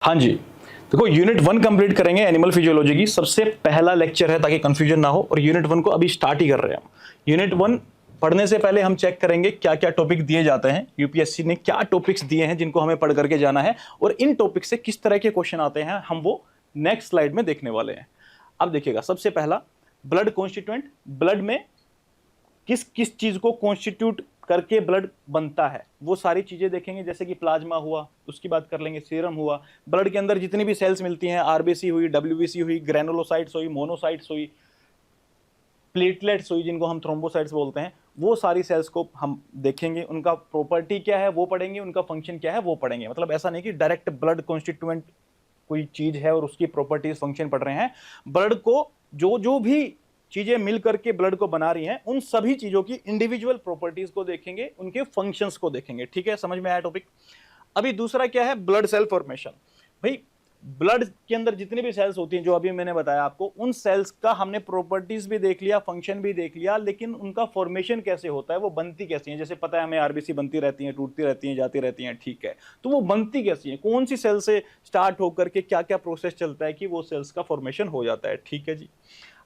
हाँ जी, देखो unit 1 complete करेंगे एनिमल फिजियोलॉजी की। सबसे पहला लेक्चर है ताकि कंफ्यूजन ना हो, और यूनिट 1 को अभी स्टार्ट ही कर रहे हैं हम। यूनिट 1 पढ़ने से पहले हम चेक करेंगे क्या क्या टॉपिक दिए जाते हैं, यूपीएससी ने क्या टॉपिक्स दिए हैं जिनको हमें पढ़ करके जाना है, और इन टॉपिक से किस तरह के क्वेश्चन आते हैं हम वो नेक्स्ट स्लाइड में देखने वाले हैं। अब देखिएगा, सबसे पहला ब्लड कॉन्स्टिट्यूएंट, ब्लड में किस किस चीज को कॉन्स्टिट्यूट करके ब्लड बनता है वो सारी चीजें देखेंगे। जैसे कि प्लाज्मा हुआ, उसकी बात कर लेंगे, सीरम हुआ, ब्लड के अंदर जितनी भी सेल्स मिलती हैं, आरबीसी हुई, डब्ल्यूबीसी हुई, ग्रेनुलोसाइट्स हुई, मोनोसाइट्स हुई, प्लेटलेट्स हुई जिनको हम थ्रोम्बोसाइट्स बोलते हैं, वो सारी सेल्स को हम देखेंगे। उनका प्रॉपर्टी क्या है वो पढ़ेंगे, उनका फंक्शन क्या है वो पढ़ेंगे। मतलब ऐसा नहीं कि डायरेक्ट ब्लड कॉन्स्टिट्यूएंट कोई चीज है और उसकी प्रॉपर्टीज फंक्शन पढ़ रहे हैं। ब्लड को जो जो भी चीजें मिल करके ब्लड को बना रही हैं, उन सभी चीजों की इंडिविजुअल प्रॉपर्टीज को देखेंगे, उनके फंक्शंस को देखेंगे। ठीक है, समझ में आया टॉपिक। अभी दूसरा क्या है, ब्लड सेल फॉर्मेशन। भाई ब्लड के अंदर जितनी भी सेल्स होती हैं जो अभी मैंने बताया आपको, उन सेल्स का हमने प्रॉपर्टीज भी देख लिया, फंक्शन भी देख लिया, लेकिन उनका फॉर्मेशन कैसे होता है, वो बनती कैसी है। जैसे पता है हमें आरबीसी बनती रहती है, टूटती रहती है, जाती रहती है, ठीक है, तो वो बनती कैसी है, कौन सी सेल से स्टार्ट होकर के क्या क्या प्रोसेस चलता है कि वो सेल्स का फॉर्मेशन हो जाता है। ठीक है जी।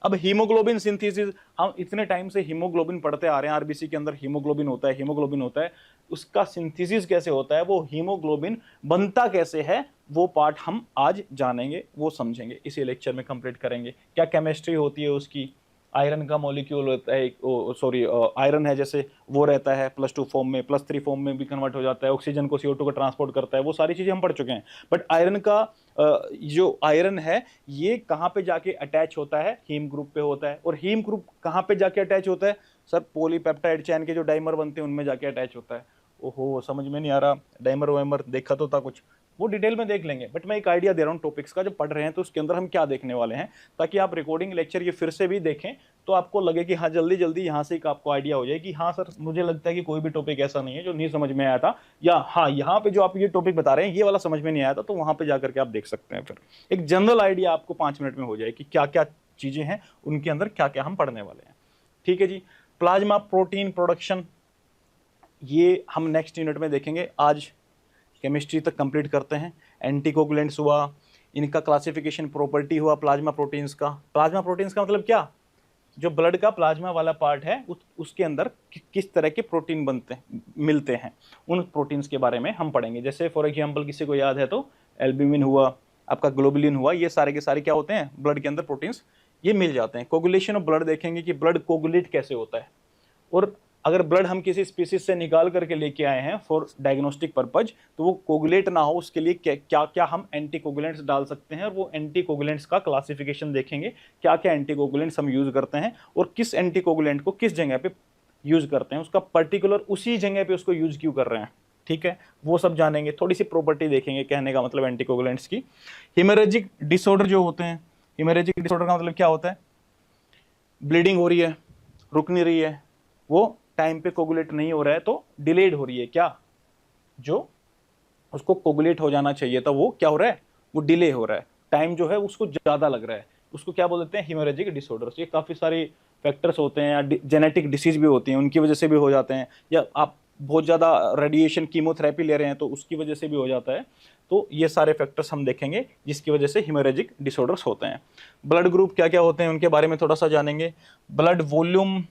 अब हीमोग्लोबिन सिंथेसिस, हम इतने टाइम से हीमोग्लोबिन पढ़ते आ रहे हैं, आरबीसी के अंदर हीमोग्लोबिन होता है, हीमोग्लोबिन होता है, उसका सिंथेसिस कैसे होता है, वो हीमोग्लोबिन बनता कैसे है, वो पार्ट हम आज जानेंगे, वो समझेंगे, इसी लेक्चर में कंप्लीट करेंगे। क्या केमिस्ट्री होती है उसकी, आयरन का मॉलिक्यूल होता है, सॉरी आयरन है जैसे, वो रहता है +2 फॉर्म में, +3 फॉर्म में भी कन्वर्ट हो जाता है, ऑक्सीजन को CO2 को ट्रांसपोर्ट करता है, वो सारी चीजें हम पढ़ चुके हैं। बट आयरन का जो आयरन है ये कहाँ पे जाके अटैच होता है, हीम ग्रुप पे होता है। और हीम ग्रुप कहाँ पे जाके अटैच होता है सर, पॉलीपेप्टाइड चेन के जो डाइमर बनते हैं उनमें जाके अटैच होता है। ओहो, समझ में नहीं आ रहा, डाइमर वाइमर देखा तो था कुछ, वो डिटेल में देख लेंगे, बट मैं एक आइडिया दे रहा हूँ टॉपिक्स का, जब पढ़ रहे हैं तो उसके अंदर हम क्या देखने वाले हैं, ताकि आप रिकॉर्डिंग लेक्चर ये फिर से भी देखें तो आपको लगे कि हाँ जल्दी जल्दी यहाँ से एक आपको आइडिया हो जाए कि हाँ सर मुझे लगता है कि कोई भी टॉपिक ऐसा नहीं है जो नहीं समझ में आया था, या हाँ यहाँ पे जो आप ये टॉपिक बता रहे हैं ये वाला समझ में नहीं आया था, तो वहां पे जाकर के आप देख सकते हैं। फिर एक जनरल आइडिया आपको 5 मिनट में हो जाए कि क्या क्या चीजें हैं, उनके अंदर क्या क्या हम पढ़ने वाले हैं। ठीक है जी। प्लाज्मा प्रोटीन प्रोडक्शन, ये हम नेक्स्ट यूनिट में देखेंगे। आज केमिस्ट्री तक कंप्लीट करते हैं। एंटीकोगुलेंट्स हुआ, इनका क्लासिफिकेशन, प्रॉपर्टी हुआ प्लाज्मा प्रोटीन्स का। प्लाज्मा प्रोटीन्स का मतलब क्या, जो ब्लड का प्लाज्मा वाला पार्ट है उसके अंदर किस तरह के प्रोटीन बनते हैं, मिलते हैं, उन प्रोटीन्स के बारे में हम पढ़ेंगे। जैसे फॉर एग्जांपल किसी को याद है तो एल्ब्यूमिन हुआ, आपका ग्लोबुलिन हुआ, ये सारे के सारे क्या होते हैं, ब्लड के अंदर प्रोटीन्स ये मिल जाते हैं। कोगुलेशन ऑफ ब्लड देखेंगे कि ब्लड कोगुलेट कैसे होता है, और अगर ब्लड हम किसी स्पीसीज से निकाल करके लेके आए हैं फॉर डायग्नोस्टिक पर्पज, तो वो कोगुलेट ना हो उसके लिए क्या क्या हम एंटी कोगुलेंट्स डाल सकते हैं, और वो एंटी कोगुलेंट्स का क्लासिफिकेशन देखेंगे, क्या क्या एंटी कोगुलेंट्स हम यूज करते हैं और किस एंटी कोगुलेंट को किस जगह पे यूज करते हैं, उसका पर्टिकुलर उसी जगह पे उसको यूज क्यों कर रहे हैं। ठीक है, वो सब जानेंगे। थोड़ी सी प्रॉपर्टी देखेंगे, कहने का मतलब एंटीकोगुलेंट्स की। हिमोरेजिक डिसऑर्डर जो होते हैं, हिमोरेजिक डिसऑर्डर का मतलब क्या होता है, ब्लीडिंग हो रही है, रुक नहीं रही है, वो टाइम पे कोगुलेट नहीं हो रहा है तो डिलेड हो रही है, क्या जो उसको कोगुलेट हो जाना चाहिए था वो क्या हो रहा है, वो डिले हो रहा है, टाइम जो है उसको ज्यादा लग रहा है, उसको क्या बोल देते हैं, हिमोरेजिक डिसऑर्डर्स। ये काफी सारे फैक्टर्स होते हैं, या जेनेटिक डिसीज भी होती हैं उनकी वजह से भी हो जाते हैं, या आप बहुत ज्यादा रेडिएशन कीमोथेरेपी ले रहे हैं तो उसकी वजह से भी हो जाता है। तो ये सारे फैक्टर्स हम देखेंगे जिसकी वजह से हिमोरेजिक डिसऑर्डर्स होते हैं। ब्लड ग्रुप क्या क्या होते हैं उनके बारे में थोड़ा सा जानेंगे। ब्लड वॉल्यूम,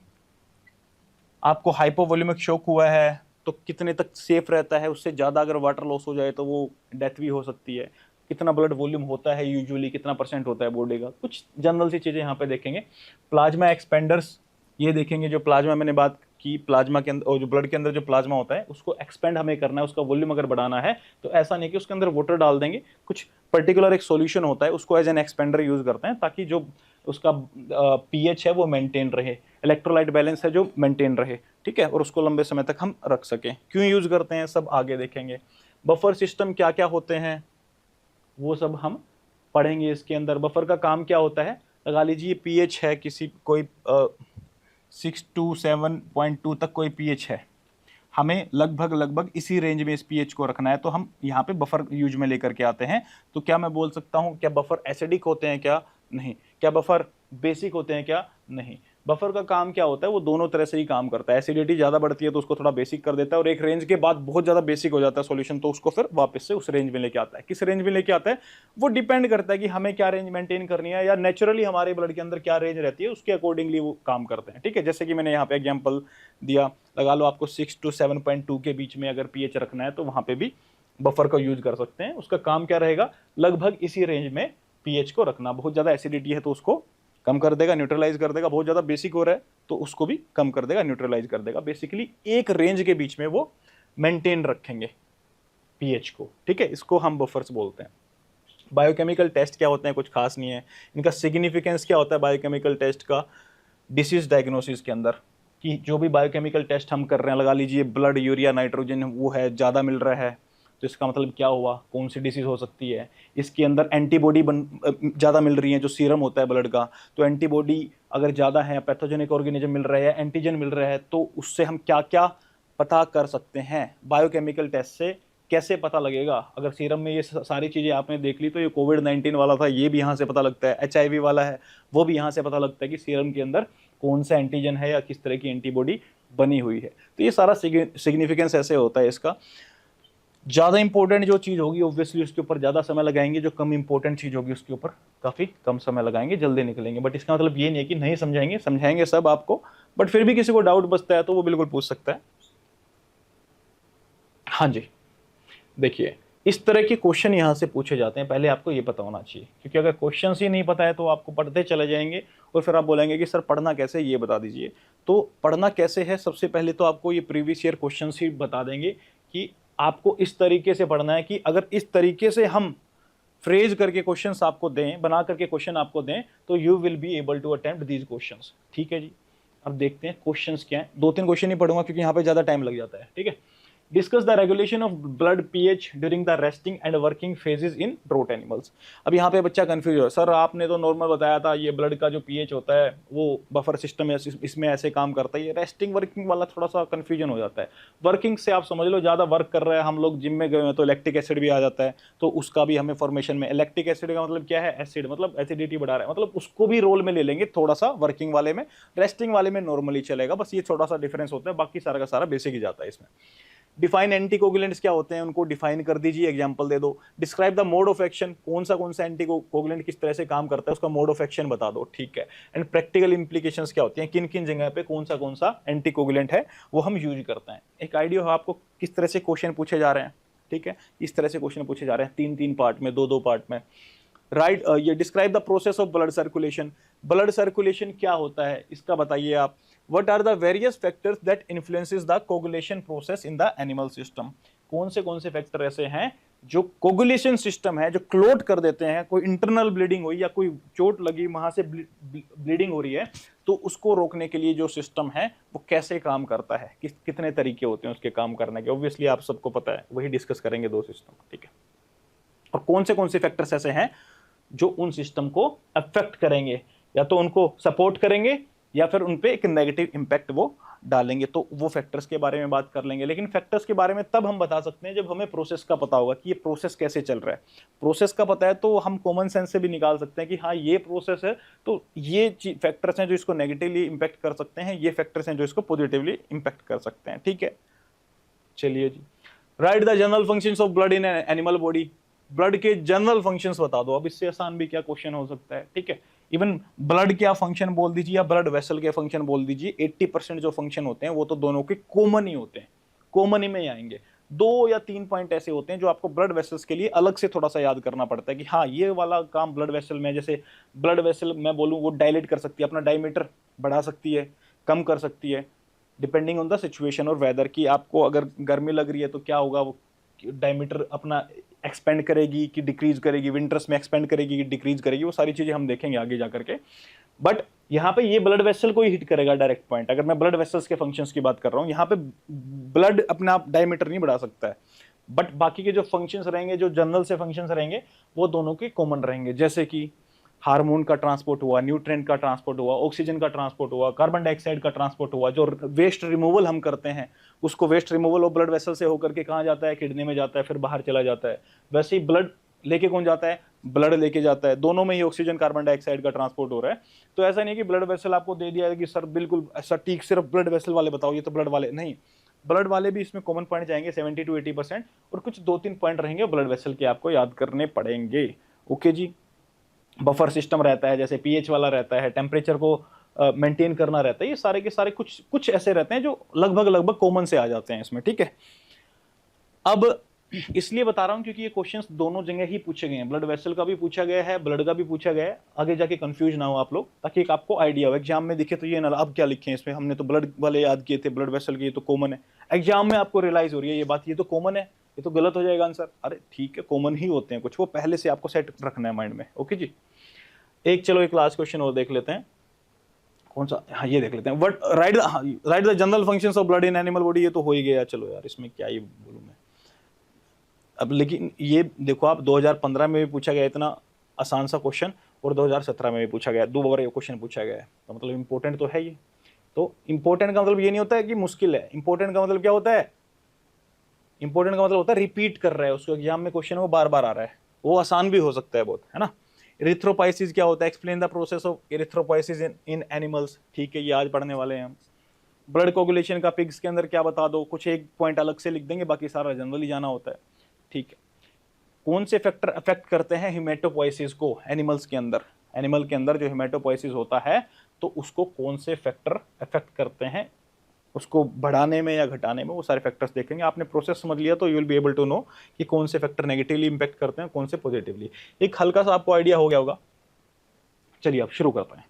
आपको हाइपोवोल्यूमिक शॉक हुआ है तो कितने तक सेफ रहता है, उससे ज़्यादा अगर वाटर लॉस हो जाए तो वो डेथ भी हो सकती है। कितना ब्लड वॉल्यूम होता है यूजुअली, कितना % होता है बॉडी का, कुछ जनरल सी चीज़ें यहाँ पे देखेंगे। प्लाज्मा एक्सपेंडर्स, ये देखेंगे जो प्लाज्मा मैंने बात की, प्लाज्मा के अंदर और जो ब्लड के अंदर जो प्लाज्मा होता है उसको एक्सपेंड हमें करना है, उसका वॉल्यूम अगर बढ़ाना है तो ऐसा नहीं कि उसके अंदर वाटर डाल देंगे, कुछ पर्टिकुलर एक सॉल्यूशन होता है उसको एज एन एक्सपेंडर यूज करते हैं ताकि जो उसका पीएच है वो मेंटेन रहे, इलेक्ट्रोलाइट बैलेंस है जो मेंटेन रहे। ठीक है, और उसको लंबे समय तक हम रख सकें। क्यों यूज करते हैं सब आगे देखेंगे। बफर सिस्टम क्या क्या होते हैं वो सब हम पढ़ेंगे इसके अंदर। बफर का काम क्या होता है, लगा लीजिए पीएच है किसी कोई 6 to 7.2 तक कोई पीएच है, हमें लगभग इसी रेंज में इस पीएच को रखना है, तो हम यहाँ पे बफर यूज में लेकर के आते हैं। तो क्या मैं बोल सकता हूँ क्या बफर एसिडिक होते हैं, क्या नहीं, क्या बफर बेसिक होते हैं, क्या नहीं। बफर का काम क्या होता है, वो दोनों तरह से ही काम करता है। एसिडिटी ज़्यादा बढ़ती है तो उसको थोड़ा बेसिक कर देता है, और एक रेंज के बाद बहुत ज़्यादा बेसिक हो जाता है सॉल्यूशन, तो उसको फिर वापस से उस रेंज में लेके आता है। किस रेंज में लेके आता है वो डिपेंड करता है कि हमें क्या रेंज मेंटेन करनी है, या नेचुरली हमारे ब्लड के अंदर क्या रेंज रहती है, उसके अकॉर्डिंगली वो काम करते हैं। ठीक है, जैसे कि मैंने यहाँ पे एग्जाम्पल दिया, लगा लो आपको 6 to 7.2 के बीच में अगर पीएच रखना है तो वहाँ पे भी बफर का यूज कर सकते हैं। उसका काम क्या रहेगा, लगभग इसी रेंज में पीएच को रखना। बहुत ज़्यादा एसिडिटी है तो उसको कम कर देगा, न्यूट्रलाइज कर देगा। बहुत ज़्यादा बेसिक हो रहा है तो उसको भी कम कर देगा, न्यूट्रलाइज कर देगा। बेसिकली एक रेंज के बीच में वो मेंटेन रखेंगे पीएच को। ठीक है, इसको हम बफर्स बोलते हैं। बायोकेमिकल टेस्ट क्या होते हैं, कुछ खास नहीं है। इनका सिग्निफिकेंस क्या होता है बायोकेमिकल टेस्ट का डिसीज डायग्नोसिस के अंदर, कि जो भी बायोकेमिकल टेस्ट हम कर रहे हैं, लगा लीजिए ब्लड यूरिया नाइट्रोजन वो है ज़्यादा मिल रहा है, तो इसका मतलब क्या हुआ, कौन सी डिसीज हो सकती है। इसके अंदर एंटीबॉडी ज़्यादा मिल रही है, जो सीरम होता है ब्लड का, तो एंटीबॉडी अगर ज़्यादा है, पैथोजेनिक ऑर्गेनिज्म मिल रहा है, एंटीजन मिल रहा है, तो उससे हम क्या क्या पता कर सकते हैं बायोकेमिकल टेस्ट से। कैसे पता लगेगा, अगर सीरम में ये सारी चीज़ें आपने देख ली तो ये कोविड-19 वाला था, ये भी यहाँ से पता लगता है, HIV वाला है वो भी यहाँ से पता लगता है कि सीरम के अंदर कौन सा एंटीजन है या किस तरह की एंटीबॉडी बनी हुई है। तो ये सारा सिग्निफिकेंस ऐसे होता है इसका। ज़्यादा इंपॉर्टेंट जो चीज़ होगी ऑब्वियसली उसके ऊपर ज़्यादा समय लगाएंगे, जो कम इंपॉर्टेंट चीज़ होगी उसके ऊपर काफ़ी कम समय लगाएंगे, जल्दी निकलेंगे। बट इसका मतलब ये नहीं है कि नहीं समझाएंगे, समझाएंगे सब आपको, बट फिर भी किसी को डाउट बचता है तो वो बिल्कुल पूछ सकता है। हाँ जी, देखिए इस तरह के क्वेश्चन यहाँ से पूछे जाते हैं, पहले आपको ये पता होना चाहिए, क्योंकि अगर क्वेश्चन ही नहीं पता है तो आपको पढ़ते चले जाएंगे और फिर आप बोलेंगे कि सर पढ़ना कैसे, ये बता दीजिए। तो पढ़ना कैसे है, सबसे पहले तो आपको ये प्रीवियस ईयर क्वेश्चन ही बता देंगे कि आपको इस तरीके से पढ़ना है कि अगर इस तरीके से हम फ्रेज करके क्वेश्चंस आपको दें, बना करके क्वेश्चन आपको दें, तो you will be able to attempt these questions. ठीक है जी, अब देखते हैं क्वेश्चंस क्या है। 2-3 क्वेश्चन ही पढ़ूंगा क्योंकि यहाँ पे ज़्यादा टाइम लग जाता है। ठीक है, discuss the regulation of blood pH during the resting and working phases in draught animals. अब यहाँ पे बच्चा कंफ्यूज हो, सर आपने तो नॉर्मल बताया था ये ब्लड का जो पीएच होता है वो बफर सिस्टम है, इसमें ऐसे काम करता है। ये रेस्टिंग वर्किंग वाला थोड़ा सा कंफ्यूजन हो जाता है। वर्किंग से आप समझ लो ज़्यादा वर्क कर रहा है, हम लोग जिम में गए हैं तो लैक्टिक एसिड भी आ जाता है, तो उसका भी हमें फॉर्मेशन में, लैक्टिक एसिड का मतलब क्या है, एसिड मतलब एसिडिटी बढ़ा रहा है, मतलब उसको भी रोल में ले लेंगे थोड़ा सा वर्किंग वाले में, रेस्टिंग वाले में नॉर्मली चलेगा। बस ये छोटा सा डिफरेंस होता है, बाकी सारा का सारा बेसिक ही जाता है इसमें। डिफाइन एंटीकोगुलेंट्स क्या होते हैं, उनको डिफाइन कर दीजिए, एग्जांपल दे दो। Describe the mode of action, कौन सा एंटीकोगुलेंट किस तरह से काम करता है, उसका मोड ऑफ एक्शन बता दो। ठीक है, एंड प्रैक्टिकल इंप्लीकेशंस क्या होती हैं, किन किन जगह पे कौन सा एंटीकोगुलेंट है वो हम यूज करते हैं। एक आइडिया हो आपको किस तरह से क्वेश्चन पूछे जा रहे हैं। ठीक है, इस तरह से क्वेश्चन पूछे जा रहे हैं 3-3 पार्ट में, 2-2 पार्ट में। राइट, ये describe the process of blood circulation, blood circulation क्या होता है इसका बताइए आप। What are the various factors that influences the coagulation process in the animal system, कौन से फैक्टर ऐसे हैं जो कोगुलेशन सिस्टम है, जो क्लोट कर देते हैं। कोई इंटरनल ब्लीडिंग हुई या कोई चोट लगी, वहां से ब्लीडिंग हो रही है, तो उसको रोकने के लिए जो सिस्टम है वो कैसे काम करता है, कितने तरीके होते हैं उसके काम करने के। ऑब्वियसली आप सबको पता है, वही डिस्कस करेंगे 2 सिस्टम। ठीक है, और कौन से फैक्टर्स ऐसे हैं जो उन सिस्टम को अफेक्ट करेंगे, या तो उनको सपोर्ट करेंगे या फिर उन पे एक नेगेटिव इंपैक्ट वो डालेंगे, तो वो फैक्टर्स के बारे में बात कर लेंगे। लेकिन फैक्टर्स के बारे में तब हम बता सकते हैं जब हमें प्रोसेस का पता होगा कि ये प्रोसेस कैसे चल रहा है। प्रोसेस का पता है तो हम कॉमन सेंस से भी निकाल सकते हैं कि हाँ ये प्रोसेस है, तो ये फैक्टर्स हैं जो इसको नेगेटिवली इंपैक्ट कर सकते हैं, ये फैक्टर्स हैं जो इसको पॉजिटिवली इंपैक्ट कर सकते हैं। ठीक है, चलिए जी। Write the general functions of blood in animal body, blood के जनरल फंक्शंस बता दो। अब इससे आसान भी क्या क्वेश्चन हो सकता है। ठीक है, इवन ब्लड क्या फंक्शन बोल दीजिए या ब्लड वेसल के फंक्शन बोल दीजिए, 80% जो फंक्शन होते हैं वो तो दोनों के कॉमन ही होते हैं, कॉमन ही में ही आएंगे। 2 या 3 पॉइंट ऐसे होते हैं जो आपको ब्लड वेसल्स के लिए अलग से थोड़ा सा याद करना पड़ता है कि हाँ ये वाला काम ब्लड वेसल में, जैसे ब्लड वेसल मैं बोलूँ वो डायलेट कर सकती है, अपना डायमीटर बढ़ा सकती है, कम कर सकती है, डिपेंडिंग ऑन द सिचुएशन और वेदर की। आपको अगर गर्मी लग रही है तो क्या होगा, वो डायमीटर अपना एक्सपेंड करेगी कि डिक्रीज करेगी, विंटर्स में एक्सपेंड करेगी कि डिक्रीज करेगी, वो सारी चीजें हम देखेंगे आगे जाकर के। बट यहाँ पे ये ब्लड वेसल को ही हिट करेगा डायरेक्ट पॉइंट। अगर मैं ब्लड वेसल्स के फंक्शंस की बात कर रहा हूँ, यहाँ पे ब्लड अपना आप डायमीटर नहीं बढ़ा सकता है, बट बाकी के जो फंक्शंस रहेंगे, जो जनरल से फंक्शंस रहेंगे, वो दोनों के कॉमन रहेंगे। जैसे कि हार्मोन का ट्रांसपोर्ट हुआ, न्यूट्रिएंट का ट्रांसपोर्ट हुआ, ऑक्सीजन का ट्रांसपोर्ट हुआ, कार्बन डाइऑक्साइड का ट्रांसपोर्ट हुआ, जो वेस्ट रिमूवल हम करते हैं उसको वेस्ट रिमूवल और ब्लड वेसल से होकर के कहाँ जाता है, किडनी में जाता है, फिर बाहर चला जाता है। वैसे ही ब्लड लेके कौन जाता है, ब्लड लेके जाता है, दोनों में ही ऑक्सीजन कार्बन डाइऑक्साइड का ट्रांसपोर्ट हो रहा है। तो ऐसा नहीं कि ब्लड वेसल आपको दे दिया है कि सर बिल्कुल सटीक सिर्फ ब्लड वेसल वाले बताओ, ये तो ब्लड वाले नहीं, ब्लड वाले भी इसमें कॉमन पॉइंट जाएंगे 70 to 80%, और कुछ 2-3 पॉइंट रहेंगे ब्लड वेसल के आपको याद करने पड़ेंगे। ओके जी। बफर सिस्टम रहता है, जैसे पीएच वाला रहता है, टेम्परेचर को मेंटेन करना रहता है, ये सारे के सारे कुछ कुछ ऐसे रहते हैं जो लगभग कॉमन से आ जाते हैं इसमें, ठीक है। अब इसलिए बता रहा हूं क्योंकि ये क्वेश्चंस दोनों जगह ही पूछे गए हैं, ब्लड वेसल का भी पूछा गया है, ब्लड का भी पूछा गया है, आगे जाके कंफ्यूज ना हो आप लोग, ताकि एक आपको आइडिया हो, एग्जाम में दिखे तो ये ना अब क्या लिखे हैं इसमें, हमने तो ब्लड वाले याद किए थे, ब्लड वेसल की ये तो कॉमन है, एग्जाम में आपको रियलाइज हो रही है ये बात, ये तो कॉमन है, ये तो गलत हो जाएगा आंसर। अरे ठीक है, कॉमन ही होते हैं कुछ, वो पहले से आपको सेट रखना है माइंड में। ओके जी। चलो एक लास्ट क्वेश्चन और देख लेते हैं, कौन सा, हाँ ये देख लेते हैं, what right the general functions of blood in animal body, ये तो हो ही गया, चलो यार इसमें क्या ही बोलूं मैं। अब लेकिन ये देखो आप 2015 में भी पूछा गया इतना आसान सा क्वेश्चन, और 2017 में भी पूछा गया, 2 बार ये क्वेश्चन पूछा गया है, तो मतलब इंपॉर्टेंट तो है ये। तो इंपॉर्टेंट का मतलब ये नहीं होता है कि मुश्किल है, इंपॉर्टेंट का मतलब क्या होता है, इंपॉर्टेंट का मतलब होता है रिपीट कर रहा है, उसको एग्जाम में क्वेश्चन वो बार बार आ रहा है, वो आसान भी हो सकता है बहुत, है ना। इरिथ्रोपाइसिस क्या होता है, explain the process of erythropoiesis in animals, ठीक है, ये आज पढ़ने वाले हैं हम। ब्लड कोगुलेशन का पिग्स के अंदर क्या बता दो, कुछ एक पॉइंट अलग से लिख देंगे, बाकी सारा जनरली जाना होता है, ठीक है। कौन से फैक्टर अफेक्ट करते हैं हिमेटोपोइसिस को एनिमल्स के अंदर, एनिमल के अंदर जो हिमेटोपोइसिस होता है तो उसको कौन से फैक्टर अफेक्ट करते हैं, उसको बढ़ाने में या घटाने में, वो सारे फैक्टर्स देखेंगे। आपने प्रोसेस समझ लिया तो you will be able to know कि कौन से फैक्टर नेगेटिवली इंपैक्ट करते हैं, कौन से पॉजिटिवली, एक हल्का सा आपको आइडिया हो गया होगा। चलिए अब शुरू करते हैं।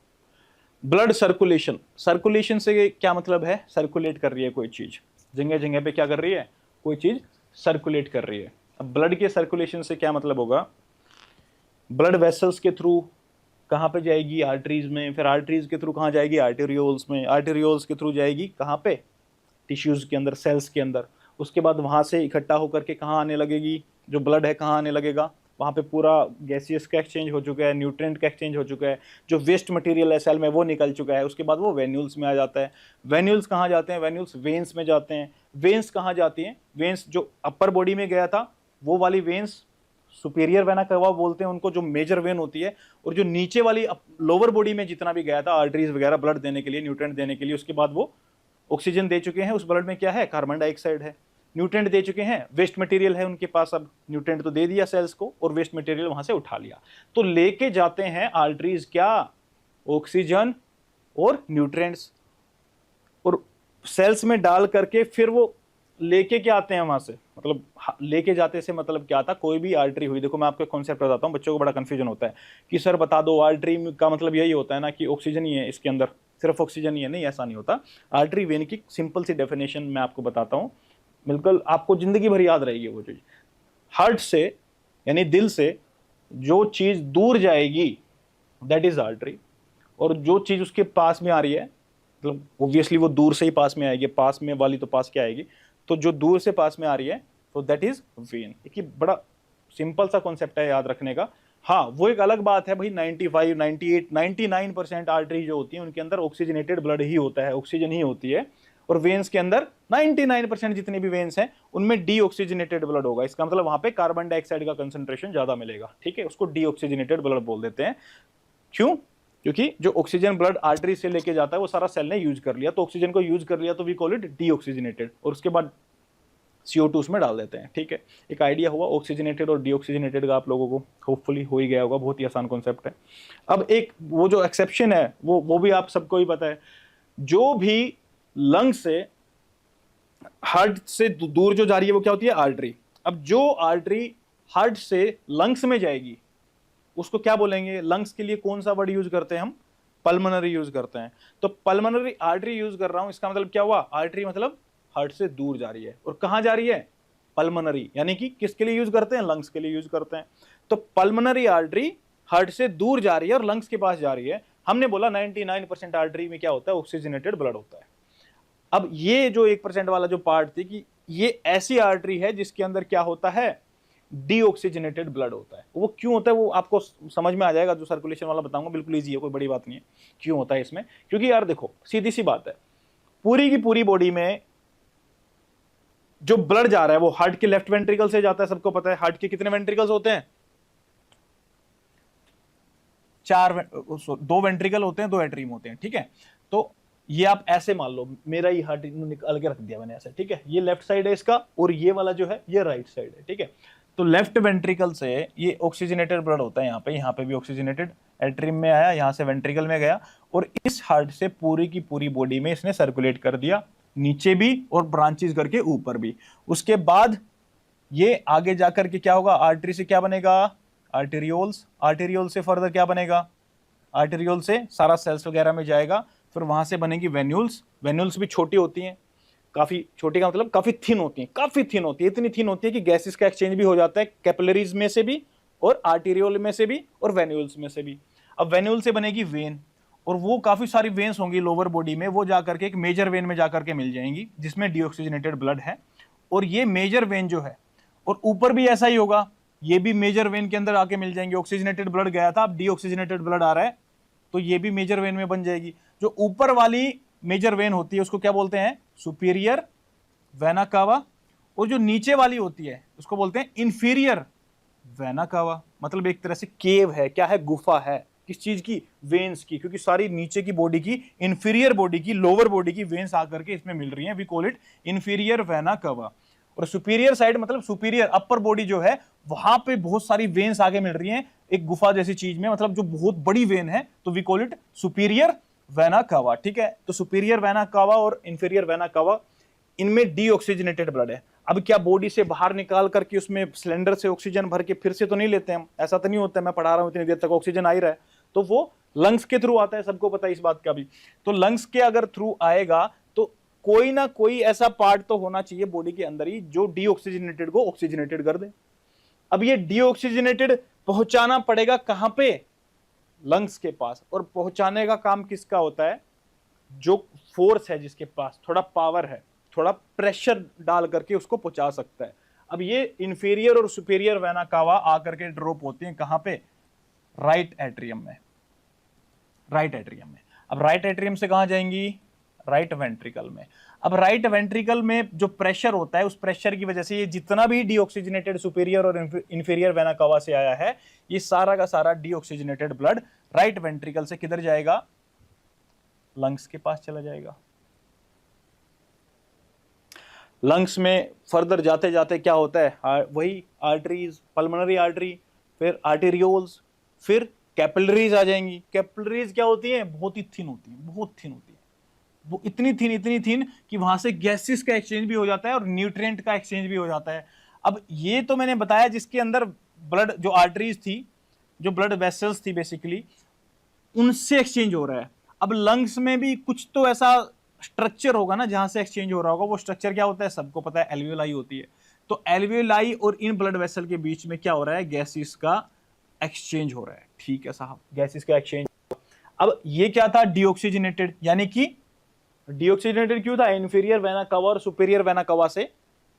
ब्लड सर्कुलेशन, सर्कुलेशन से क्या मतलब है, सर्कुलेट कर रही है कोई चीज, जगह जगह पे क्या कर रही है, कोई चीज सर्कुलेट कर रही है। अब ब्लड के सर्कुलेशन से क्या मतलब होगा, ब्लड वेसल्स के थ्रू कहाँ पे जाएगी, आर्टरीज में, फिर आर्टरीज के थ्रू कहाँ जाएगी, आर्टेरियोल्स में, आर्टेरियोल्स के थ्रू जाएगी कहाँ पे, टिश्यूज के अंदर, सेल्स के अंदर, उसके बाद वहाँ से इकट्ठा होकर के कहाँ आने लगेगी, जो ब्लड है कहाँ आने लगेगा, वहाँ पे पूरा गैसियस का एक्सचेंज हो चुका है, न्यूट्रिएंट का एक्सचेंज हो चुका है, जो वेस्ट मटेरियल है सेल में वो निकल चुका है, उसके बाद वो वेन्यूल्स में आ जाता है। वेन्यूल्स कहाँ जाते हैं, वेन्यूल्स वेन्स में जाते हैं। वेन्स कहाँ जाती हैं, वेन्स जो अपर बॉडी में गया था वो वाली वेन्स सुपीरियर वेना कवा बोलते हैं उनको, जो मेजर वेन होती है, और जो नीचे वाली लोअर बॉडी में जितना भी गया था आर्टरीज वगैरह ब्लड देने के लिए, न्यूट्रिएंट देने के लिए, उसके बाद वो ऑक्सीजन दे चुके हैं, उस ब्लड में क्या है, कार्बन डाइऑक्साइड है, न्यूट्रिएंट दे चुके हैं, वेस्ट मटेरियल है उनके पास, अब न्यूट्रिएंट तो दे दिया सेल्स को और वेस्ट मटेरियल वहां से उठा लिया, तो लेके जाते हैं आर्टरीज क्या, ऑक्सीजन और न्यूट्रिएंट्स, और सेल्स में डाल करके फिर वो लेके क्या आते हैं वहां से, मतलब लेके जाते से मतलब क्या था, कोई भी आर्टरी हुई, देखो मैं आपको कॉन्सेप्ट बताता हूँ, बच्चों को बड़ा कंफ्यूजन होता है कि सर बता दो आर्टरी का मतलब यही होता है ना कि ऑक्सीजन ही है इसके अंदर, सिर्फ ऑक्सीजन ही है, नहीं ऐसा नहीं होता। आर्टरी वेन की सिंपल सी डेफिनेशन मैं आपको बताता हूँ, बिल्कुल आपको जिंदगी भर याद रहेगी वो चीज। हार्ट से यानी दिल से जो चीज दूर जाएगी दैट इज आर्टरी, और जो चीज उसके पास में आ रही है, मतलब ऑब्वियसली वो दूर से ही पास में आएगी, पास में वाली तो पास क्या आएगी, तो जो दूर से पास में आ रही है तो दैट इज वेन। एक बड़ा सिंपल सा कॉन्सेप्ट है याद रखने का। हाँ वो एक अलग बात है भाई, 95, 98, 99% आर्टरी जो होती है उनके अंदर ऑक्सीजनेटेड ब्लड ही होता है, ऑक्सीजन ही होती है, और वेन्स के अंदर 99% जितनी भी वेन्स हैं उनमें डीऑक्सीजनेटेड ब्लड होगा, इसका मतलब वहां पे कार्बन डाइऑक्साइड का कंसंट्रेशन ज्यादा मिलेगा, ठीक है, उसको डीऑक्सीजनेटेड ब्लड बोल देते हैं। क्यों, क्योंकि जो ऑक्सीजन ब्लड आर्टरी से लेके जाता है वो सारा सेल ने यूज कर लिया, तो ऑक्सीजन को यूज कर लिया तो वी कॉल इट डीऑक्सीजनेटेड, और उसके बाद CO2 उसमें डाल देते हैं, ठीक है। एक आइडिया हुआ ऑक्सीजनेटेड और डीऑक्सीजनेटेड का आप लोगों को, होपफुली हो ही गया होगा, बहुत ही आसान कॉन्सेप्ट है। अब एक वो जो एक्सेप्शन है वो भी आप सबको ही पता है, जो भी लंग से हार्ट से दूर जो जा रही है वो क्या होती है, आर्टरी। अब जो आर्टरी हार्ट से लंग्स में जाएगी उसको क्या बोलेंगे, लंग्स के लिए कौन सा वर्ड यूज करते हैं हम, पल्मोनरी यूज करते हैं। तो पल्मोनरी आर्टरी यूज कर रहा हूं, इसका मतलब क्या हुआ, आर्टरी मतलब हार्ट से दूर जा रही है, और कहां जा रही है, पल्मोनरी, यानी कि किसके लिए यूज करते हैं, लंग्स के लिए यूज करते हैं। तो पल्मोनरी आर्टरी हार्ट से दूर जा रही है और लंग्स के पास जा रही है। हमने बोला 99% आर्टरी में क्या होता है, ऑक्सीजनेटेड ब्लड होता है। अब ये जो 1% वाला जो पार्ट थी कि ये ऐसी आर्टरी है जिसके अंदर क्या होता है, डीऑक्सीजनेटेड ब्लड होता है। वो क्यों होता है वो आपको समझ में आ जाएगा, जो सर्कुलेशन वाला बताऊंगा, बिल्कुल इजी है, कोई बड़ी बात नहीं है क्यों होता है इसमें। क्योंकि यार देखो सीधी सी बात है, पूरी की पूरी बॉडी में जो ब्लड जा रहा है वो हार्ट के लेफ्ट वेंट्रिकल से जाता है, सबको पता है हार्ट के कितने वेंट्रिकल्स होते हैं, दो वेंट्रिकल होते हैं, दो एट्रियम होते हैं, ठीक है। तो ये आप ऐसे मान लो, मेरा ही हार्ट निकाल के रख दिया मैंने ऐसे, ठीक है। ये लेफ्ट साइड है इसका और ये वाला जो है ये राइट साइड है, ठीक है। तो लेफ्ट वेंट्रिकल से ये ऑक्सीजनेटेड ब्लड होता है, यहाँ पे भी ऑक्सीजनेटेड एट्रियम में आया, यहाँ से वेंट्रिकल में गया और इस हार्ट से पूरी की पूरी बॉडी में इसने सर्कुलेट कर दिया, नीचे भी और ब्रांचेस करके ऊपर भी। उसके बाद ये आगे जाकर के क्या होगा, आर्टरी से क्या बनेगा, आर्टेरियोल्स, आर्टेरियोल से फर्दर क्या बनेगा, आर्टेरियोल से सारा सेल्स वगैरह में जाएगा, फिर वहां से बनेगी वेन्यूल्स। वेन्यूल्स भी छोटी होती हैं, काफी छोटी का मतलब काफी थिन होती हैं, काफी थिन होती है, इतनी थिन होती है कि गैसेस का एक्सचेंज भी हो जाता है कैपिलरीज में से भी और आर्टेरियोल में से भी और वेन्यूल्स में से भी। अब वेन्यूल से बनेगी वेन, और वो काफी सारी वेन्स होंगी लोअर बॉडी में, वो जाकर के एक मेजर वेन में जाकर के मिल जाएंगी जिसमें डीऑक्सीजनेटेड ब्लड है। और ये मेजर वेन जो है, और ऊपर भी ऐसा ही होगा, ये भी मेजर वेन के अंदर आके मिल जाएंगे। ऑक्सीजनेटेड ब्लड गया था, अब डीऑक्सीजनेटेड ब्लड आ रहा है, तो ये भी मेजर वेन में बन जाएगी। जो ऊपर वाली मेजर वेन होती है उसको क्या बोलते हैं, सुपीरियर वेना कावा, और जो नीचे वाली होती है उसको बोलते हैं इंफीरियर वेना कावा। मतलब एक तरह से केव है, क्या है, गुफा है, किस चीज की, वेन्स की, क्योंकि सारी नीचे की बॉडी की, इंफीरियर बॉडी की, लोअर बॉडी की वेन्स आकर के इसमें मिल रही हैं, we call it inferior vena cava. और सुपीरियर साइड मतलब सुपीरियर अपर बॉडी जो है, वहां पे बहुत सारी वेन्स आगे मिल रही हैं एक गुफा जैसी चीज में, मतलब जो बहुत बड़ी वेन है, तो we call it superior vena cava, ठीक है। तो सुपीरियर वेना कावा और इंफीरियर वेना कावा, इनमें डीऑक्सीजनेटेड ब्लड है। अब क्या बॉडी से बाहर निकाल करके उसमें सिलेंडर से ऑक्सीजन भर के फिर से तो नहीं लेते हम, ऐसा तो नहीं होता है, मैं पढ़ा रहा हूं इतनी देर तक ऑक्सीजन आ ही रहा है, तो वो लंग्स के थ्रू आता है, सबको पता है इस बात का भी। तो लंग्स के अगर थ्रू आएगा तो कोई ना कोई ऐसा पार्ट तो होना चाहिए बॉडी के अंदर ही जो डीऑक्सीजनेटेड को ऑक्सीजनेटेड कर दे। अब ये डीऑक्सीजनेटेड पहुंचाना पड़ेगा कहां पे, लंग्स के पास, और पहुंचाने का काम किसका होता है, जो फोर्स है जिसके पास थोड़ा पावर है, थोड़ा प्रेशर डाल करके उसको पहुंचा सकता है। अब ये इंफीरियर और सुपीरियर वेना कावा आकर के ड्रॉप होती हैं कहां पे, राइट एट्रियम में, राइट एट्रियम में। अब राइट एट्रियम से कहां जाएंगी, राइट वेंट्रिकल में। अब राइट वेंट्रिकल में जो प्रेशर होता है, उस प्रेशर की वजह से ये जितना भी डीऑक्सीजनेटेड सुपीरियर और इंफीरियर वेना कावा से आया है, ये सारा का सारा डीऑक्सीजनेटेड ब्लड राइट वेंट्रिकल से किधर जाएगा, लंग्स के पास चला जाएगा। लंग्स में फर्दर जाते जाते क्या होता है, वही आर्टरीज, पल्मोनरी आर्टरी, फिर आर्टेरियोल्स, फिर कैपिलरीज आ जाएंगी। कैपिलरीज क्या होती है, बहुत ही थिन होती है, बहुत थिन होती है, वो इतनी थिन कि वहां से गैसेस का एक्सचेंज भी हो जाता है और न्यूट्रिएंट का एक्सचेंज भी हो जाता है। अब ये तो मैंने बताया जिसके अंदर ब्लड, जो आर्टरीज थी, जो ब्लड वेसल्स थी बेसिकली, उनसे एक्सचेंज हो रहा है। अब लंग्स में भी कुछ तो ऐसा स्ट्रक्चर होगा ना जहां से एक्सचेंज हो रहा होगा, वो स्ट्रक्चर क्या होता है, सबको पता है, एल्वियोलाई होती है। तो एल्वियोलाई और इन ब्लड वेसल के बीच में क्या हो रहा है, गैसेस का एक्सचेंज हो रहा है, ठीक है साहब, गैसेस का एक्सचेंज। अब ये क्या था, डीऑक्सीजनेटेड, यानी कि डीऑक्सीजनेटेड क्यों था, इंफीरियर वेना कावा और सुपीरियर वेना कावा से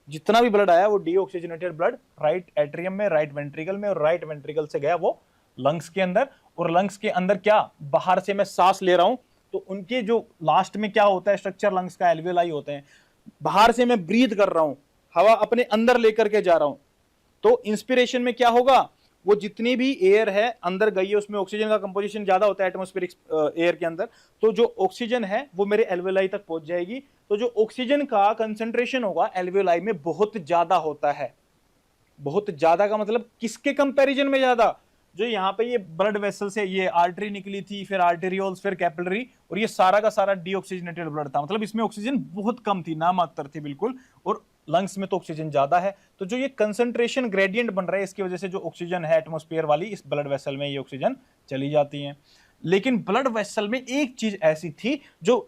जितना भी ब्लड आया वो डीऑक्सीजनेटेड ब्लड राइट एट्रियम में, राइट वेंट्रिकल में, और राइट वेंट्रिकल से गया वो लंग्स के अंदर। और लंग्स के अंदर क्या, बाहर से मैं सांस ले रहा हूं तो उनके जो लास्ट में क्या होता है स्ट्रक्चर, लंग्स का एल्वियोलाई होते हैं, बाहर से मैं ब्रीथ कर रहा हूं, हवा अपने अंदर लेकर के जा रहा हूं, तो इंस्पिरेशन में क्या होगा, वो जितनी भी एयर है अंदर गई है उसमें ऑक्सीजन का कंपोजिशन ज्यादा होता है एटमॉस्फेरिक एयर के अंदर, तो जो ऑक्सीजन है वो मेरे एल्वियोलाई तक पहुंच जाएगी। तो जो ऑक्सीजन का कंसंट्रेशन होगा एल्वियोलाई में बहुत ज्यादा होता है। बहुत ज्यादा का मतलब किसके कंपैरिजन में ज्यादा, जो यहाँ पे ये ब्लड वेसल से ये आर्टरी निकली थी, फिर आर्टेरियोल्स, फिर कैपिलरी, और ये सारा का सारा डीऑक्सीजनेटेड ब्लड था, मतलब इसमें ऑक्सीजन बहुत कम थी, नामात्र थी बिल्कुल, और लंग्स में तो ऑक्सीजन ज्यादा है। तो जो ये कंसंट्रेशन ग्रेडियंट बन रहा है, इसकी वजह से जो ऑक्सीजन है एटमॉस्फेयर वाली, इस ब्लड वेसल में ये ऑक्सीजन चली जाती है। लेकिन ब्लड वेसल में एक चीज ऐसी थी जो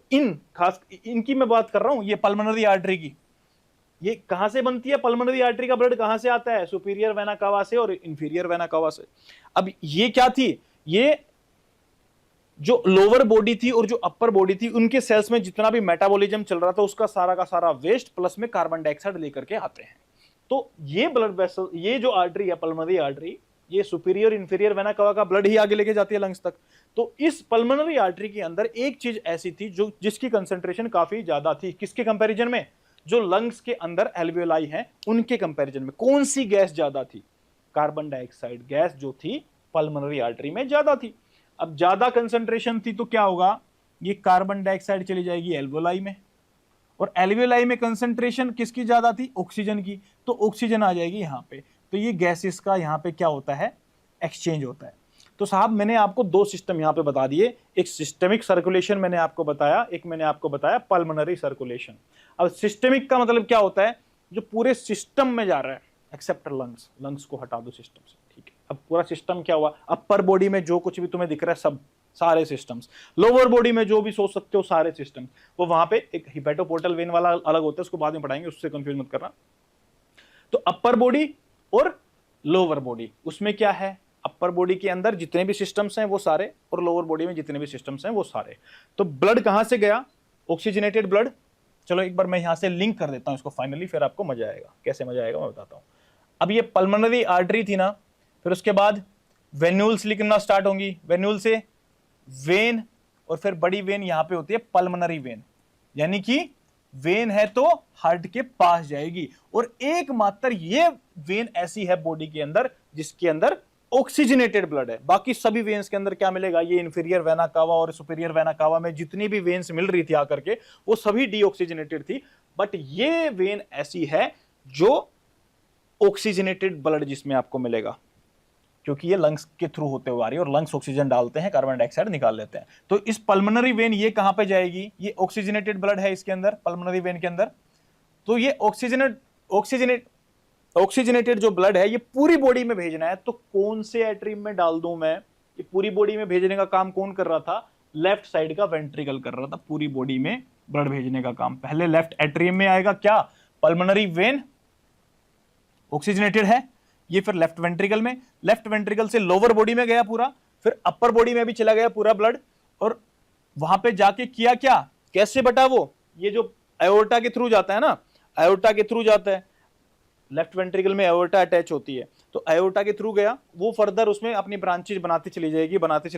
खास इनकी मैं बात कर रहा हूं, ये पल्मोनरी आर्टरी की, ये कहां से बनती है, पल्मोनरी आर्टरी का ब्लड कहां से आता है, सुपीरियर वेना कावा से और इंफीरियर वेना कावा से। अब ये क्या थी, ये जो लोअर बॉडी थी और जो अपर बॉडी थी, उनके सेल्स में जितना भी मेटाबॉलिज्म चल रहा था उसका सारा का सारा वेस्ट प्लस में कार्बन डाइऑक्साइड लेकर के आते हैं। तो ये ब्लड वेसल, ये जो आर्टरी है पल्मोनरी आर्टरी, ये सुपीरियर इंफीरियर वेना कावा का ब्लड ही आगे लेके जाती है लंग्स तक। तो इस पल्मोनरी आर्टरी के अंदर एक चीज ऐसी थी जो जिसकी कंसेंट्रेशन काफी ज्यादा थी, किसके कंपैरिजन में, जो लंग्स के अंदर एल्वियोलाई हैं उनके कंपैरिजन में। कौन सी गैस ज्यादा थी, कार्बन डाइऑक्साइड गैस जो थी पल्मोनरी आर्टरी में ज्यादा थी। अब ज्यादा कंसंट्रेशन थी तो क्या होगा, ये कार्बन डाइऑक्साइड चली जाएगी एल्वोलाई में, और एल्वोलाई में कंसंट्रेशन किसकी ज्यादा थी, ऑक्सीजन की, तो ऑक्सीजन आ जाएगी यहाँ पे। तो ये गैसेस का यहाँ पे क्या होता है, एक्सचेंज होता है। तो साहब मैंने आपको दो सिस्टम यहाँ पे बता दिए, एक सिस्टेमिक सर्कुलेशन मैंने आपको बताया, एक मैंने आपको बताया पल्मोनरी सर्कुलेशन। अब सिस्टेमिक का मतलब क्या होता है, जो पूरे सिस्टम में जा रहा है, एक्सेप्ट लंग्स, लंग्स को हटा दो सिस्टम से, ठीक है। अब पूरा सिस्टम क्या हुआ, अपर बॉडी में जो कुछ भी तुम्हें दिख रहा है सब, सारे सिस्टम्स, लोअर बॉडी में जो भी सोच सकते हो सारे सिस्टम, वो वहां पे एक हिपेटोपोर्टल वेन वाला अलग होता है, उसको बाद में पढ़ाएंगे, उससे कंफ्यूज मत करना। तो अपर बॉडी और लोअर बॉडी, उसमें क्या है, अपर बॉडी के अंदर जितने भी सिस्टम्स हैं वो सारे, और लोअर बॉडी में जितने भी सिस्टम्स हैं वो सारे। तो ब्लड कहां से गया, ऑक्सीजनेटेड ब्लड। चलो एक बार मैं यहां से लिंक कर देता हूं इसको फाइनली, फिर आपको मजा आएगा। कैसे मजा आएगा मैं बताता हूं। अब ये पल्मोनरी आर्टरी थी ना, फिर उसके बाद वेन्यूल्स लिखना स्टार्ट होंगी, वेन्यूल से वेन, और फिर बड़ी वेन यहां पे होती है पल्मोनरी वेन, यानी कि वेन है तो हार्ट के पास जाएगी। और एकमात्र ये वेन ऐसी है बॉडी के अंदर जिसके अंदर ऑक्सीजनेटेड ब्लड है। बाकी सभी वेन्स के अंदर क्या मिलेगा, ये इंफीरियर वेना कावा और सुपीरियर वेना कावा में जितनी भी वेन्स मिल रही थी आकर के, वो सभी डीऑक्सीजनेटेड थी। बट ये वेन ऐसी है जो ऑक्सीजनेटेड ब्लड जिसमें आपको मिलेगा, क्योंकि ये लंग्स के थ्रू होते हुए आ रही है, और लंग्स ऑक्सीजन डालते हैं, कार्बन डाइऑक्साइड निकाल लेते हैं। तो इस पल्मोनरी वेन ये कहां पे जाएगी, ये ऑक्सीजनेटेड ब्लड है इसके अंदर, पल्मोनरी वेन के अंदर। तो ये ऑक्सीजनेटेड जो ब्लड है ये पूरी बॉडी में भेजना है, तो कौन से एट्रियम में डाल दूं मैं, ये पूरी बॉडी में भेजने का काम कौन कर रहा था, लेफ्ट साइड का वेंट्रिकल कर रहा था पूरी बॉडी में ब्लड भेजने का काम। पहले लेफ्ट एट्रियम में आएगा क्या, पल्मोनरी वेन ऑक्सीजनेटेड है, ये फिर लेफ्ट वेंट्रिकल में, लेफ्ट वेंट्रिकल से लोअर बॉडी में गया पूरा, फिर अपर बॉडी में भी चला गया पूरा ब्लड, और वहां पे जाके किया क्या, कैसे बटा वो, ये जो एओर्टा के थ्रू जाता है ना, एओर्टा के थ्रू जाता है, लेफ्ट वेंट्रिकल में एओर्टा अटैच होती है, तो एओर्टा के थ्रू गया, वो फर्दर उसमें अपनी ब्रांचेज बनाती चली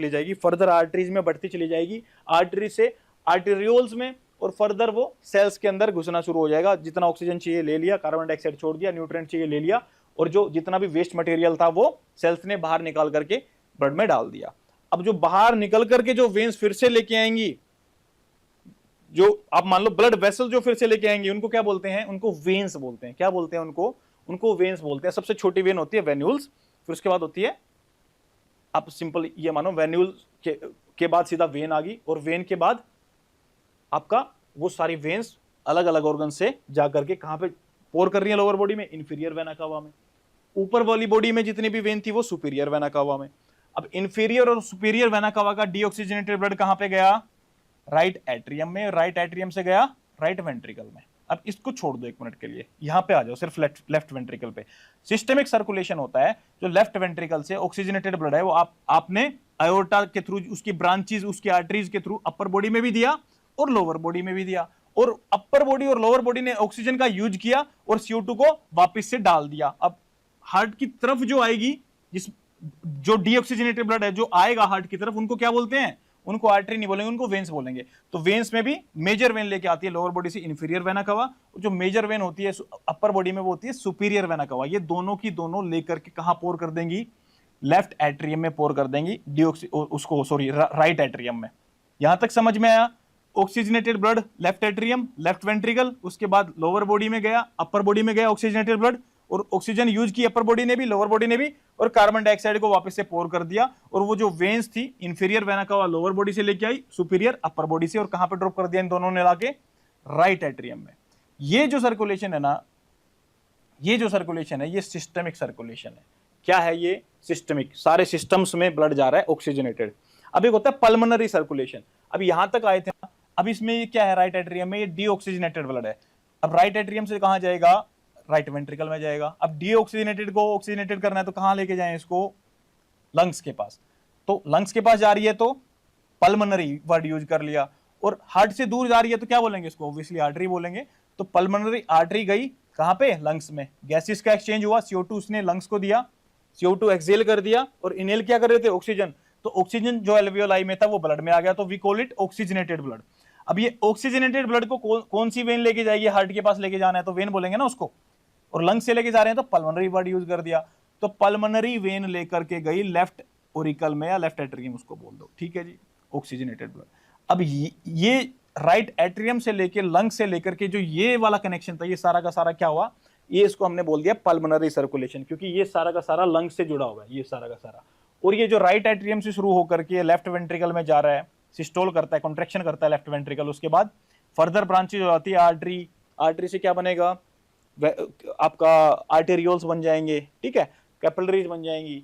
जाएगी, फर्दर आर्टरीज में बढ़ती चली जाएगी, आर्टरी से आर्टेरियोल्स में, और फर्दर वो सेल्स के अंदर घुसना शुरू हो जाएगा। जितना ऑक्सीजन चाहिए ले लिया, कार्बन डाइऑक्साइड छोड़ दिया, न्यूट्रिएंट चाहिए ले लिया, और जो जितना भी वेस्ट मटेरियल था वो सेल्स ने बाहर निकाल करके ब्लड में डाल दिया। अब जो बाहर निकल करके जो वेन्स फिर से लेके आएंगी, जो आप मान लो ब्लड वेसल जो फिर से लेके आएंगे, उनको क्या बोलते हैं, उनको वेन्स बोलते हैं। क्या बोलते हैं उनको वेन्स बोलते हैं। सबसे छोटी वेन होती है वेन्यूल्स, फिर उसके बाद होती है, आप सिंपल ये मानो वेन्यूल के बाद सीधा वेन आ गई, और वेन के बाद आपका वो सारी वेन्स अलग अलग ऑर्गन से जाकर के कहां पे पोर कर रही है, लोअर बॉडी में, इंफीरियर वेना कावा में। ऊपर वाली बॉडी में जितनी भी वेन थी वो सुपीरियर वेना कावा में। अब इंफीरियर और सुपीरियर वेना कावा का डीऑक्सीजनेटेड ब्लड कहां पे गया, राइट एट्रियम में, राइट एट्रियम से गया राइट वेंट्रिकल में। अब इसको छोड़ दो एक मिनट के लिए, यहां पे आ जाओ सिर्फ लेफ्ट वेंट्रिकल पे। सिस्टेमिक सर्कुलेशन होता है, जो लेफ्ट वेंट्रिकल से ऑक्सीजनेटेड ब्लड है वो आपने आयोर्टा के थ्रू, उसकी ब्रांचेस, उसकी आर्टरीज के थ्रू अपर बॉडी में भी दिया और लोअर बॉडी में भी दिया, और अपर बॉडी और लोअर बॉडी ने ऑक्सीजन का यूज किया और CO2 को वापस से डाल दिया। अब हार्ट की तरफ जो आएगी, जो डीऑक्सीजनेटेड ब्लड है जो आएगा हार्ट की तरफ, उनको क्या बोलते हैं, उनको आर्टरी नहीं बोलेंगे, उनको वेन्स बोलेंगे। तो वेन्स में भी मेजर वेन लेके आती है लोअर बॉडी से इंफीरियर वेना कावा, और जो मेजर वेन होती है अपर बॉडी में वो होती है सुपीरियर वेना कावा। ये दोनों की दोनों लेकर के कहां पोर कर देंगी, लेफ्ट एट्रियम में पोर कर देंगी, राइट एट्रियम में। यहां तक समझ में आया। Oxygenated blood left atrium, left ventricle, उसके बाद लोअर बॉडी में गया, अपर बॉडी में गया ऑक्सीजनेटेड ब्लड, और ऑक्सीजन यूज की अपर बॉडी ने भी, लोअर बॉडी ने भी, और कार्बन डाइऑक्साइड को वापस से पोर कर दिया। और वो जो वेन्स थी इंफीरियर वेना कावा लोअर बॉडी से लेके आई, सुपीरियर अपर बॉडी से, और कहां पे ड्रॉप कर दिया इन दोनों ने लाके, राइट एट्रियम में। ये जो सर्कुलेशन है ना, ये सिस्टमिक सर्कुलेशन है। क्या है ये, सिस्टमिक, सारे सिस्टम्स में ब्लड जा रहा है ऑक्सीजनेटेड। अब एक होता है पल्मोनरी सर्कुलेशन। अब यहां तक आए थे ना, अब इसमें ये क्या है, राइट एट्रियम में ये डीऑक्सीजनेटेड ब्लड है। अब राइट एट्रियम से कहां जाएगा, राइट वेंट्रिकल में जाएगा। अब डीऑक्सीजनेटेड को ऑक्सीजनेटेड करना है तो कहां लेके जाएं इसको, लंग्स के पास। तो लंग्स के पास जा रही है तो पल्मोनरी वर्ड यूज कर लिया, और हार्ट से दूर जा रही है तो क्या बोलेंगे इसको, ऑब्वियसली आर्टरी बोलेंगे। तो पल्मोनरी आर्टरी गई कहां पे, लंग्स में। गैसेस का एक्सचेंज हुआ, CO2 उसने लंग्स को दिया, CO2 एक्सेल कर दिया, और इनहेल क्या कर रहे थे, ऑक्सीजन। तो ऑक्सीजन जो एल्वियोलाई में था वो ब्लड में आ गया, तो we call it oxygenated blood. अब ये ऑक्सीजनेटेड ब्लड को कौन सी वेन लेके जाएगी, हार्ट के पास लेके जाना है तो वेन बोलेंगे ना उसको, और लंग्स से लेके जा रहे हैं तो पल्मोनरी वर्ड यूज कर दिया। तो पल्मोनरी वेन लेकर के गई लेफ्ट ओरिकल में या लेफ्ट एट्रियम उसको बोल दो, ठीक है जी, ऑक्सीजनेटेड ब्लड। अब ये राइट एट्रियम से लेके लंग से लेकर के जो ये वाला कनेक्शन था, ये सारा का सारा क्या हुआ, ये इसको हमने बोल दिया पल्मोनरी सर्कुलेशन, क्योंकि ये सारा का सारा लंग से जुड़ा हुआ है, ये सारा का सारा। और ये जो राइट एट्रियम से शुरू होकर के लेफ्ट वेंट्रिकल में जा रहा है, सिस्टोल करता है, कॉन्ट्रैक्शन करता है लेफ्ट वेंट्रिकल, उसके बाद फर्दर ब्रांचेज हो जाती है आर्टरी, आर्टरी से क्या बनेगा, आपका आर्टेरियोल्स बन जाएंगे, ठीक है, कैपिलरीज बन जाएंगी।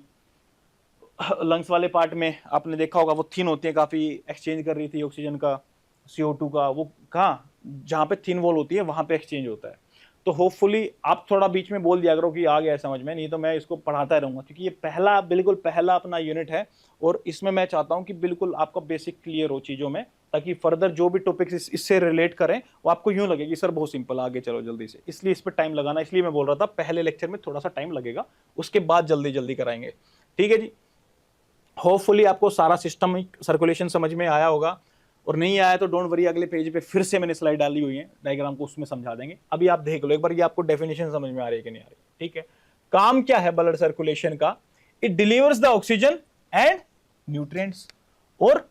लंग्स वाले पार्ट में आपने देखा होगा वो थिन होती है, काफी एक्सचेंज कर रही थी ऑक्सीजन का, CO2 का, वो कहाँ, जहाँ पे थिन वॉल होती है वहां पे एक्सचेंज होता है। तो होपफुली आप थोड़ा बीच में बोल दिया करो कि आ गया समझ में, नहीं तो मैं इसको पढ़ाता रहूंगा, क्योंकि ये पहला, बिल्कुल पहला अपना यूनिट है, और इसमें मैं चाहता हूं कि बिल्कुल आपका बेसिक क्लियर हो चीजों में, ताकि फर्दर जो भी टॉपिक्स इससे रिलेट करें वो आपको यूं लगे कि सर बहुत सिंपल, आगे चलो जल्दी से। इसलिए इस पर टाइम लगाना, इसलिए मैं बोल रहा था पहले लेक्चर में थोड़ा सा टाइम लगेगा, उसके बाद जल्दी जल्दी कराएंगे, ठीक है जी। होपफुली आपको सारा सिस्टमिक सर्कुलेशन समझ में आया होगा, और नहीं आया तो डोंट वरी, अगले पेज पे फिर से मैंने स्लाइड डाली हुई है डायग्राम को, उसमें समझा देंगे। अभी आप देख लो एक बार, ये आपको डेफिनेशन समझ में आ रही है कि नहीं आ रही, ठीक है। काम क्या है ब्लड सर्कुलेशन का, it delivers the oxygen and nutrients, और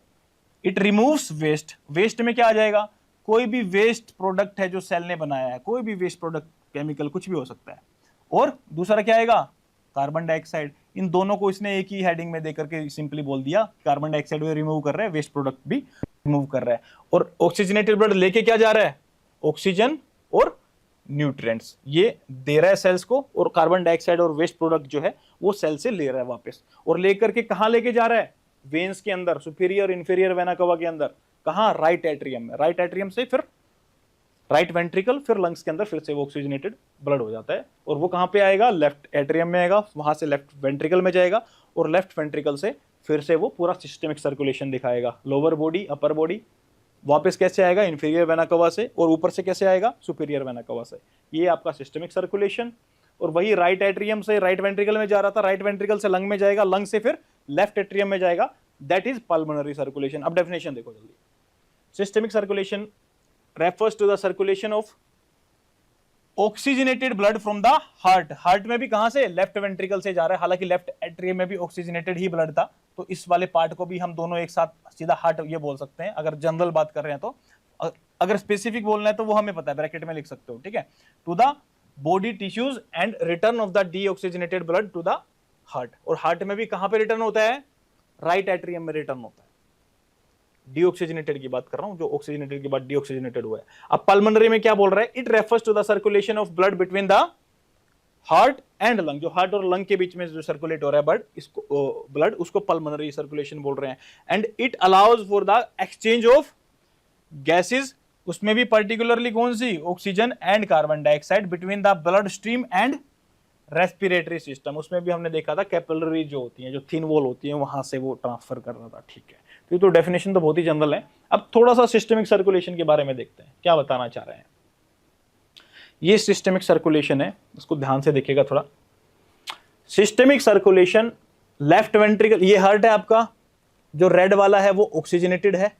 इट रिमूव्स वेस्ट। वेस्ट में क्या आ जाएगा, कोई भी वेस्ट प्रोडक्ट है जो सेल ने बनाया है, कोई भी वेस्ट प्रोडक्ट, केमिकल, कुछ भी हो सकता है। और दूसरा क्या आएगा, कार्बन डाइऑक्साइड। इन दोनों को इसने एक ही हेडिंग में देकर के सिंपली बोल दिया, कार्बन डाइऑक्साइड भी रिमूव कर रहा है, वेस्ट प्रोडक्ट भी रिमूव कर रहा है। और ऑक्सीजनेटेड ब्लड लेके क्या जा रहा है, ऑक्सीजन और न्यूट्रिएंट्स ये दे रहा है सेल्स को, और कार्बन डाइऑक्साइड और वेस्ट प्रोडक्ट जो है वो सेल से ले रहा है वापस, और लेकर के कहां लेके जा रहा है, वेन्स के अंदर, सुपीरियर इंफीरियर वेना कवा के अंदर, कहां, राइट एट्रियम में। राइट एट्रियम से फिर राइट वेंट्रिकल, फिर लंग्स के अंदर फिर से वो ऑक्सीजनेटेड ब्लड हो जाता है, और वो कहां पे आएगा, लेफ्ट एट्रियम में आएगा, वहां से लेफ्ट वेंट्रिकल में जाएगा, और लेफ्ट वेंट्रिकल से फिर से वो पूरा सिस्टमिक सर्कुलेशन दिखाएगा, लोअर बॉडी, अपर बॉडी, वापस कैसे आएगा, इंफीरियर वेना कवा से, और ऊपर से कैसे आएगा, सुपीरियर वेना कवा से। ये आपका सिस्टमिक सर्कुलेशन। और वही राइट एट्रियम से राइट वेंट्रिकल में जा रहा था, राइट वेंट्रिकल से लंग में जाएगा, लंग से फिर लेफ्ट एट्रियम में जाएगा, दैट इज पल्मोनरी सर्कुलेशन। अब डेफिनेशन देखो जल्दी। Systemic circulation refers to the circulation of oxygenated blood from the heart। Heart में भी कहां से, लेफ्ट वेंट्रिकल से जा रहा है, हालांकि लेफ्ट एट्रियम में भी ऑक्सीजनेटेड ही ब्लड था, तो इस वाले पार्ट को भी हम दोनों एक साथ सीधा हार्ट ये बोल सकते हैं, अगर जनरल बात कर रहे हैं तो। अगर स्पेसिफिक बोलना है तो वो हमें पता है, ब्रैकेट में लिख सकते हो, ठीक है। To the body tissues and return of the deoxygenated blood to the heart. और हार्ट में भी कहां पे रिटर्न होता है, राइट एट्रियम में रिटर्न होता है। डीऑक्सीजनेटेड की बात कर रहा हूं, जो ऑक्सीजनेटेड के बाद डीऑक्सीजनेटेड हुआ है। अब पल्मोनरी में क्या बोल रहा है, it refers to the circulation of blood between the heart and lung. जो हार्ट और लंग के बीच में जो सर्कुलेट हो रहा है ब्लड, इसको ब्लड, उसको पल्मोनरी सर्कुलेशन बोल रहे हैं। And it allows for the exchange of gases, उसमें भी पर्टिकुलरली कौन सी, oxygen and carbon dioxide, between the blood stream and respiratory system. उसमें भी हमने देखा था कैपिलरी जो होती है, जो थिन वॉल होती है, वहां से वो ट्रांसफर कर रहा था, ठीक है। तो डेफिनेशन तो बहुत ही जनरल है। अब थोड़ा सा सिस्टमिक सर्कुलेशन के बारे में देखते हैं, क्या बताना चाह रहे हैं। ये सिस्टमिक सर्कुलेशन है, इसको ध्यान से देखिएगा थोड़ा। सिस्टमिक सर्कुलेशन, लेफ्ट वेंट्रिकल, ये हार्ट है आपका, जो रेड वाला है वो ऑक्सीजनेटेड है,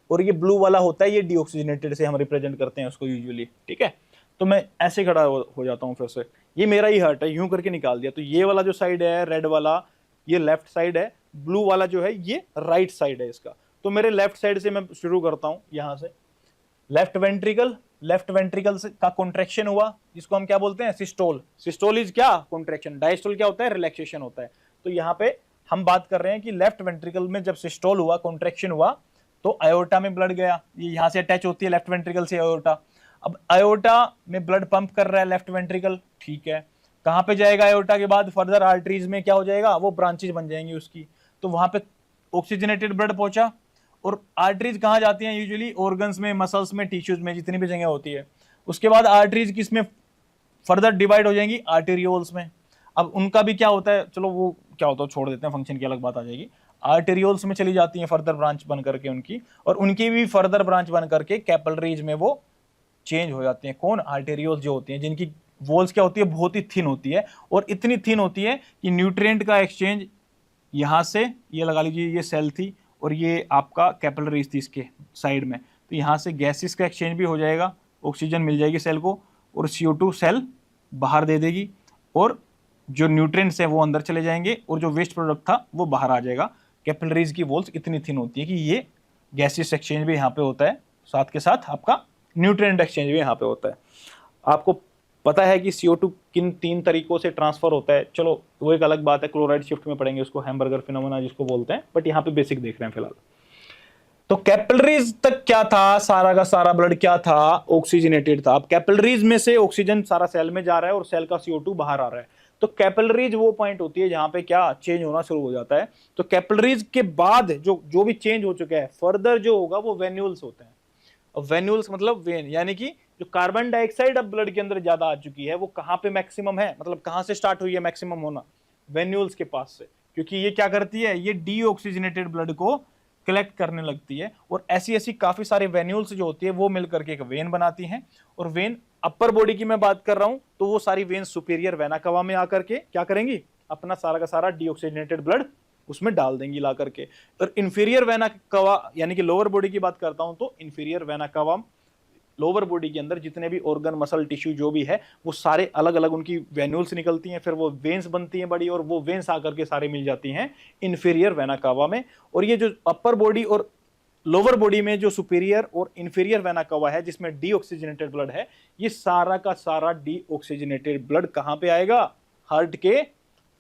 और ये ब्लू वाला होता है ये डीऑक्सीजनेटेड से हम रिप्रेजेंट करते हैं उसको यूजुअली, ठीक है। तो मैं ऐसे खड़ा हो जाता हूं फिर से, ये मेरा ही हार्ट है, यूं करके निकाल दिया, तो ये वाला जो साइड है रेड वाला, ये लेफ्ट साइड है, ब्लू वाला जो है ये राइट साइड है इसका। तो मेरे लेफ्ट साइड से मैं शुरू करता हूं, यहां से लेफ्ट वेंट्रिकल, लेफ्ट वेंट्रिकल से का कॉन्ट्रैक्शन हुआ, जिसको हम क्या बोलते हैं, सिस्टोल। सिस्टोल इज क्या, कॉन्ट्रैक्शन। डायस्टोल क्या होता है, रिलैक्सेशन होता है। तो यहाँ पे हम बात कर रहे हैं कि लेफ्ट वेंट्रिकल में जब सिस्टोल हुआ, कॉन्ट्रैक्शन हुआ, तो आयोटा में ब्लड गया, ये यहाँ से अटैच होती है लेफ्ट वेंट्रिकल से आयोटा। अब आयोटा में ब्लड पंप कर रहा है लेफ्ट वेंट्रिकल, ठीक है। कहां पे जाएगा आयोटा के बाद, फर्दर आर्टरीज में क्या हो जाएगा, वो ब्रांचेज बन जाएंगी उसकी। तो वहां पे ऑक्सीजनेटेड ब्लड पहुंचा, और आर्टरीज कहां जाती हैं यूजुअली, ऑर्गन्स में, मसल्स में, टिश्यूज में, जितनी भी जगह होती है। उसके बाद आर्टरीज किसमें फर्दर डिवाइड हो जाएंगी, आर्टेरियोल्स में। अब उनका भी क्या होता है, चलो वो क्या होता है छोड़ देते हैं, फंक्शन की अलग बात आ जाएगी। आर्टेरियोल्स में चली जाती हैं फर्दर ब्रांच बन करके उनकी, और उनकी भी फर्दर ब्रांच बन करके कैपिलरीज में वो चेंज हो जाती हैं। कौन, आर्टेरियोल्स जो होती हैं, जिनकी वॉल्स क्या होती है, बहुत ही थिन होती है, और इतनी थिन होती है कि न्यूट्रिएंट का एक्सचेंज यहाँ से, ये लगा लीजिए ये सेल थी, और ये आपका कैपिलरीज थी इसके साइड में, तो यहाँ से गैसेस का एक्सचेंज भी हो जाएगा, ऑक्सीजन मिल जाएगी सेल को, और CO2 सेल बाहर दे देगी, और जो न्यूट्रिएंट्स है वो अंदर चले जाएंगे और जो वेस्ट प्रोडक्ट था वो बाहर आ जाएगा। कैपिलरीज की वॉल्स इतनी थिन होती है कि ये गैसियस एक्सचेंज भी यहाँ पे होता है, साथ के साथ आपका न्यूट्रिएंट एक्सचेंज भी यहाँ पे होता है। आपको पता है कि CO2 किन 3 तरीकों से ट्रांसफर होता है, चलो वो एक अलग बात है, क्लोराइड शिफ्ट में पढ़ेंगे उसको, हैमबर्गर फिनोमेना जिसको बोलते हैं, बट यहाँ पे बेसिक देख रहे हैं फिलहाल। तो कैपिलरीज तक क्या था, सारा का सारा ब्लड क्या था, ऑक्सीजनेटेड था। अब कैपिलरीज में से ऑक्सीजन सारा सेल में जा रहा है और सेल का CO2 बाहर आ रहा है। तो कैपिलरीज वो पॉइंट होती है जहां पे क्या चेंज होना शुरू हो जाता है। तो कैपिलरीज के बाद जो भी चेंज हो चुका है, फर्दर जो होगा वो वेन्यूल्स होते हैं। और वेन्यूल्स मतलब वेन, यानी कि जो कार्बन डाइऑक्साइड अब ब्लड के अंदर ज्यादा आ चुकी है वो कहां पे मैक्सिमम है, मतलब कहां से स्टार्ट हुई है मैक्सिमम होना, वेन्यूल्स के पास से। क्योंकि ये क्या करती है, ये डीऑक्सीजनेटेड ब्लड को कलेक्ट करने लगती है। और ऐसी ऐसी काफी सारे वेन्यूल्स जो होती है वो मिलकर के एक वेन बनाती हैं। और वेन अपर बॉडी की मैं बात कर रहा हूं तो वो सारी वेन सुपीरियर वेना कवा में आकर के क्या करेंगी, अपना सारा का सारा डीऑक्सीजनेटेड ब्लड उसमें डाल देंगी ला करके। और इंफीरियर वेना कवा यानी कि लोअर बॉडी की बात करता हूं तो इंफीरियर वेना कवा, लोअर बॉडी के अंदर जितने भी ऑर्गन मसल टिश्यू जो भी है वो सारे अलग अलग उनकी वेन्यूल्स निकलती हैं, फिर वो वेन्स बनती हैं बड़ी, और वो वेन्स आकर के सारे मिल जाती हैं इंफीरियर वेना कावा में। और ये जो अपर बॉडी और लोअर बॉडी में जो सुपीरियर और इंफीरियर वेना कावा है जिसमें डीऑक्सीजनेटेड ब्लड है, ये सारा का सारा डीऑक्सीजनेटेड ब्लड कहां पे आएगा, हार्ट के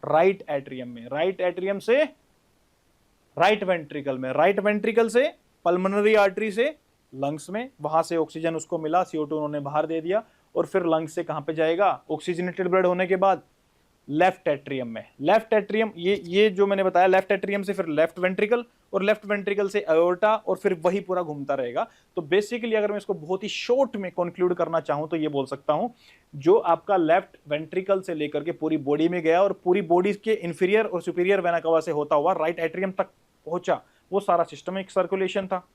राइट एट्रियम में, राइट एट्रियम से राइट वेंट्रिकल में, राइट वेंट्रिकल से पल्मोनरी आर्टरी से लंग्स में, वहां से ऑक्सीजन उसको मिला, CO2 उन्होंने बाहर दे दिया, और फिर लंग्स से कहां पे जाएगा, ऑक्सीजनेटेड ब्लड होने के बाद लेफ्ट एट्रियम में। लेफ्ट एट्रियम ये जो मैंने बताया, लेफ्ट एट्रियम से फिर लेफ्ट वेंट्रिकल, और लेफ्ट वेंट्रिकल से एओर्टा, और फिर वही पूरा घूमता रहेगा। तो बेसिकली अगर मैं इसको बहुत ही शॉर्ट में कंक्लूड करना चाहूं तो ये बोल सकता हूं, जो आपका लेफ्ट वेंट्रिकल से लेकर के पूरी बॉडी में गया और पूरी बॉडी के इंफीरियर और सुपीरियर वेना कवा से होता हुआ राइट एट्रियम तक पहुंचा, वो सारा सिस्टमिक सर्कुलेशन था।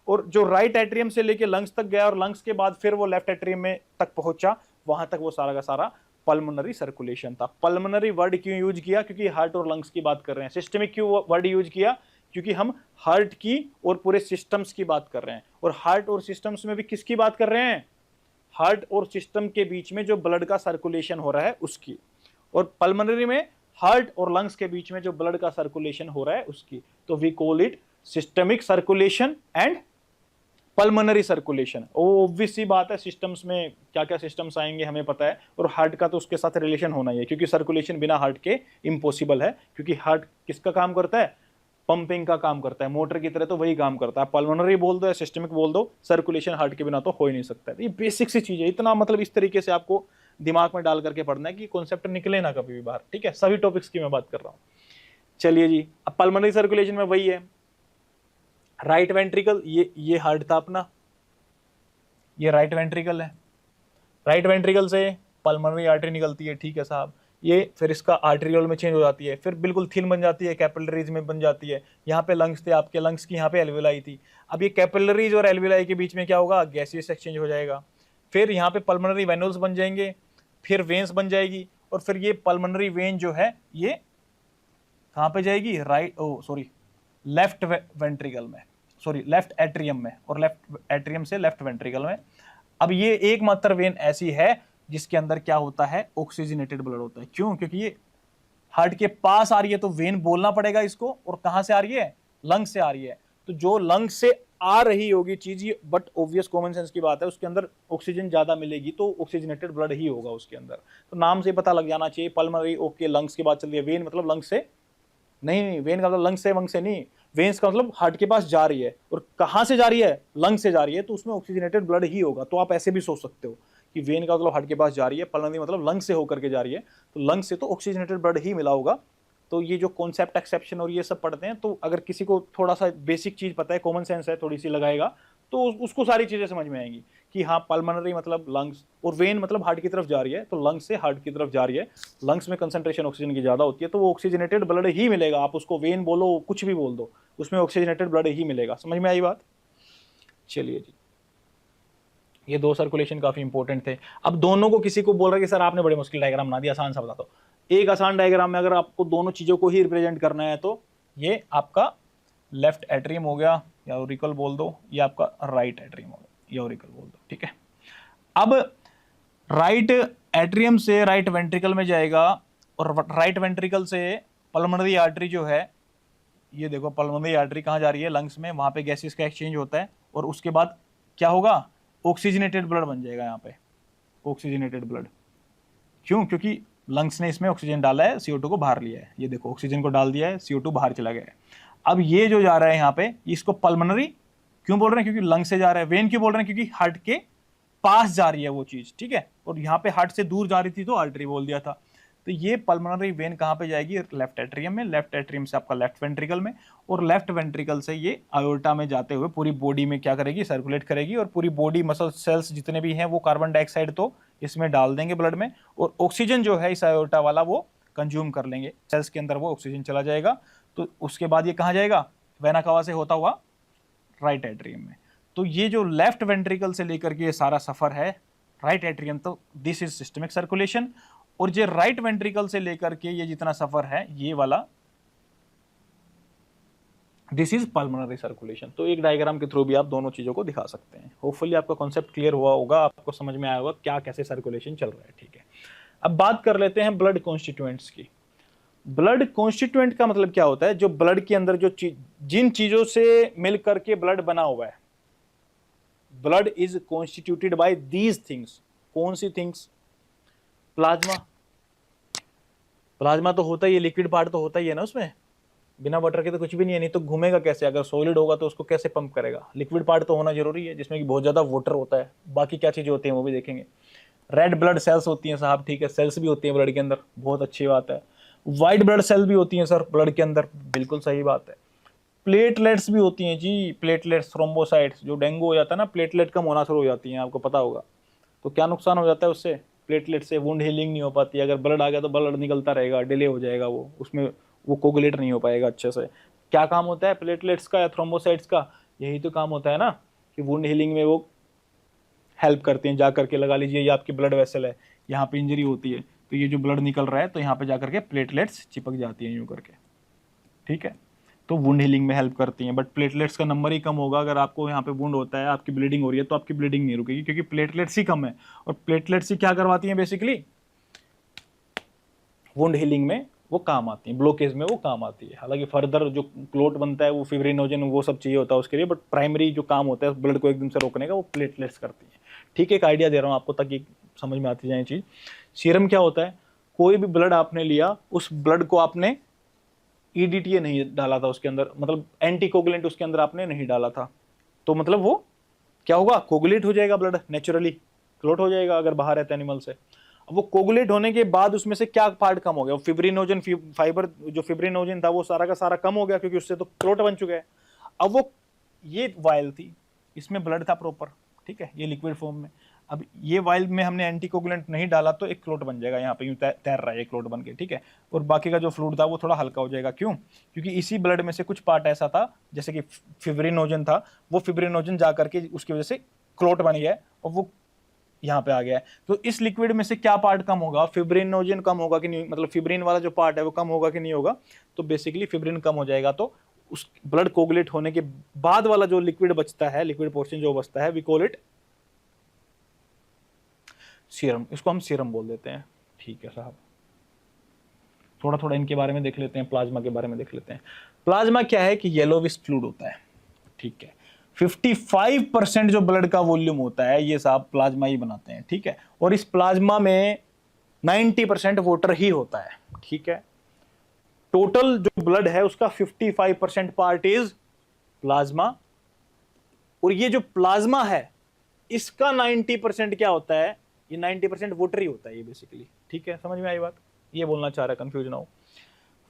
और जो राइट एट्रियम से लेके लंग्स तक गया और लंग्स के बाद फिर वो लेफ्ट एट्रियम में तक पहुंचा, वहां तक वो सारा का सारा पल्मोनरी सर्कुलेशन था। पल्मोनरी वर्ड क्यों यूज किया, क्योंकि हार्ट और लंग्स की बात कर रहे हैं। सिस्टमिक क्यों वर्ड यूज किया, क्योंकि हम हार्ट की और पूरे सिस्टम्स की बात कर रहे हैं। और हार्ट और सिस्टम्स में भी किसकी बात कर रहे हैं, हार्ट और सिस्टम के बीच में जो ब्लड का सर्कुलेशन हो रहा है उसकी। और पल्मोनरी में हार्ट और लंग्स के बीच में जो ब्लड का सर्कुलेशन हो रहा है उसकी। तो we call it systemic circulation and pulmonary circulation. Obvious सी बात है, सिस्टम्स में क्या क्या सिस्टम्स आएंगे हमें पता है, और हार्ट का तो उसके साथ रिलेशन होना ही है, क्योंकि सर्कुलेशन बिना हार्ट के इम्पॉसिबल है। क्योंकि हार्ट किसका काम करता है, पंपिंग का काम करता है, मोटर की तरह तो वही काम करता है। पल्मोनरी बोल दो या सिस्टमिक बोल दो, सर्कुलेशन हार्ट के बिना तो हो ही नहीं सकता है। ये बेसिक सी चीज है, इतना मतलब इस तरीके से आपको दिमाग में डाल करके पढ़ना है कि कॉन्सेप्ट निकले ना कभी भी बाहर। ठीक है, सभी टॉपिक्स की मैं बात कर रहा हूँ। चलिए जी, अब पल्मोनरी सर्कुलेशन में वही है, राइट वेंट्रिकल, ये हार्ट था अपना, ये राइट वेंट्रिकल है, राइट वेंट्रिकल से पल्मोनरी आर्टरी निकलती है। ठीक है साहब, ये फिर इसका आर्टेरियल में चेंज हो जाती है, फिर बिल्कुल थिन बन जाती है, कैपिलरीज में बन जाती है। यहाँ पे लंग्स थे आपके, लंग्स की यहाँ पे एल्विलाई थी। अब ये कैपिलरीज और एल्विलाई के बीच में क्या होगा, गैसियस एक्सचेंज हो जाएगा। फिर यहाँ पे पल्मोनरी वेन्यूल्स बन जाएंगे, फिर वेन्स बन जाएगी, और फिर ये पल्मोनरी वेन जो है ये कहाँ पे जाएगी, लेफ्ट वेंट्रिकल में, लेफ्ट एट्रियम में, और लेफ्ट एट्रियम से लेफ्ट वेंट्रिकल में। अब ये एकमात्र वेन ऐसी है जिसके अंदर क्या होता है, ऑक्सीजनेटेड ब्लड होता है। क्यों, क्योंकि ये हार्ट के पास आ रही है तो वेन बोलना पड़ेगा इसको, और कहां से आ रही है, लंग से आ रही है। तो जो लंग से आ रही होगी चीज, ये बट ऑब्वियस कॉमन सेंस की बात है, उसके अंदर ऑक्सीजन ज्यादा मिलेगी तो ऑक्सीजनेटेड ब्लड ही होगा उसके अंदर। तो नाम से पता लग जाना चाहिए, पल्मोनरी ओके, लंग्स की बात चल रही है, वेन मतलब लंग से नहीं, वेन का मतलब लंग से वंग से नहीं, वेन्स का मतलब हार्ट के पास जा रही है, और कहां से जा रही है, लंग से जा रही है, तो उसमें ऑक्सीजनेटेड ब्लड ही होगा। तो आप ऐसे भी सोच सकते हो कि वेन का मतलब हार्ट के पास जा रही है, पल्मोनरी मतलब लंग से होकर के जा रही है, तो लंग से तो ऑक्सीजनेटेड ब्लड ही मिला होगा। तो ये जो कॉन्सेप्ट एक्सेप्शन और ये सब पढ़ते हैं, तो अगर किसी को थोड़ा सा बेसिक चीज पता है, कॉमन सेंस है, थोड़ी सी लगाएगा तो उसको सारी चीजें समझ में आएंगी कि हाँ, पल्मोनरी मतलब लंग्स, और वेन मतलब हार्ट की तरफ जा रही है, तो लंग्स से हार्ट की तरफ जा रही है। लंग्स में कंसंट्रेशन ऑक्सीजन की ज्यादा होती है, तो वो ऑक्सीजनेटेड ब्लड ही मिलेगा। आप उसको वेन बोलो, कुछ भी बोल दो, उसमें ऑक्सीजनेटेड ब्लड ही मिलेगा। समझ में आई बात। चलिए जी, ये दो सर्कुलेशन काफी इंपॉर्टेंट थे। अब दोनों को किसी को बोल रहा है कि सर आपने बड़े मुश्किल डायग्राम बना दिया, आसान सा बता दो। एक आसान डायग्राम में अगर आपको दोनों चीजों को ही रिप्रेजेंट करना है तो ये आपका लेफ्ट एट्रियम हो गया, या ऑरिकल बोल दो, ये आपका राइट एट्रियम हो गया, या ऑरिकल बोल दो। ठीक है, अब राइट एट्रियम से राइट वेंट्रिकल में जाएगा और राइट वेंट्रिकल से पल्मोनरी आर्टरी जो है, ये देखो पल्मोनरी आर्टरी कहाँ जा रही है, लंग्स में, वहां पे गैसेस का एक्सचेंज होता है और उसके बाद क्या होगा, ऑक्सीजनेटेड ब्लड बन जाएगा यहाँ पे, ऑक्सीजनेटेड ब्लड। क्यों? क्योंकि लंग्स ने इसमें ऑक्सीजन डाला है, CO2 को बाहर लिया है, ये देखो ऑक्सीजन को डाल दिया है, CO2 बाहर चला गया है। अब ये जो जा रहा है यहाँ पे, इसको पल्मोनरी क्यों बोल रहे हैं, क्योंकि लंग से जा रहा है। वेन क्यों बोल रहे हैं, क्योंकि हार्ट के पास जा रही है वो चीज, ठीक है, और यहाँ पे हार्ट से दूर जा रही थी तो आर्टरी बोल दिया था। तो ये पल्मोनरी वेन कहाँ पे जाएगी, लेफ्ट एट्रियम में, लेफ्ट एट्रियम से आपका लेफ्ट वेंट्रिकल में, और लेफ्ट वेंट्रिकल से ये आयोर्टा में जाते हुए पूरी बॉडी में क्या करेगी, सर्कुलेट करेगी, और पूरी बॉडी मसल सेल्स जितने भी हैं वो कार्बन डाइऑक्साइड तो इसमें डाल देंगे ब्लड में, और ऑक्सीजन जो है इस आयोर्टा वाला वो कंज्यूम कर लेंगे, सेल्स के अंदर वो ऑक्सीजन चला जाएगा। तो उसके बाद ये कहाँ जाएगा, वेना कावा से होता हुआ राइट एट्रियम में। तो ये जो लेफ्ट वेंट्रिकल से लेकर के ये सारा सफर है राइट एट्रियम, तो दिस इज सिस्टमिक सर्कुलेशन। और जो राइट वेंट्रिकल से लेकर के ये जितना सफर है ये वाला, दिस इज पल्मोनरी सर्कुलेशन। तो एक डायग्राम के थ्रू भी आप दोनों चीजों को दिखा सकते हैं। होपफुली आपका कॉन्सेप्ट क्लियर हुआ होगा, आपको समझ में आया होगा क्या कैसे सर्कुलेशन चल रहा है, ठीक है। अब बात कर लेते हैं ब्लड कॉन्स्टिट्यूएंट्स की। ब्लड कॉन्स्टिट्यूएंट का मतलब क्या होता है, जो ब्लड के अंदर जो जिन चीजों से मिल करके ब्लड बना हुआ है। Blood is constituted by these things. कौन सी थिंग्स? प्लाज्मा। प्लाज्मा तो होता ही है, लिक्विड पार्ट तो होता ही है ना उसमें, बिना वाटर के तो कुछ भी नहीं है, नहीं तो घूमेगा कैसे, अगर सॉलिड होगा तो उसको कैसे पंप करेगा। लिक्विड पार्ट तो होना जरूरी है जिसमें कि बहुत ज्यादा वाटर होता है। बाकी क्या चीजें होती हैं वो भी देखेंगे। रेड ब्लड सेल्स होती हैं साहब, ठीक है, सेल्स भी होती हैं ब्लड के अंदर, बहुत अच्छी बात है। व्हाइट ब्लड सेल भी होती हैं सर ब्लड के अंदर, बिल्कुल सही बात है। प्लेटलेट्स भी होती हैं जी, प्लेटलेट्स, थ्रोम्बोसाइट्स। जो डेंगू हो जाता है ना, प्लेटलेट कम होना शुरू हो जाती हैं, आपको पता होगा। तो क्या नुकसान हो जाता है उससे, प्लेटलेट से वुंड हीलिंग नहीं हो पाती। अगर ब्लड आ गया तो ब्लड निकलता रहेगा, डिले हो जाएगा, वो उसमें वो कोगुलेट नहीं हो पाएगा अच्छे से। क्या काम होता है प्लेटलेट्स का या थ्रोम्बोसाइट्स का? यही तो काम होता है ना कि वुंड हीलिंग में वो हेल्प करते हैं। जा करके लगा लीजिए ये आपकी ब्लड वेसल है, यहाँ पे इंजरी होती है तो ये जो ब्लड निकल रहा है तो यहाँ पे जाकर के प्लेटलेट्स चिपक जाती हैं यूं करके, ठीक है, तो वुंड हीलिंग में हेल्प करती हैं। बट प्लेटलेट्स का नंबर ही कम होगा। अगर आपको यहाँ पे वुंड होता है, आपकी ब्लीडिंग हो रही है, तो आपकी ब्लीडिंग नहीं रुकेगी, क्योंकि प्लेटलेट्स ही कम है। और प्लेटलेट्स ही क्या करवाती हैं बेसिकली, वुंड हीलिंग में वो काम आती है, ब्लॉकेज में वो काम आती है। हालांकि फर्दर जो क्लोट बनता है वो फिब्रिनोजन वो सब चाहिए होता है उसके लिए, बट प्राइमरी जो काम होता है ब्लड को एकदम से रोकने का वो प्लेटलेट्स करती है, ठीक है। एक आइडिया दे रहा हूँ आपको ताकि समझ में आती जाए चीज। सीरम क्या होता है, कोई भी ब्लड आपने लिया, उस ब्लड को आपने EDTA नहीं डाला था उसके अंदर, मतलब एंटीकोगुलेंट उसके अंदर आपने नहीं डाला था, तो मतलब वो क्या होगा, कोगुलेट हो जाएगा ब्लड, नेचुरली क्लोट हो जाएगा अगर बाहर रहता है एनिमल से। अब वो कोगुलेट होने के बाद उसमें से क्या पार्ट कम हो गया, फिब्रिनोजन फाइबर, जो फिब्रिनोजन था वो सारा का सारा कम हो गया, क्योंकि उससे तो क्लोट बन चुका है। अब वो ये वायल थी, इसमें ब्लड था प्रॉपर, ठीक है, ये लिक्विड फॉर्म में। अब ये वाइल में हमने एंटीकोगुलेंट नहीं डाला तो एक क्लोट बन जाएगा, यहाँ पे यूं तैर रहा है एक क्लोट बन के, ठीक है। और बाकी का जो फ्लूइड था वो थोड़ा हल्का हो जाएगा। क्यों? क्योंकि इसी ब्लड में से कुछ पार्ट ऐसा था, जैसे कि फिब्रिनोजन था, वो फिब्रिनोजन जा करके उसकी वजह से क्लोट बन गया और वो यहाँ पे आ गया है। तो इस लिक्विड में से क्या पार्ट कम होगा, फिब्रिनोजन कम होगा कि नहीं, मतलब फिब्रिन वाला जो पार्ट है वो कम होगा कि नहीं होगा, तो बेसिकली फिब्रिन कम हो जाएगा। तो उस ब्लड कोगुलेट होने के बाद वाला जो लिक्विड बचता है, लिक्विड पोर्शन जो बचता है, वी कॉल इट सीरम। इसको हम सीरम बोल देते हैं, ठीक है साहब। थोड़ा थोड़ा इनके बारे में देख लेते हैं, प्लाज्मा के बारे में देख लेते हैं। प्लाज्मा क्या है कि येलोविश फ्लूइड होता है, ठीक है। 55% जो ब्लड का वॉल्यूम होता है ये साहब प्लाज्मा ही बनाते हैं, ठीक है। और इस प्लाज्मा में 90% वाटर ही होता है, ठीक है। टोटल जो ब्लड है उसका 55% पार्ट इज प्लाज्मा। और ये जो प्लाज्मा है इसका 90% क्या होता है, ये 90% वाटर ही होता है ये बेसिकली, ठीक है। समझ में आई बात? ये बोलना चाह रहा है, कंफ्यूज ना हो।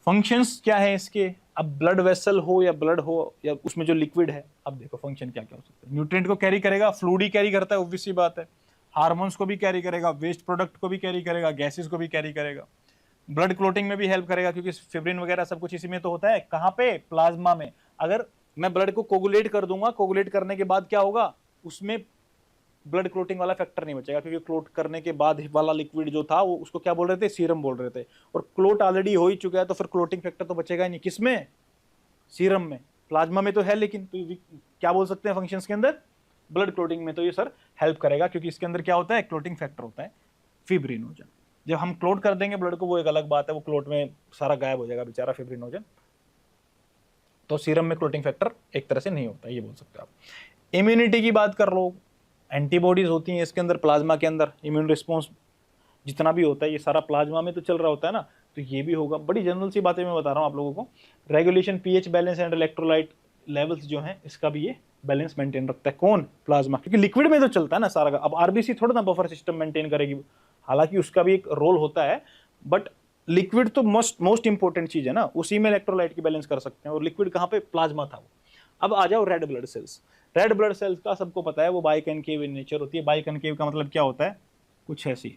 फंक्शंस क्या है इसके, अब ब्लड वेसल हो या ब्लड हो या उसमें जो लिक्विड है, अब देखो फंक्शन क्या क्या हो सकता है। न्यूट्रिएंट को कैरी करेगा, फ्लूइड ही कैरी करता है, ऑब्वियस सी बात है। हार्मोन्स को भी कैरी करेगा, वेस्ट प्रोडक्ट को भी कैरी करेगा, गैसेस को भी कैरी करेगा। ब्लड क्लोटिंग में भी हेल्प करेगा, क्योंकि फिब्रिन वगैरह सब कुछ इसी में तो होता है। कहाँ पे? प्लाज्मा में। अगर मैं ब्लड को कोगुलेट कर दूंगा, कोगुलेट करने के बाद क्या होगा, उसमें ब्लड क्लोटिंग वाला फैक्टर नहीं बचेगा, क्योंकि क्लोट करने के बाद वाला लिक्विड जो था वो उसको क्या बोल रहे थे, सीरम बोल रहे थे। और क्लोट ऑलरेडी हो ही चुका है तो फिर क्लोटिंग फैक्टर तो बचेगा ही नहीं। किसमें? सीरम में। प्लाज्मा में तो है, लेकिन तो क्या बोल सकते हैं फंक्शंस के अंदर, ब्लड क्लोटिंग में तो ये सर हेल्प करेगा, क्योंकि इसके अंदर क्या होता है, क्लोटिंग फैक्टर होता है फिब्रिनोजन, जब हम क्लोट कर देंगे ब्लड को वो एक अलग बात है, वो क्लोट में सारा गायब हो जाएगा बेचारा फिब्रिनोजन। तो सीरम में क्लोटिंग फैक्टर एक तरह से नहीं होता, ये बोल सकते हो आप। इम्यूनिटी की बात कर लो, एंटीबॉडीज होती हैं इसके अंदर, प्लाज्मा के अंदर इम्यून रिस्पॉन्स जितना भी होता है ये सारा प्लाज्मा में तो चल रहा होता है ना, तो ये भी होगा। बड़ी जनरल सी बातें मैं बता रहा हूँ आप लोगों को। Regulation pH balance and electrolyte levels जो हैं इसका भी ये बैलेंस मेंटेन रखता है। कौन? प्लाज्मा, क्योंकि लिक्विड में तो चलता है ना सारा का। अब आरबीसी थोड़ा ना बफर सिस्टम मेंटेन करेगी, हालांकि उसका भी एक रोल होता है, बट लिक्विड तो मोस्ट इंपॉर्टेंट चीज है ना, उसी में इलेक्ट्रोलाइट की बैलेंस कर सकते हैं। और लिक्विड कहाँ पे? प्लाज्मा था वो। अब आ जाओ red blood sales. Red blood sales का सबको पता है वो बाइकनकेव इन नेचर होती है। बाइकनकेव का मतलब क्या होता है? कुछ ऐसी,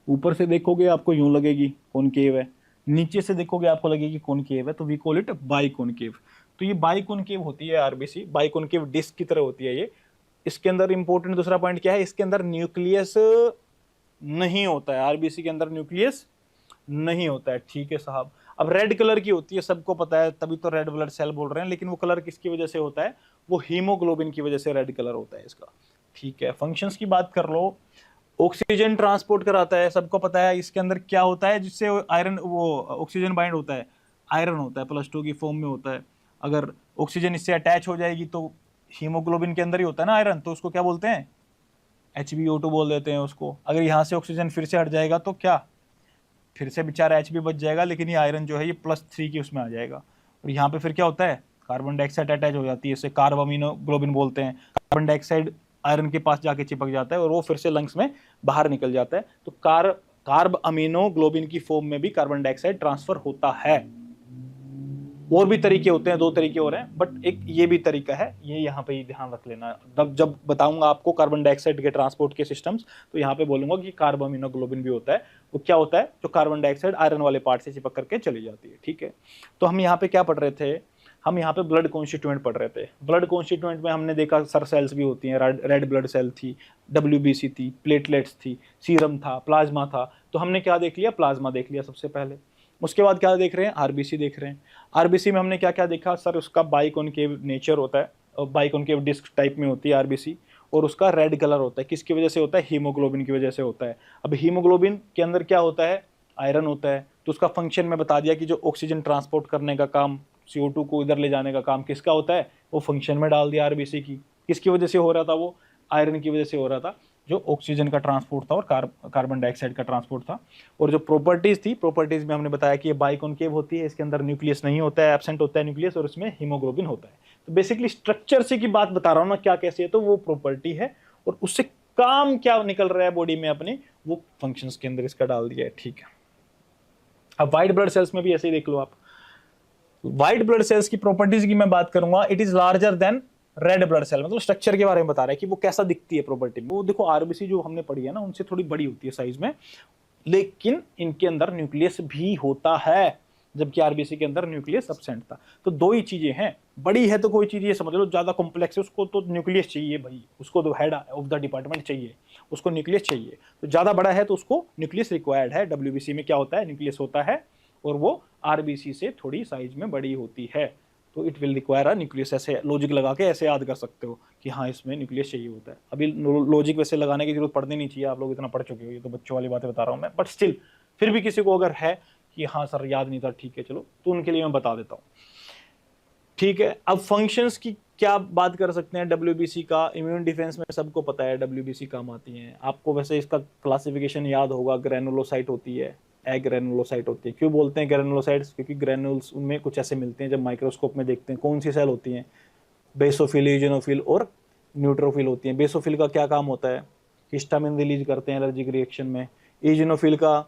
ऊपर से देखोगे आपको यूं लगेगी कॉनकेव है, नीचे से देखोगे आपको लगेगी कॉनकेव है, तो वी कॉल इट बाइकॉनकेव। तो ये बाइकॉनकेव होती है आरबीसी, बाइकॉनकेव डिस्क की तरह होती है ये। इसके अंदर इंपॉर्टेंट दूसरा पॉइंट क्या है, इसके अंदर न्यूक्लियस नहीं होता है। आरबीसी के अंदर न्यूक्लियस नहीं होता है, ठीक है साहब। अब रेड कलर की होती है, सबको पता है, तभी तो रेड ब्लड सेल बोल रहे हैं। लेकिन वो कलर किसकी वजह से होता है? वो हीमोग्लोबिन की वजह से रेड कलर होता है इसका, ठीक है। फंक्शंस की बात कर लो, ऑक्सीजन ट्रांसपोर्ट कराता है, सबको पता है। इसके अंदर क्या होता है जिससे आयरन, वो ऑक्सीजन बाइंड होता है, आयरन होता है, +2 की फॉर्म में होता है। अगर ऑक्सीजन इससे अटैच हो जाएगी तो हीमोग्लोबिन के अंदर ही होता है ना आयरन, तो उसको क्या बोलते हैं? HbO2 बोल देते हैं उसको। अगर यहाँ से ऑक्सीजन फिर से हट जाएगा तो क्या? फिर से बेचारा Hb बच जाएगा, लेकिन ये आयरन जो है ये +3 की उसमें आ जाएगा। और यहाँ पे फिर क्या होता है? कार्बन डाइऑक्साइड अटैच हो जाती है, इसे कार्ब अमीनोग्लोबिन बोलते हैं। कार्बन डाइऑक्साइड आयरन के पास जाके चिपक जाता है और वो फिर से लंग्स में बाहर निकल जाता है। तो कार्ब अमीनोग्लोबिन की फॉर्म में भी कार्बन डाइऑक्साइड ट्रांसफर होता है। और भी तरीके होते हैं, 2 तरीके और हैं, बट एक ये भी तरीका है, ये यहाँ पे ही ध्यान रख लेना। जब बताऊंगा आपको कार्बन डाइऑक्साइड के ट्रांसपोर्ट के सिस्टम्स, तो यहाँ पे बोलूंगा कि कार्ब अमीनोग्लोबिन भी होता है। वो क्या होता है? जो कार्बन डाइऑक्साइड आयरन वाले पार्ट से चिपक करके चली जाती है, ठीक है। तो हम यहाँ पे क्या पढ़ रहे थे? हम यहाँ पे ब्लड कॉन्स्टिट्यूएंट पढ़ रहे थे। ब्लड कॉन्स्टिट्यूएंट में हमने देखा सर सेल्स भी होती हैं, रेड ब्लड सेल थी, WBC थी, प्लेटलेट्स थी, सीरम था, प्लाज्मा था। तो हमने क्या देख लिया? प्लाज्मा देख लिया सबसे पहले। उसके बाद क्या देख रहे हैं? आरबीसी देख रहे हैं। आरबीसी में हमने क्या क्या देखा? सर उसका बाइकॉनकेव नेचर होता है, बाइकॉनकेव डिस्क टाइप में होती है आरबीसी, और उसका रेड कलर होता है। किसकी वजह से होता है? हीमोग्लोबिन की वजह से होता है। अब हीमोग्लोबिन के अंदर क्या होता है? आयरन होता है। तो उसका फंक्शन में बता दिया कि जो ऑक्सीजन ट्रांसपोर्ट करने का काम, CO2 को इधर ले जाने का काम किसका होता है? वो फंक्शन में डाल दिया आरबीसी की। किसकी वजह से हो रहा था? वो आयरन की वजह से हो रहा था, जो ऑक्सीजन का ट्रांसपोर्ट था और कार्बन डाइऑक्साइड का ट्रांसपोर्ट था। और जो प्रॉपर्टीज थी, प्रॉपर्टीज में हमने बताया कि ये बाइकॉनकेव होती है, इसके अंदर न्यूक्लियस नहीं होता है, एब्सेंट होता है न्यूक्लियस, और इसमें हीमोग्लोबिन होता है। तो बेसिकली स्ट्रक्चर से की बात बता रहा हूं ना, क्या कैसे है, तो वो प्रॉपर्टी है और उससे काम क्या निकल रहा है बॉडी में अपने, वो फंक्शंस के अंदर इसका डाल दिया है, ठीक है। अब व्हाइट ब्लड सेल्स में भी ऐसे ही देख लो आप। व्हाइट ब्लड सेल्स की प्रॉपर्टीज की मैं बात करूंगा, it is larger than red blood cell. मतलब स्ट्रक्चर के बारे में बता रहा है कि वो कैसा दिखती है प्रॉपर्टी में। वो देखो आरबीसी जो हमने पढ़ी है ना, उनसे थोड़ी बड़ी होती है साइज में, लेकिन इनके अंदर न्यूक्लियस भी होता है, जबकि आरबीसी के अंदर न्यूक्लियस एब्सेंट था। तो 2 ही चीजें हैं, बड़ी है तो कोई चीज ये समझ लो ज्यादा कॉम्प्लेक्स है, उसको तो न्यूक्लियस चाहिए भाई, उसको तो हेड ऑफ द डिपार्टमेंट चाहिए, उसको न्यूक्लियस चाहिए। तो ज्यादा बड़ा है तो उसको न्यूक्लियस रिक्वायर्ड है। WBC में क्या होता है? न्यूक्लियस होता है, और वो आरबीसी से थोड़ी साइज में बड़ी होती है, तो it will require a nucleus. ऐसे लॉजिक लगा के ऐसे याद कर सकते हो कि हाँ इसमें न्यूक्लियस चाहिए होता है। अभी लॉजिक वैसे लगाने की जरूरत पड़नी नहीं चाहिए, आप लोग इतना पढ़ चुके हो, ये तो बच्चों वाली बातें बता रहा हूँ मैं, बट स्टिल फिर भी किसी को अगर है कि हाँ सर याद नहीं था, ठीक है चलो, तो उनके लिए मैं बता देता हूँ, ठीक है। अब फंक्शंस की क्या बात कर सकते हैं? WBC का इम्यून डिफेंस में सबको पता है WBC काम आती है। आपको वैसे इसका क्लासिफिकेशन याद होगा, ग्रेनुलोसाइट होती है, एग्रेनुलोसाइट होती है। क्यों बोलते हैं ग्रेनुलोसाइट्स? क्योंकि ग्रेनुल्स उनमें कुछ ऐसे मिलते हैं, जब माइक्रोस्कोप में देखते हैं कौन सी सेल होती हैं, बेसोफिल, इओसिनोफिल और न्यूट्रोफिल होती हैं। बेसोफिल का क्या काम होता है? हिस्टामिन रिलीज करते हैं एलर्जिक रिएक्शन में। इओसिनोफिल का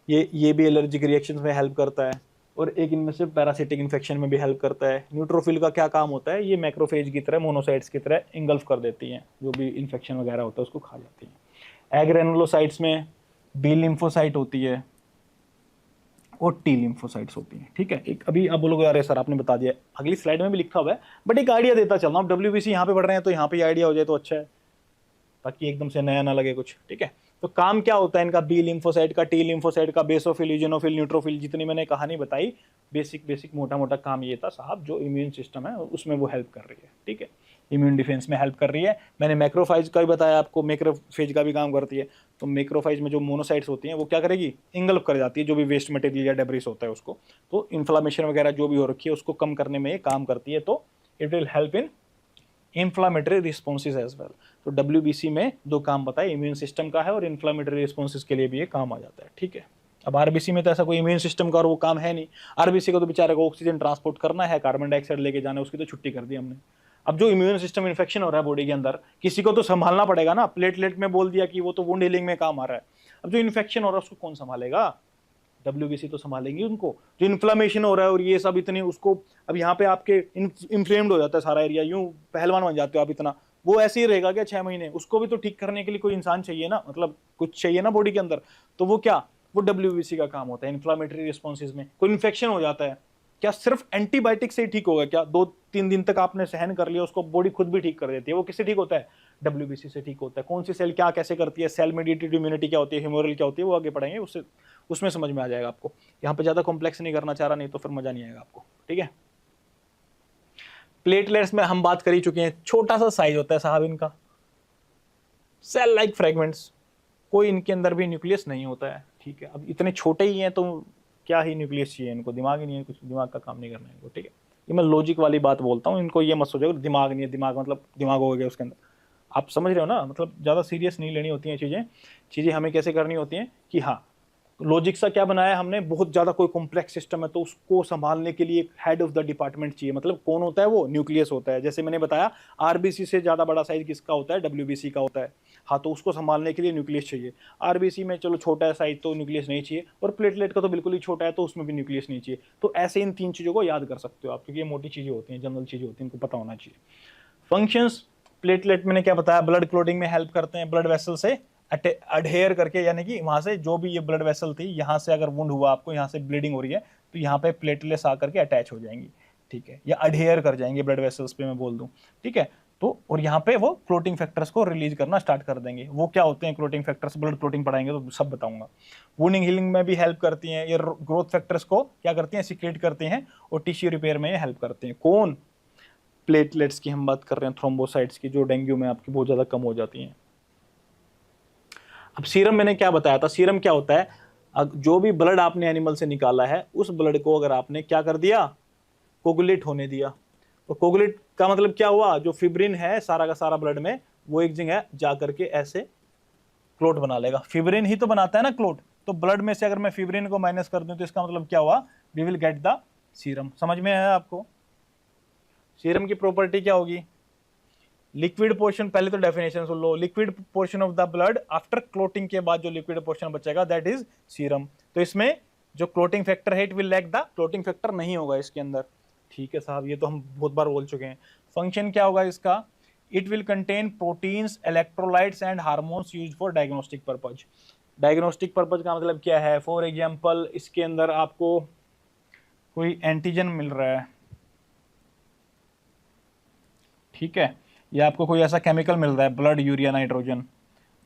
ये भी एलर्जिक रिएक्शन में हेल्प करता है, और एक इनमें से पैरासिटिक इन्फेक्शन में भी हेल्प करता है। न्यूट्रोफिल का क्या काम होता है? ये मैक्रोफेज की तरह, मोनोसाइट्स की तरह इंगल्फ कर देती हैं, जो भी इन्फेक्शन वगैरह होता है उसको खा जाती हैं। एग्रेनुलोसाइट्स में बी लिम्फोसाइट होती है और टी लिम्फोसाइट्स होती हैं, ठीक है। एक अभी आप बोलोगे अरे सर आपने बता दिया, अगली स्लाइड में भी लिखा हुआ है, बट एक आइडिया देता चल रहा हूँ। WBC यहाँ पे पढ़ रहे हैं तो यहाँ पे आइडिया हो जाए तो अच्छा है, ताकि एकदम से नया ना लगे कुछ, ठीक है। तो काम क्या होता है इनका? बी लिम्फोसाइट का, टी लिम्फोसाइट का, बेसोफिल, इओसिनोफिल, न्यूट्रोफिल, जितनी मैंने कहानी बताई, बेसिक मोटा मोटा काम ये था साहब, जो इम्यून सिस्टम है उसमें वो हेल्प कर रही है, ठीक है। इम्यून डिफेंस में हेल्प कर रही है। मैंने मैक्रोफेज का भी बताया आपको, मैक्रोफेज का भी काम करती है। तो मैक्रोफेज में जो मोनोसाइट्स होती हैं वो क्या करेगी, इंगल्फ कर जाती है जो भी वेस्ट मटेरियल या डेब्रिस होता है उसको, तो इन्फ्लामेशन वगैरह जो भी हो रखी है उसको कम करने में ये काम करती है। तो it will help in inflammatory responses as well. तो WBC में दो काम बताए, इम्यून सिस्टम का है और इन्फ्लामेटरी रिस्पॉन्सेज के लिए भी ये काम आ जाता है। ठीक है, अब RBC में तो ऐसा कोई इम्यून सिस्टम का और वो काम है नहीं। RBC को तो बेचारे को ऑक्सीजन ट्रांसपोर्ट करना है, कार्बन डाइऑक्साइड लेके जाना है, उसकी तो छुट्टी कर दी हमने। अब जो इम्यून सिस्टम इन्फेक्शन हो रहा है बॉडी के अंदर, किसी को तो संभालना पड़ेगा ना। प्लेटलेट में बोल दिया कि वो तो वुंड हीलिंग में काम आ रहा है, अब जो इन्फेक्शन हो रहा है उसको कौन संभालेगा, WBC तो संभालेंगी उनको। जो इन्फ्लामेशन हो रहा है और ये सब इतनी उसको, अब यहाँ पे आपके इन्फ्लेम्ड हो जाता है सारा एरिया, यूं पहलवान बन जाते हो आप इतना, वो ऐसे ही रहेगा क्या 6 महीने? उसको भी तो ठीक करने के लिए कोई इंसान चाहिए ना, मतलब कुछ चाहिए ना बॉडी के अंदर। तो वो क्या, वो WBC का काम होता है। इन्फ्लामेटरी रिस्पॉन्सेज में कोई इन्फेक्शन हो जाता है, क्या सिर्फ एंटीबायोटिक से ही ठीक होगा क्या? 2-3 दिन तक आपने सहन कर लिया, उसको बॉडी खुद भी ठीक कर देती है। वो किससे ठीक होता है? WBC से ठीक होता है। कौन सी सेल क्या कैसे करती है, सेल मेडिएटेड इम्यूनिटी क्या होती है, ह्यूमोरल क्या होती है, वो आगे पढ़ेंगे, उससे उसमें समझ में आ जाएगा आपको। यहाँ पे ज्यादा कॉम्प्लेक्स नहीं करना चाह रहा, नहीं तो फिर मजा नहीं आएगा आपको। ठीक है, प्लेटलेट्स में हम बात कर ही चुके हैं, छोटा सा साइज होता है साहब इनका, सेल लाइक फ्रेगमेंट्स, कोई इनके अंदर भी न्यूक्लियस नहीं होता है। ठीक है, अब इतने छोटे ही हैं तो क्या ही न्यूक्लियस चाहिए इनको, दिमाग ही नहीं है, कुछ दिमाग का काम नहीं करना है इनको। ठीक है, ये मैं लॉजिक वाली बात बोलता हूँ, इनको ये मत सोचो दिमाग नहीं है, दिमाग मतलब दिमाग हो गया उसके अंदर, आप समझ रहे हो ना, मतलब ज़्यादा सीरियस नहीं लेनी होती हैं चीज़ें हमें कैसे करनी होती हैं कि हाँ, लॉजिक सा क्या बनाया हमने, बहुत ज़्यादा कोई कॉम्प्लेक्स सिस्टम है तो उसको संभालने के लिए एक हेड ऑफ द डिपार्टमेंट चाहिए। मतलब कौन होता है वो? न्यूक्लियस होता है। जैसे मैंने बताया RBC से ज़्यादा बड़ा साइज किसका होता है? WBC का होता है। हाँ, तो उसको संभालने के लिए न्यूक्लियस चाहिए। RBC में चलो छोटा है साइज तो न्यूक्लियस नहीं चाहिए, और प्लेटलेट का तो बिल्कुल ही छोटा है तो उसमें भी न्यूक्लियस नहीं चाहिए। तो ऐसे इन 3 चीज़ों को याद कर सकते हो आप, क्योंकि ये मोटी चीज़ें होती हैं, जनरल चीज़ें होती हैं, इनको पता होना चाहिए। फंक्शंस, प्लेटलेट मैंने क्या बताया, ब्लड क्लोटिंग में हेल्प करते हैं, ब्लड वेसल से अडहेयर करके, यानी कि वहां से जो भी ये ब्लड वेसल थी, यहाँ से अगर वुंड हुआ आपको, यहाँ से ब्लीडिंग हो रही है तो यहाँ पे प्लेटलेट्स आकर के अटैच हो जाएंगी। ठीक है, या अडहेयर कर जाएंगे ब्लड वेसल्स पे मैं बोल दूं। ठीक है, तो और यहाँ पे वो क्लोटिंग फैक्टर्स को रिलीज करना स्टार्ट कर देंगे। वो क्या होते हैं क्लोटिंग फैक्टर्स, ब्लड क्लोटिंग पढ़ाएंगे तो सब बताऊंगा। वुंडिंग हीलिंग में भी हेल्प करती हैं ये, ग्रोथ फैक्टर्स को क्या करती हैं, सिक्रेट करते हैं, और टिश्यू रिपेयर में ये हेल्प करते हैं। कौन? प्लेटलेट्स की हम बात कर रहे हैं, थ्रोम्बोसाइट्स की, जो डेंगू में आपकी बहुत ज्यादा कम हो जाती हैं। अब सीरम मैंने क्या बताया था, सीरम क्या होता है, जो भी ब्लड आपने एनिमल से निकाला है उस ब्लड को अगर आपने क्या कर दिया, कोगुलेट होने दिया। तो कोगुलेट का मतलब क्या हुआ, जो फिब्रिन है सारा का सारा ब्लड में, वो एक जगह जा करके ऐसे क्लोट बना लेगा। फिब्रिन ही तो बनाता है ना क्लोट, तो ब्लड में से अगर मैं फिब्रिन को माइनस कर दूं तो इसका मतलब क्या हुआ, we will get the serum. समझ में आया आपको? सीरम की प्रॉपर्टी क्या होगी, लिक्विड पोर्शन, पहले तो डेफिनेशन सुन लो, liquid portion of the blood after clotting के बाद जो लिक्विड पोर्शन बचेगा दैट इज सीरम। तो इसमें जो क्लोटिंग फैक्टर है it will lack the clotting factor, नहीं होगा इसके अंदर। ठीक है साहब, ये तो हम बहुत बार बोल चुके हैं। फंक्शन क्या होगा इसका, it will contain proteins, electrolytes and hormones used for diagnostic purpose. Diagnostic purpose का मतलब क्या है, फॉर एग्जाम्पल इसके अंदर आपको कोई एंटीजन मिल रहा है, ठीक है, या आपको कोई ऐसा केमिकल मिल रहा है, ब्लड यूरिया नाइट्रोजन,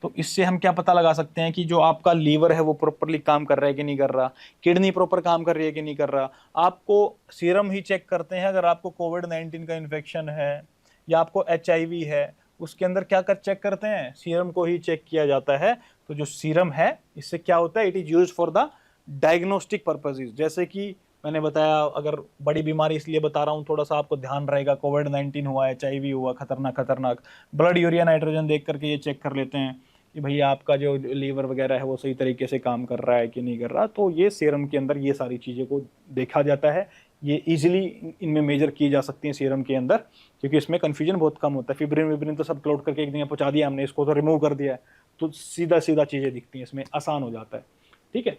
तो इससे हम क्या पता लगा सकते हैं कि जो आपका लीवर है वो प्रॉपरली काम कर रहा है कि नहीं कर रहा, किडनी प्रॉपर काम कर रही है कि नहीं कर रहा। आपको सीरम ही चेक करते हैं अगर आपको कोविड-19 का इन्फेक्शन है या आपको HIV है, उसके अंदर क्या कर चेक करते हैं, सीरम को ही चेक किया जाता है। तो जो सीरम है इससे क्या होता है, it is use for the diagnostic purposes. जैसे कि मैंने बताया, अगर बड़ी बीमारी इसलिए बता रहा हूँ थोड़ा सा आपको ध्यान रहेगा, कोविड-19 हुआ, HIV हुआ, खतरनाक, ब्लड यूरिया नाइट्रोजन देख करके ये चेक कर लेते हैं कि भैया आपका जो लीवर वगैरह है वो सही तरीके से काम कर रहा है कि नहीं कर रहा। तो ये सीरम के अंदर ये सारी चीज़ें को देखा जाता है, ये इजीली इनमें मेजर की जा सकती हैं सीरम के अंदर, क्योंकि इसमें कन्फ्यूजन बहुत कम होता है। फिब्रिन विब्रिन तो सब क्लोट करके एक जगह पहुँचा दिया हमने, इसको तो रिमूव कर दिया है, तो सीधा चीज़ें दिखती हैं, इसमें आसान हो जाता है। ठीक है,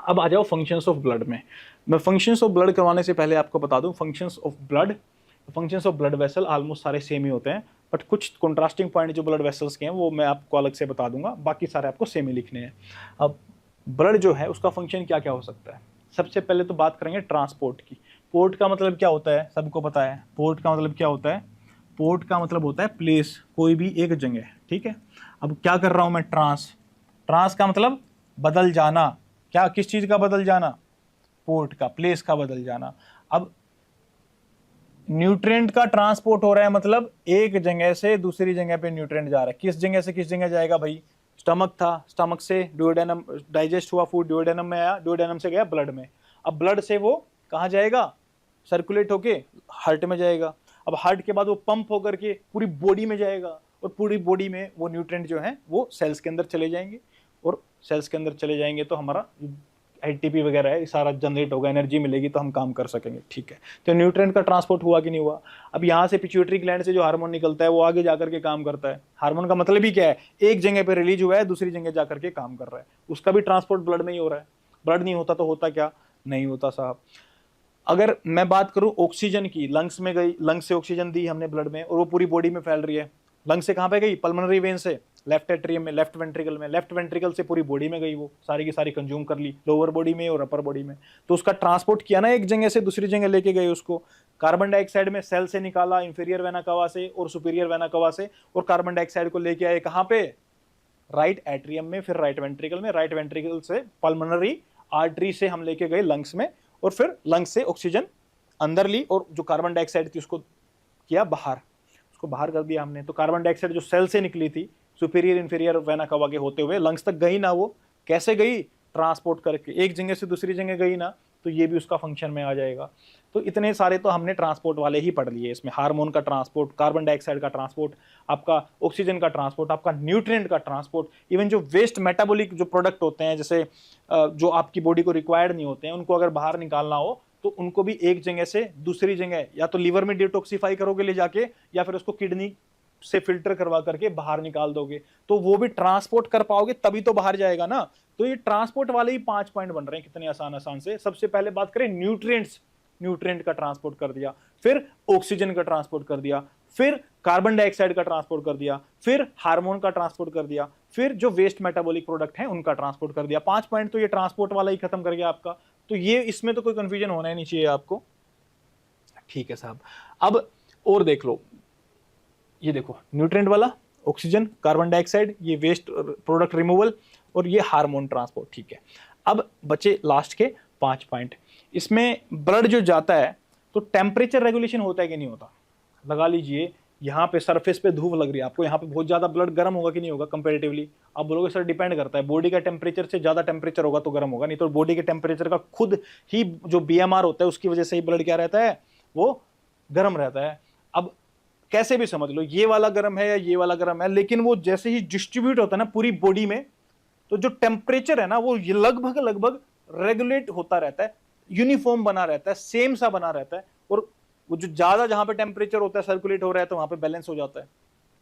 अब आ जाओ फंक्शंस ऑफ ब्लड में। मैं फंक्शंस ऑफ ब्लड करवाने से पहले आपको बता दूं, functions of blood vessel almost सारे सेम ही होते हैं, बट कुछ कॉन्ट्रास्टिंग पॉइंट जो ब्लड वेसल्स के हैं वो मैं आपको अलग से बता दूंगा, बाकी सारे आपको सेम ही लिखने हैं। अब ब्लड जो है उसका फंक्शन क्या क्या हो सकता है, सबसे पहले तो बात करेंगे ट्रांसपोर्ट की। पोर्ट का मतलब क्या होता है, सबको पता है पोर्ट का मतलब क्या होता है, पोर्ट का मतलब होता है प्लेस, कोई भी एक जगह। ठीक है, अब क्या कर रहा हूं मैं, ट्रांस का मतलब बदल जाना, क्या किस चीज का बदल जाना, पोर्ट का, प्लेस का बदल जाना। अब न्यूट्रिएंट का ट्रांसपोर्ट हो रहा है, मतलब एक जगह से दूसरी जगह पे न्यूट्रिएंट जा रहा है। किस जगह से किस जगह जाएगा भाई? स्टमक था, स्टमक से डुओडेनम, डाइजेस्ट हुआ फूड डुओडेनम में आया, डुओडेनम से गया ब्लड में। अब ब्लड से वो कहाँ जाएगा? सर्कुलेट होके हार्ट में जाएगा। अब हार्ट के बाद वो पंप होकर के पूरी बॉडी में जाएगा, और पूरी बॉडी में वो न्यूट्रिएंट जो है वो सेल्स के अंदर चले जाएंगे, और सेल्स के अंदर चले जाएंगे तो हमारा एटीपी वगैरह है सारा जनरेट होगा, एनर्जी मिलेगी तो हम काम कर सकेंगे। ठीक है, तो न्यूट्रिएंट का ट्रांसपोर्ट हुआ कि नहीं हुआ? अब यहाँ से पिट्यूटरी ग्लैंड से जो हार्मोन निकलता है वो आगे जाकर के काम करता है। हार्मोन का मतलब ही क्या है? एक जगह पे रिलीज हुआ है, दूसरी जगह जाकर के काम कर रहा है, उसका भी ट्रांसपोर्ट ब्लड में ही हो रहा है। ब्लड नहीं होता तो होता क्या? नहीं होता साहब। अगर मैं बात करूं ऑक्सीजन की, लंग्स में गई, लंग्स से ऑक्सीजन दी हमने ब्लड में, और वो पूरी बॉडी में फैल रही है। लंग से कहां पे गई? पल्मोनरी वेन से लेफ्ट एट्रियम में, लेफ्ट वेंट्रिकल में, लेफ्ट वेंट्रिकल से पूरी बॉडी में गई, वो सारी की सारी कंज्यूम कर ली लोअर बॉडी में और अपर बॉडी में। तो उसका ट्रांसपोर्ट किया ना, एक जगह से दूसरी जगह लेके गए उसको। कार्बन डाइऑक्साइड में सेल से निकाला, इंफीरियर वेना कवा से और सुपीरियर वेना कवा से, और कार्बन डाइऑक्साइड को लेके आए कहां पे? राइट एट्रियम में, फिर राइट वेंट्रिकल में, राइट वेंट्रिकल से पल्मोनरी आर्टरी से हम लेके गए लंग्स में, और फिर लंग्स से ऑक्सीजन अंदर ली, और जो कार्बन डाइऑक्साइड थी उसको किया बाहर, उसको बाहर कर दिया हमने। तो कार्बन डाइऑक्साइड जो सेल से निकली थी सुपीरियर इंफीरियर वेना कवा के होते हुए लंग्स तक गई ना, वो कैसे गई? ट्रांसपोर्ट करके, एक जगह से दूसरी जगह गई ना, तो ये भी उसका फंक्शन में आ जाएगा। तो इतने सारे तो हमने ट्रांसपोर्ट वाले ही पढ़ लिए इसमें। हार्मोन का ट्रांसपोर्ट, कार्बन डाइऑक्साइड का ट्रांसपोर्ट, आपका ऑक्सीजन का ट्रांसपोर्ट, आपका न्यूट्रिएंट का ट्रांसपोर्ट, इवन जो वेस्ट मेटाबॉलिक जो प्रोडक्ट होते हैं, जैसे जो आपकी बॉडी को रिक्वायर्ड नहीं होते हैं, उनको अगर बाहर निकालना हो तो उनको भी एक जगह से दूसरी जगह या तो लीवर में डिटॉक्सिफाई करोगे ले जाके, या फिर उसको किडनी से फिल्टर करवा करके बाहर निकाल दोगे, तो वो भी ट्रांसपोर्ट कर पाओगे तभी तो बाहर जाएगा ना। तो ये ट्रांसपोर्ट वाले ही 5 पॉइंट बन रहे हैं, कितने आसान आसान से। सबसे पहले बात करें न्यूट्रिएंट्स, न्यूट्रिएंट का ट्रांसपोर्ट कर दिया, फिर ऑक्सीजन का ट्रांसपोर्ट कर दिया, फिर कार्बन डाइऑक्साइड का ट्रांसपोर्ट कर दिया, फिर हार्मोन का ट्रांसपोर्ट कर दिया, फिर जो वेस्ट मेटाबॉलिक प्रोडक्ट है उनका ट्रांसपोर्ट कर दिया। 5 पॉइंट तो ये ट्रांसपोर्ट वाला ही खत्म कर गया आपका। तो ये इसमें तो कोई कंफ्यूजन होना ही नहीं चाहिए आपको। ठीक है साहब, अब और देख लो, ये देखो न्यूट्रिएंट वाला, ऑक्सीजन, कार्बन डाइऑक्साइड, ये वेस्ट प्रोडक्ट रिमूवल, और ये हार्मोन ट्रांसपोर्ट। ठीक है, अब बचे लास्ट के 5 पॉइंट। इसमें ब्लड जो जाता है तो टेम्परेचर रेगुलेशन होता है कि नहीं होता? लगा लीजिए यहाँ पे सरफेस पे धूप लग रही है आपको, यहाँ पे बहुत ज्यादा ब्लड गर्म होगा कि नहीं होगा कंपैरेटिवली? आप बोलोगे सर डिपेंड करता है, बॉडी का टेम्परेचर से ज्यादा टेम्परेचर होगा तो गर्म होगा, नहीं तो बॉडी के टेम्परेचर का खुद ही जो बीएमआर होता है उसकी वजह से ही ब्लड क्या रहता है? वो गर्म रहता है। अब कैसे भी समझ लो, ये वाला गर्म है या ये वाला गर्म है, लेकिन वो जैसे ही डिस्ट्रीब्यूट होता है ना पूरी बॉडी में, तो जो टेम्परेचर है ना वो लगभग लगभग रेगुलेट होता रहता है, यूनिफॉर्म बना रहता है, सेम सा बना रहता है। और वो जो ज्यादा जहां पे टेम्परेचर होता है सर्कुलेट हो रहा है तो वहां पे बैलेंस हो जाता है।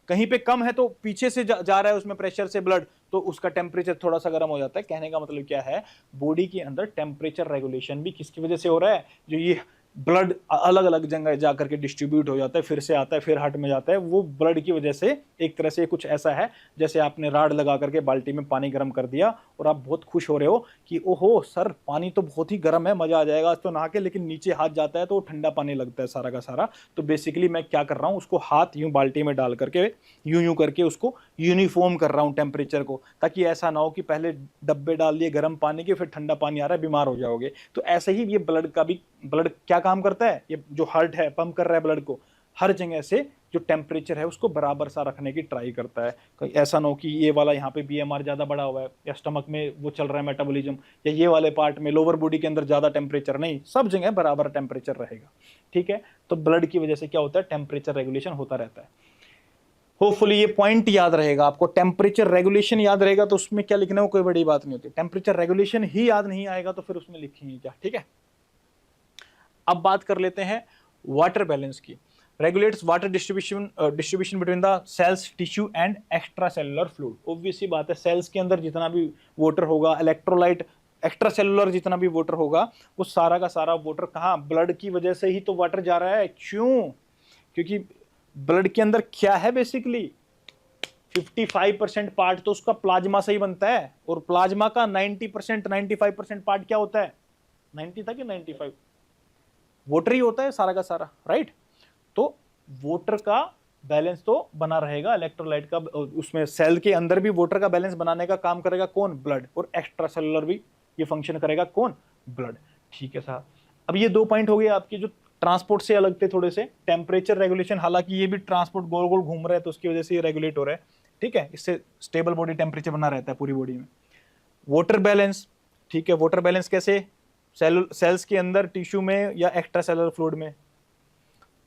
कहीं पे कम है तो पीछे से जा रहा है उसमें प्रेशर से ब्लड, तो उसका टेम्परेचर थोड़ा सा गर्म हो जाता है। कहने का मतलब क्या है, बॉडी के अंदर टेम्परेचर रेगुलेशन भी किसकी वजह से हो रहा है? जो ये ब्लड अलग अलग जगह जाकर के डिस्ट्रीब्यूट हो जाता है, फिर से आता है, फिर हार्ट में जाता है, वो ब्लड की वजह से एक तरह से कुछ ऐसा है जैसे आपने राड लगा करके बाल्टी में पानी गर्म कर दिया और आप बहुत खुश हो रहे हो कि ओहो सर पानी तो बहुत ही गर्म है, मजा आ जाएगा आज तो नहा के, लेकिन नीचे हाथ जाता है तो ठंडा पानी लगता है सारा का सारा। तो बेसिकली मैं क्या कर रहा हूँ, उसको हाथ यूं बाल्टी में डाल करके यूं करके उसको यूनिफॉर्म कर रहा हूँ टेम्परेचर को, ताकि ऐसा ना हो कि पहले डब्बे डाल दिए गर्म पानी के फिर ठंडा पानी आ रहा है, बीमार हो जाओगे। तो ऐसे ही ये ब्लड का भी, ब्लड क्या काम करता है, ये जो हार्ट है पंप कर रहा है ब्लड को, हर जगह से जो टेम्परेचर है उसको बराबर सा रखने की ट्राई करता है। कहीं ऐसा ना हो कि ये वाला यहाँ पे बीएमआर ज्यादा बढ़ा हुआ है या स्टमक में वो चल रहा है मेटाबॉलिज्म, या ये वाले पार्ट में लोअर बॉडी के अंदर ज्यादा टेम्परेचर, नहीं, सब जगह बराबर टेम्परेचर रहेगा। ठीक है, तो ब्लड की वजह से क्या होता है, टेम्परेचर रेगुलेशन होता रहता है। होपफुली ये पॉइंट याद रहेगा आपको, टेम्परेचर रेगुलेशन याद रहेगा तो उसमें क्या लिखना है कोई बड़ी बात नहीं होती। टेम्परेचर रेगुलेशन ही याद नहीं आएगा तो फिर उसमें लिखेंगे क्या। ठीक है, अब बात कर लेते हैं वाटर बैलेंस की। Regulates water distribution between the cells, tissue and extracellular fluid. Obvious सी बात है, सेल्स के अंदर जितना भी वाटर होगा, इलेक्ट्रोलाइट, एक्स्ट्रा सेलुलर जितना भी वाटर होगा, वो सारा का सारा वाटर कहाँ, ब्लड की वजह से ही तो वाटर जा रहा है। क्यों? क्योंकि ब्लड के अंदर क्या है, बेसिकली 55% पार्ट तो उसका प्लाज्मा से ही बनता है, और प्लाज्मा का 90% 95% पार्ट क्या होता है, 90 था कि 95, वाटर ही होता है सारा का सारा, राइट। तो वाटर का बैलेंस तो बना रहेगा, इलेक्ट्रोलाइट का, उसमें सेल के अंदर भी वाटर का बैलेंस बनाने का काम करेगा कौन, ब्लड, और एक्स्ट्रा सेलुलर भी ये फंक्शन करेगा कौन, ब्लड। ठीक है साहब, अब ये 2 पॉइंट हो गए आपके जो ट्रांसपोर्ट से अलग थे थोड़े से। टेम्परेचर रेगुलेशन, हालांकि ये भी ट्रांसपोर्ट गोल गोल घूम रहा है तो उसकी वजह से ये रेगुलेट हो रहा है, ठीक है, इससे स्टेबल बॉडी टेम्परेचर बना रहता है पूरी बॉडी में। वाटर बैलेंस, ठीक है, वाटर बैलेंस कैसे, सेल्स के अंदर, टिश्यू में या एक्स्ट्रा सेलुलर फ्लूइड में।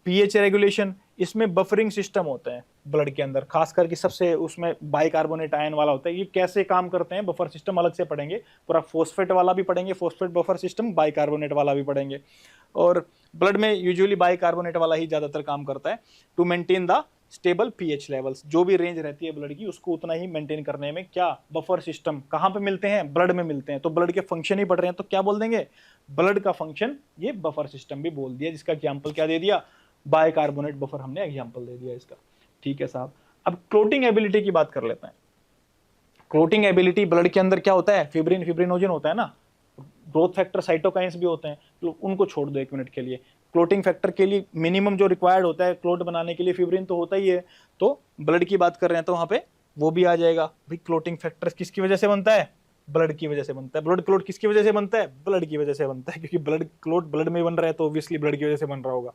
पीएच रेगुलेशन, इसमें बफरिंग सिस्टम होता है ब्लड के अंदर, खास करके सबसे उसमें बाइकार्बोनेट आयन वाला होता है। ये कैसे काम करते हैं, बफर सिस्टम अलग से पढ़ेंगे, पूरा फोस्फेट वाला भी पढ़ेंगे, फोस्फेट बफर सिस्टम, बाइकार्बोनेट वाला भी पढ़ेंगे। और ब्लड में यूजुअली बाइकार्बोनेट वाला ही ज्यादातर काम करता है to maintain the stable pH levels. जो भी रेंज रहती है ब्लड की उसको उतना ही मेंटेन करने में क्या, बफर सिस्टम कहां पे मिलते हैं, ब्लड में मिलते हैं। तो ब्लड के फंक्शन ही पढ़ रहे हैं तो क्या बोल देंगे, ब्लड का फंक्शन, ये बफर सिस्टम भी बोल दिया, जिसका एग्जांपल क्या दे दिया, बाइकार्बोनेट बफर हमने एग्जांपल दे दिया इसका, ठीक है साहब। अब क्लोटिंग एबिलिटी की बात कर लेते हैं। क्लोटिंग एबिलिटी, ब्लड के अंदर क्या होता है, फिब्रिन, फिब्रिनोजन होता है ना, ग्रोथ फैक्टर, साइटोकाइंस भी होते हैं, तो उनको छोड़ दो एक मिनट के लिए। क्लोटिंग फैक्टर के लिए मिनिमम जो रिक्वायर्ड होता है क्लोट बनाने के लिए, फिब्रिन तो होता ही है, तो ब्लड की बात कर रहे हैं तो वहां पे वो भी आ जाएगा भाई। क्लोटिंग फैक्टर किसकी वजह से बनता है, ब्लड की वजह से बनता है। ब्लड क्लोट किसकी वजह से बनता है, ब्लड की वजह से बनता है, क्योंकि ब्लड क्लोट ब्लड में बन रहा है तो ऑब्वियसली ब्लड की वजह से बन रहा होगा।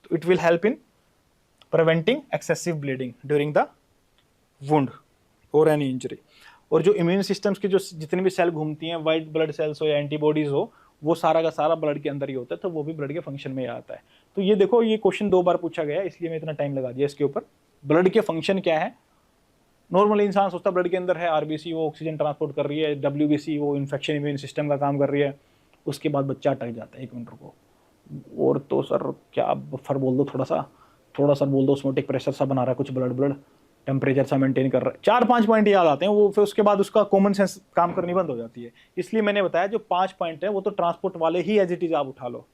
तो it will help in preventing excessive bleeding during the wound और एनी इंजरी। और जो इम्यून सिस्टम्स की जो जितनी भी सेल घूमती हैं, वाइट ब्लड सेल्स हो या एंटीबॉडीज हो, वो सारा का सारा ब्लड के अंदर ही होता है, तो वो भी ब्लड के फंक्शन में आता है। तो ये देखो, ये क्वेश्चन 2 बार पूछा गया, इसलिए मैं इतना टाइम लगा दिया इसके ऊपर। ब्लड के फंक्शन क्या है, नॉर्मली इंसान सोचता ब्लड के अंदर है आरबीसी, वो ऑक्सीजन ट्रांसपोर्ट कर रही है, डब्ल्यूबीसी वो इन्फेक्शन इम्यून सिस्टम का काम कर रही है। उसके बाद बच्चा अटक जाता है, 1 मिनट रुको, और तो सर क्या बफर बोल दो, थोड़ा सा बोल दो, ऑस्मोटिक प्रेशर सा बना रहा है कुछ, ब्लड टेम्परेचर सा मेंटेन कर रहा है, 4-5 पॉइंट याद आते हैं वो, फिर उसके बाद उसका कॉमन सेंस काम करनी बंद हो जाती है। इसलिए मैंने बताया जो 5 पॉइंट है वो तो ट्रांसपोर्ट वाले ही एज इट इज आप उठा लो।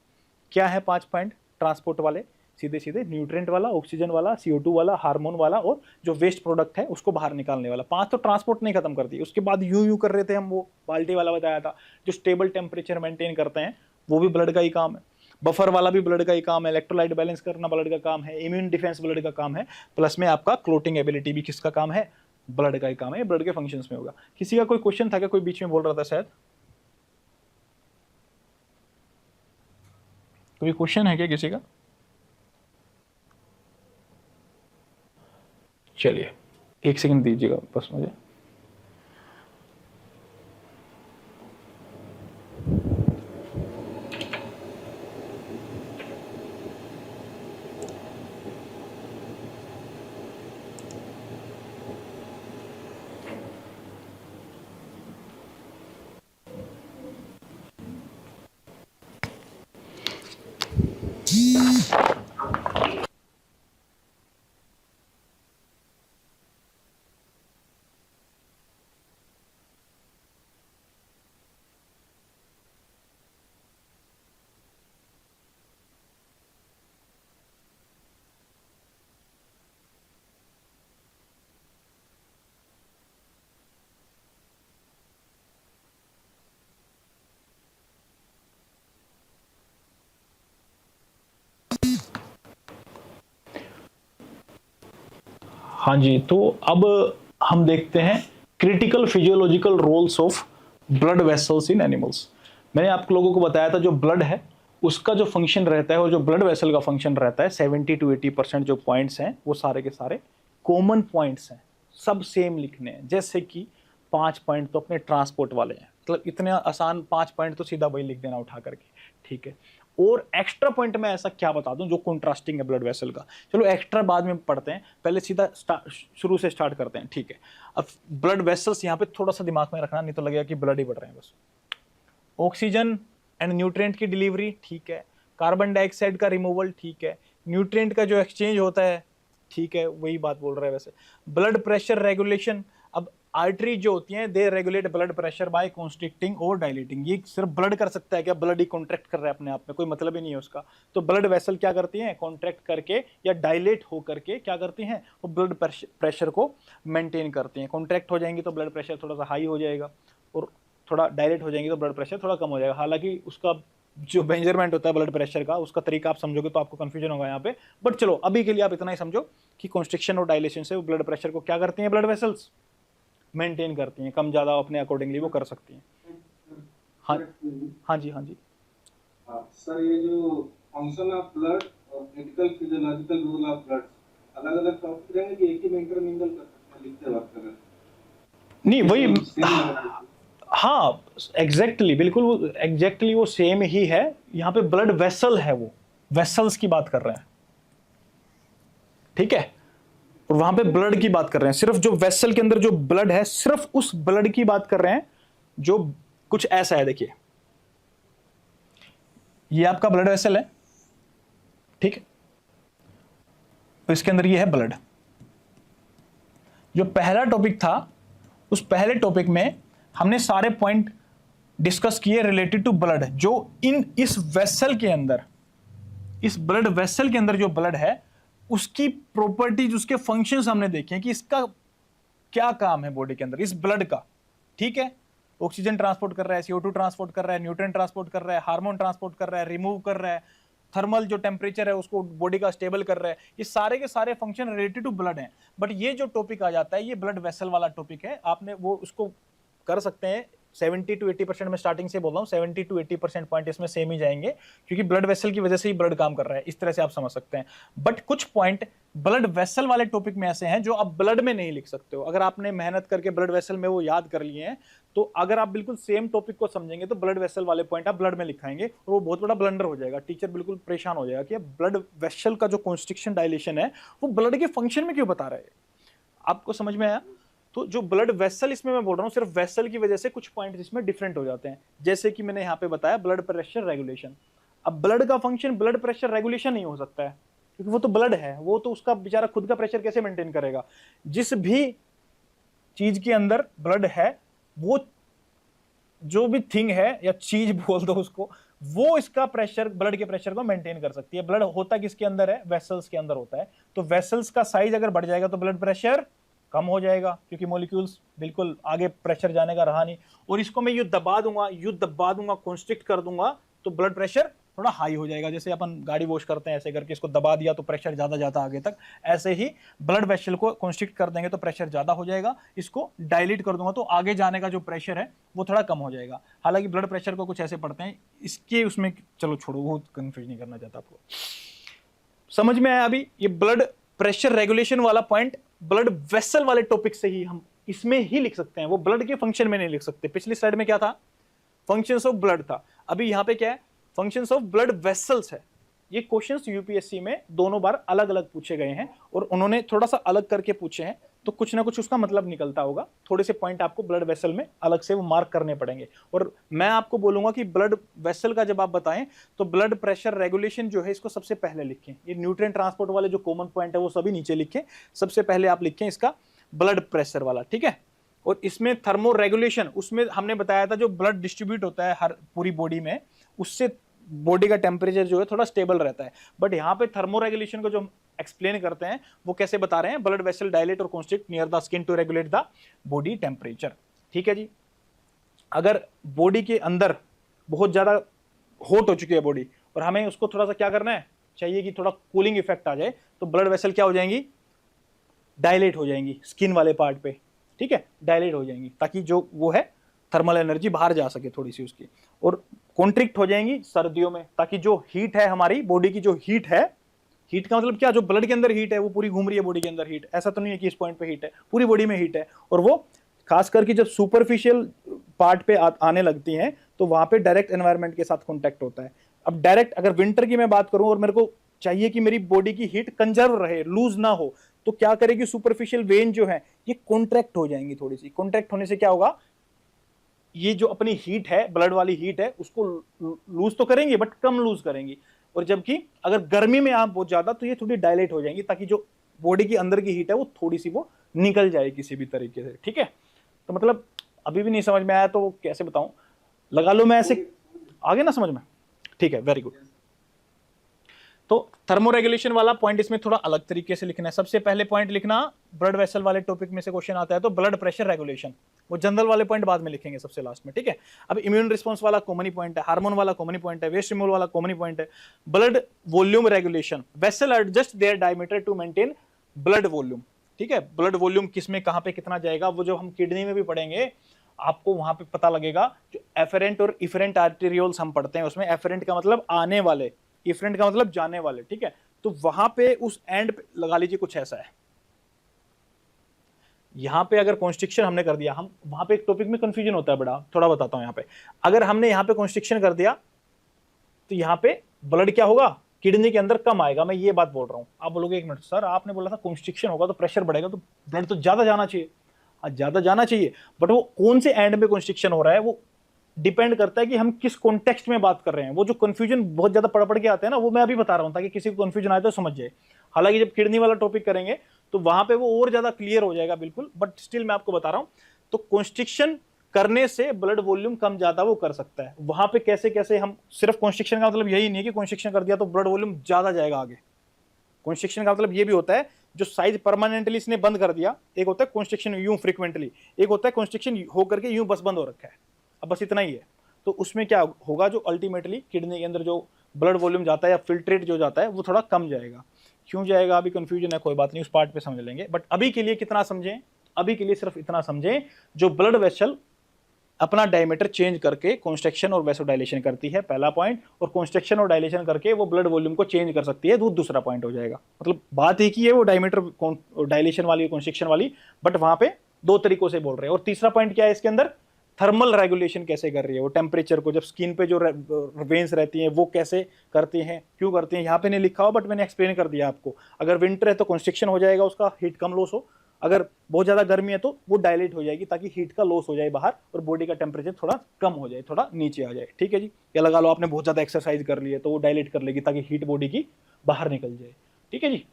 क्या है 5 पॉइंट ट्रांसपोर्ट वाले, सीधे सीधे न्यूट्रिएंट वाला, ऑक्सीजन वाला, CO2 वाला, हार्मोन वाला, और जो वेस्ट प्रोडक्ट है उसको बाहर निकालने वाला। 5 तो ट्रांसपोर्ट नहीं खत्म कर दी। उसके बाद यू कर रहे थे हम, वो बाल्टी वाला बताया था, जो स्टेबल टेम्परेचर मेंटेन करते हैं, वो भी ब्लड का ही काम है। बफर वाला भी ब्लड का ही काम है, इलेक्ट्रोलाइट बैलेंस करना ब्लड का काम है, इम्यून डिफेंस ब्लड का काम है, प्लस में आपका क्लोटिंग एबिलिटी भी किसका काम है, ब्लड का ही काम है। ब्लड के फंक्शंस में होगा। किसी का कोई क्वेश्चन था क्या, कोई बीच में बोल रहा था शायद, कोई क्वेश्चन है क्या किसी का? चलिए 1 सेकंड दीजिएगा बस मुझे। हाँ जी, तो अब हम देखते हैं critical physiological roles of blood vessels in animals. मैंने आप लोगों को बताया था जो ब्लड है उसका जो फंक्शन रहता है और जो ब्लड वेसल का फंक्शन रहता है, 70 to 80% जो पॉइंट्स हैं वो सारे के सारे कॉमन पॉइंट्स हैं, सब सेम लिखने हैं। जैसे कि 5 पॉइंट तो अपने ट्रांसपोर्ट वाले हैं, मतलब इतने आसान 5 पॉइंट तो सीधा वही लिख देना उठा करके, ठीक है। और एक्स्ट्रा पॉइंट में ऐसा क्या बता दूं जो कॉन्ट्रास्टिंग है ब्लड वेसल का, चलो एक्स्ट्रा बाद में पढ़ते हैं, पहले सीधा शुरू से स्टार्ट करते हैं, ठीक है। अब ब्लड वेसल्स यहाँ पे थोड़ा सा दिमाग में रखना, नहीं तो लगेगा कि ब्लड ही बढ़ रहे हैं बस। ऑक्सीजन एंड न्यूट्रिएंट की डिलीवरी, ठीक है। कार्बन डाइऑक्साइड का रिमूवल, ठीक है। न्यूट्रिएंट का जो एक्सचेंज होता है, ठीक है, वही बात बोल रहा है वैसे। ब्लड प्रेशर रेगुलेशन, अब आर्टरी जो होती हैं दे रेगुलेट ब्लड प्रेशर बाय कॉन्स्ट्रिक्टिंग और डायलेटिंग। ये सिर्फ ब्लड कर सकता है क्या, ब्लड ही कॉन्ट्रैक्ट कर रहा है अपने आप में, कोई मतलब ही नहीं है उसका। तो ब्लड वेसल क्या करती हैं, कॉन्ट्रैक्ट करके या डायलेट हो करके क्या करती हैं, वो ब्लड प्रेशर को मेंटेन करती हैं। कॉन्ट्रैक्ट हो जाएंगी तो ब्लड प्रेशर थोड़ा सा हाई हो जाएगा, और थोड़ा डायलेट हो जाएंगी तो ब्लड प्रेशर थोड़ा कम हो जाएगा। हालांकि उसका जो मेजरमेंट होता है ब्लड प्रेशर का, उसका तरीका आप समझोगे तो आपको कंफ्यूजन होगा यहाँ पे, बट चलो अभी के लिए आप इतना ही समझो कि कॉन्स्ट्रिक्शन और डायलेशन से ब्लड प्रेशर को क्या करती हैं, ब्लड वेसल्स मेंटेन करती हैं, कम ज़्यादा अपने अकॉर्डिंगली वो कर सकती हैं। हाँ हाँ जी, हाँ जी सर, ये जो फंक्शन फंक्शन ऑफ ब्लड और critical physiological role of blood अलग अलग टॉपिक रहेंगे कि एक ही में इंटरमिंगल कर सकते हैं लिखते वक्त अगर नहीं वही सेम लग रहा है? हाँ एग्जैक्टली बिल्कुल वो एग्जैक्टली वो सेम ही है। यहाँ पे ब्लड वेसल है, वो वेसल्स की बात कर रहे हैं, ठीक है। और वहां पे ब्लड की बात कर रहे हैं, सिर्फ जो वेसल के अंदर जो ब्लड है सिर्फ उस ब्लड की बात कर रहे हैं जो कुछ ऐसा है। देखिए ये आपका ब्लड वेसल है, ठीक है, तो इसके अंदर ये है ब्लड। जो पहला टॉपिक था उस पहले टॉपिक में हमने सारे पॉइंट डिस्कस किए रिलेटेड टू ब्लड, जो इस वेसल के अंदर, इस ब्लड वेसल के अंदर जो ब्लड है उसकी प्रॉपर्टीज, उसके फंक्शंस हमने देखे हैं कि इसका क्या काम है बॉडी के अंदर इस ब्लड का, ठीक है। ऑक्सीजन ट्रांसपोर्ट कर रहा है, CO2 ट्रांसपोर्ट कर रहा है, न्यूट्रिएंट ट्रांसपोर्ट कर रहा है, हार्मोन ट्रांसपोर्ट कर रहा है, रिमूव कर रहा है, थर्मल जो टेम्परेचर है उसको बॉडी का स्टेबल कर रहा है। ये सारे के सारे फंक्शन रिलेटेड टू ब्लड हैं। बट ये जो टॉपिक आ जाता है ये ब्लड वेसल वाला टॉपिक है। आपने वो उसको कर सकते हैं 70 to 80% में स्टार्टिंग से बोल रहा हूँ, 70 to 80% पॉइंट इसमें सेम ही जाएंगे क्योंकि ब्लड वेसल की वजह से ही ब्लड काम कर रहा है, इस तरह से आप समझ सकते हैं। बट कुछ पॉइंट ब्लड वेसल वाले टॉपिक में ऐसे हैं जो आप ब्लड में नहीं लिख सकते हो। अगर आपने मेहनत करके ब्लड वेसल में वो याद कर लिए हैं तो अगर आप बिल्कुल सेम टॉपिक को समझेंगे तो ब्लड वेसल वाले पॉइंट आप ब्लड में लिखाएंगे और वो बहुत बड़ा ब्लंडर हो जाएगा। टीचर बिल्कुल परेशान हो जाएगा कि ब्लड वेसल का जो कॉन्स्ट्रिक्शन डायलेशन है वो ब्लड के फंक्शन में क्यों बता रहे हैं। आपको समझ में आया? तो जो ब्लड वेसल इसमें मैं बोल रहा हूं सिर्फ वेसल की वजह से कुछ पॉइंट इसमें डिफरेंट हो जाते हैं, जैसे कि मैंने यहाँ पे बताया ब्लड प्रेशर रेगुलेशन। अब ब्लड का फंक्शन ब्लड प्रेशर रेगुलेशन नहीं हो सकता है क्योंकि वो तो ब्लड है, वो तो उसका बेचारा खुद का प्रेशर कैसे मेंटेन करेगा। जिस भी चीज के अंदर ब्लड है वो जो भी थिंग है या चीज बोल दो उसको, वो इसका प्रेशर ब्लड के प्रेशर को मेंटेन कर सकती है। ब्लड होता किसके अंदर है? वेसल्स के अंदर होता है। तो वेसल्स का साइज अगर बढ़ जाएगा तो ब्लड प्रेशर कम हो जाएगा क्योंकि मॉलिक्यूल्स बिल्कुल आगे प्रेशर जाने का रहा नहीं। और इसको मैं यूं दबा दूंगा कॉन्स्ट्रिक्ट कर दूंगा तो ब्लड प्रेशर थोड़ा हाई हो जाएगा। जैसे अपन गाड़ी वॉश करते हैं ऐसे करके इसको दबा दिया तो प्रेशर ज्यादा जाता आगे तक, ऐसे ही ब्लड वेसल को कॉन्स्ट्रिक्ट कर देंगे तो प्रेशर ज्यादा हो जाएगा। इसको डायलेट कर दूंगा तो आगे जाने का जो प्रेशर है वो थोड़ा कम हो जाएगा। हालांकि ब्लड प्रेशर को कुछ ऐसे पढ़ते हैं इसके उसमें, चलो छोड़ो वो कंफ्यूज नहीं करना चाहता आपको। समझ में आया अभी? ये ब्लड प्रेशर रेगुलेशन वाला पॉइंट ब्लड वेसल वाले टॉपिक से ही हम इसमें ही लिख सकते हैं, वो ब्लड के फंक्शन में नहीं लिख सकते। पिछली स्लाइड में क्या था? फंक्शंस ऑफ ब्लड था। अभी यहां पे क्या है? फंक्शंस ऑफ ब्लड वेसल्स है। ये क्वेश्चंस यूपीएससी में दोनों बार अलग अलग पूछे गए हैं और उन्होंने थोड़ा सा अलग करके पूछे हैं तो कुछ ना कुछ उसका मतलब निकलता होगा। थोड़े से पॉइंट आपको ब्लड वेसल में अलग से वो मार्क करने पड़ेंगे। और मैं आपको बोलूंगा कि ब्लड वेसल का जब आप बताएं तो ब्लड प्रेशर रेगुलेशन जो है इसको सबसे पहले लिखें। ये न्यूट्रिएंट ट्रांसपोर्ट वाले जो कॉमन पॉइंट है वो सभी नीचे लिखें, सबसे पहले आप लिखें इसका ब्लड प्रेशर वाला, ठीक है। और इसमें थर्मो रेगुलेशन, उसमें हमने बताया था जो ब्लड डिस्ट्रीब्यूट होता है हर पूरी बॉडी में उससे बॉडी का टेम्परेचर जो है थोड़ा स्टेबल रहता है। बट यहाँ पे थर्मो रेगुलेशन को जो एक्सप्लेन करते हैं वो कैसे बता रहे हैं? ब्लड वेसल डायलेट और constrict near the skin to regulate the body temperature, ठीक है जी। अगर बॉडी के अंदर बहुत ज्यादा हॉट हो चुकी है बॉडी और हमें उसको थोड़ा सा क्या करना है, चाहिए कि थोड़ा कूलिंग इफेक्ट आ जाए, तो ब्लड वेसल क्या हो जाएंगी? डायलेट हो जाएंगी स्किन वाले पार्ट पे, ठीक है, डायलेट हो जाएंगी ताकि जो वो है थर्मल एनर्जी बाहर जा सके थोड़ी सी उसकी। और कॉन्ट्रिक्ट हो जाएंगी सर्दियों में ताकि जो हीट है हमारी बॉडी की, जो हीट है, हीट का मतलब क्या? जो ब्लड के अंदर हीट है वो पूरी घूम रही है बॉडी के अंदर हीट, ऐसा तो नहीं है कि इस पॉइंट पे हीट है, पूरी बॉडी में हीट है। और वो खास करके जब सुपरफिशियल पार्ट पे आने लगती हैं तो वहां पे डायरेक्ट एनवायरनमेंट के साथ कॉन्टैक्ट होता है। अब डायरेक्ट अगर विंटर की मैं बात करूं और मेरे को चाहिए कि मेरी बॉडी की हीट कंजर्व रहे, लूज ना हो, तो क्या करेगी? सुपरफिशियल वेन जो है ये कॉन्ट्रैक्ट हो जाएंगी थोड़ी सी। कॉन्ट्रैक्ट होने से क्या होगा? ये जो अपनी हीट है, ब्लड वाली हीट है, उसको लूज तो करेंगे बट कम लूज करेंगी। और जबकि अगर गर्मी में आप बहुत ज्यादा तो ये थोड़ी डायलेट हो जाएंगी ताकि जो बॉडी की अंदर की हीट है वो थोड़ी सी वो निकल जाए किसी भी तरीके से, ठीक है। तो मतलब अभी भी नहीं समझ में आया तो कैसे बताऊं, लगा लो मैं ऐसे, आगे ना समझ में, ठीक है, वेरी गुड। तो थर्मो रेगुलेशन वाला पॉइंट इसमें थोड़ा अलग तरीके से लिखना है। सबसे पहले पॉइंट लिखना, ब्लड वेसल वाले टॉपिक में से क्वेश्चन आता है तो ब्लड प्रेशर रेगुलेशन, वो जनरल वाले पॉइंट बाद में लिखेंगे सबसे लास्ट में, ठीक है। अब इम्यून रिस्पांस वाला कॉमन ही पॉइंट है, हार्मोन वाला कॉमन ही पॉइंट है, वेस्ट रिमूवल वाला कॉमन ही पॉइंट है। Blood volume regulation, vessel adjust their diameter to maintain blood volume, ठीक है। ब्लड वॉल्यूम किसमें कहां पे कितना जाएगा वो जो हम किडनी में भी पढ़ेंगे आपको वहां पे पता लगेगा। जो एफरेंट और इफरेंट आर्टेरियोल्स हम पढ़ते हैं उसमें एफरेंट का मतलब आने वाले इफरेंट का मतलब जाने वाले, ठीक है। तो वहां पे उस एंड पे लगा लीजिए कुछ ऐसा है, यहां पे अगर कॉन्स्ट्रिक्शन हमने कर दिया, हम वहां पे एक टॉपिक में कंफ्यूजन होता है बड़ा, थोड़ा बताता हूं। यहां पे अगर हमने यहां पे कॉन्स्ट्रिक्शन कर दिया तो यहां पे ब्लड क्या होगा, किडनी के अंदर कम आएगा, मैं ये बात बोल रहा हूं। आप बोलोगे एक मिनट सर आपने बोला था कॉन्स्ट्रिक्शन होगा तो प्रेशर बढ़ेगा, तो ब्लड तो ज्यादा जाना चाहिए। हाँ ज्यादा जाना चाहिए, बट वो कौन से एंड में कॉन्स्ट्रिक्शन हो रहा है वो डिपेंड करता है कि हम किस कॉन्टेक्स्ट में बात कर रहे हैं। वो जो कंफ्यूजन बहुत ज्यादा पढ़ पढ़ के आते हैं ना, वो मैं अभी बता रहा हूं ताकि किसी को कंफ्यूजन आए तो समझ जाए। हालांकि जब किडनी वाला टॉपिक करेंगे तो वहां पे वो और ज्यादा क्लियर हो जाएगा बिल्कुल, बट स्टिल मैं आपको बता रहा हूं। तो कॉन्स्ट्रिक्शन करने से ब्लड वॉल्यूम कम ज्यादा वो कर सकता है। वहां पे कैसे कैसे हम, सिर्फ कॉन्स्ट्रिक्शन का मतलब यही नहीं है कि कॉन्स्ट्रिक्शन कर दिया तो ब्लड वॉल्यूम ज्यादा जाएगा आगे। कॉन्स्ट्रिक्शन का मतलब ये भी होता है जो साइज परमानेंटली इसने बंद कर दिया, एक होता है कॉन्स्ट्रिक्शन यूं फ्रीक्वेंटली, एक होता है कॉन्स्ट्रिक्शन होकर के यूं बस बंद हो रखा है। अब बस इतना ही है। तो उसमें क्या होगा, जो अल्टीमेटली किडनी के अंदर जो ब्लड वॉल्यूम जाता है या फिल्ट्रेट जो जाता है वो थोड़ा कम जाएगा। क्यों जाएगा अभी कंफ्यूजन है, कोई बात नहीं, उस पार्ट पे समझ लेंगे। बट अभी के लिए कितना समझें, अभी के लिए सिर्फ इतना समझें, जो ब्लड वेसल अपना डायमीटर चेंज करके कॉन्स्ट्रिक्शन और वैसोडाइलेशन करती है, पहला पॉइंट, और कॉन्स्ट्रिक्शन और डायलेशन करके वो ब्लड वॉल्यूम को चेंज कर सकती है, वो दूसरा पॉइंट हो जाएगा। मतलब बात एक ही है, वो डायमीटर डायलेशन वाली कॉन्स्ट्रिक्शन वाली, बट वहां पे दो तरीकों से बोल रहे हैं। और तीसरा पॉइंट क्या है इसके अंदर, थर्मल रेगुलेशन कैसे कर रही है, वो टेम्परेचर को, जब स्किन पे जो वेन्स रहती हैं वो कैसे करती हैं, क्यों करती हैं, यहाँ पे नहीं लिखा हो बट मैंने एक्सप्लेन कर दिया आपको। अगर विंटर है तो कॉन्स्ट्रिक्शन हो जाएगा, उसका हीट कम लॉस हो, अगर बहुत ज्यादा गर्मी है तो वो डायलेट हो जाएगी ताकि हीट का लॉस हो जाए बाहर और बॉडी का टेम्परेचर थोड़ा कम हो जाए, थोड़ा नीचे आ जाए, ठीक है जी। या लगा लो आपने बहुत ज्यादा एक्सरसाइज कर ली है तो वो डायलेट कर लेगी ताकि हीट बॉडी की बाहर निकल जाए, ठीक है जी।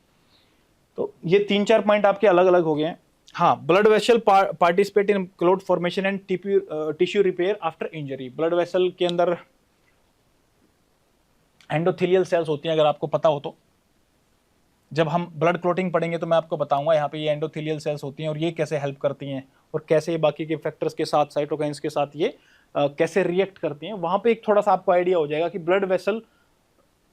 तो ये 3-4 पॉइंट आपके अलग अलग हो गए हैं। हाँ, blood vessel participate in clot formation and tissue repair after injury. Blood vessel के अंदर एंडोथेलियल सेल्स होती हैं, अगर आपको पता हो तो। जब हम ब्लड क्लोटिंग पढ़ेंगे तो मैं आपको बताऊंगा यहाँ पे ये एंडोथेलियल सेल्स होती हैं और ये कैसे हेल्प करती हैं और कैसे ये बाकी के फैक्टर्स के साथ, साइटोकाइंस के साथ ये कैसे रिएक्ट करती हैं। वहां पे एक थोड़ा सा आपको आइडिया हो जाएगा कि ब्लड वेसल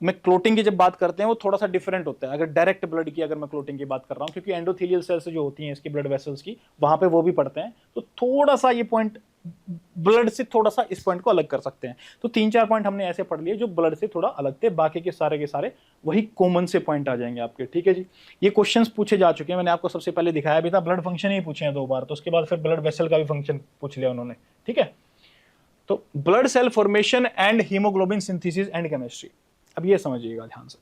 में क्लोटिंग की जब बात करते हैं वो थोड़ा सा डिफरेंट होता है। अगर डायरेक्ट ब्लड की अगर मैं क्लोटिंग की बात कर रहा हूँ, क्योंकि एंडोथेलियल सेल्स जो होती हैं इसकी ब्लड वेसल्स की, वहां पे वो भी पढ़ते हैं, तो थोड़ा सा ये पॉइंट ब्लड से थोड़ा सा इस पॉइंट को अलग कर सकते हैं। तो 3-4 पॉइंट हमने ऐसे पढ़ लिए जो ब्लड से थोड़ा अलग थे, बाकी के सारे वही कॉमन से पॉइंट आ जाएंगे आपके, ठीक है जी। ये क्वेश्चंस पूछे जा चुके हैं, मैंने आपको सबसे पहले दिखाया भी था, ब्लड फंक्शन ही पूछे हैं 2 बार, तो उसके बाद फिर ब्लड वेसल का भी फंक्शन पूछ लिया उन्होंने, ठीक है। तो blood cell formation and haemoglobin synthesis and chemistry, अब ये समझिएगा ध्यान से।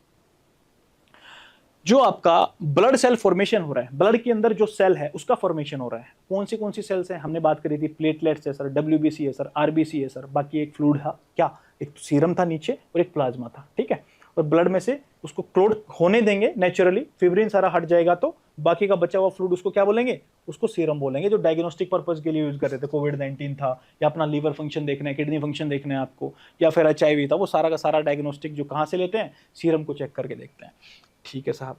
जो आपका ब्लड सेल फॉर्मेशन हो रहा है, ब्लड के अंदर जो सेल है उसका फॉर्मेशन हो रहा है, कौन सी सेल्स हैं, हमने बात करी थी प्लेटलेट्स है सर, डब्ल्यूबीसी है सर, आरबीसी है सर, बाकी एक फ्लूइड था, क्या एक सीरम था नीचे और एक प्लाज्मा था, ठीक है। और ब्लड में से उसको क्लोट होने देंगे नेचुरली, फिब्रिन सारा हट जाएगा तो बाकी का बचा हुआ फ्लूइड उसको क्या बोलेंगे, उसको सीरम बोलेंगे, जो डायग्नोस्टिक पर्पस के लिए यूज कर रहे थे। कोविड-19 था या अपना लीवर फंक्शन देखना है, किडनी फंक्शन देखना है आपको, या फिर HIV था, वो सारा का सारा डायग्नोस्टिक जो कहाँ से लेते हैं, सीरम को चेक करके देखते हैं, ठीक है साहब।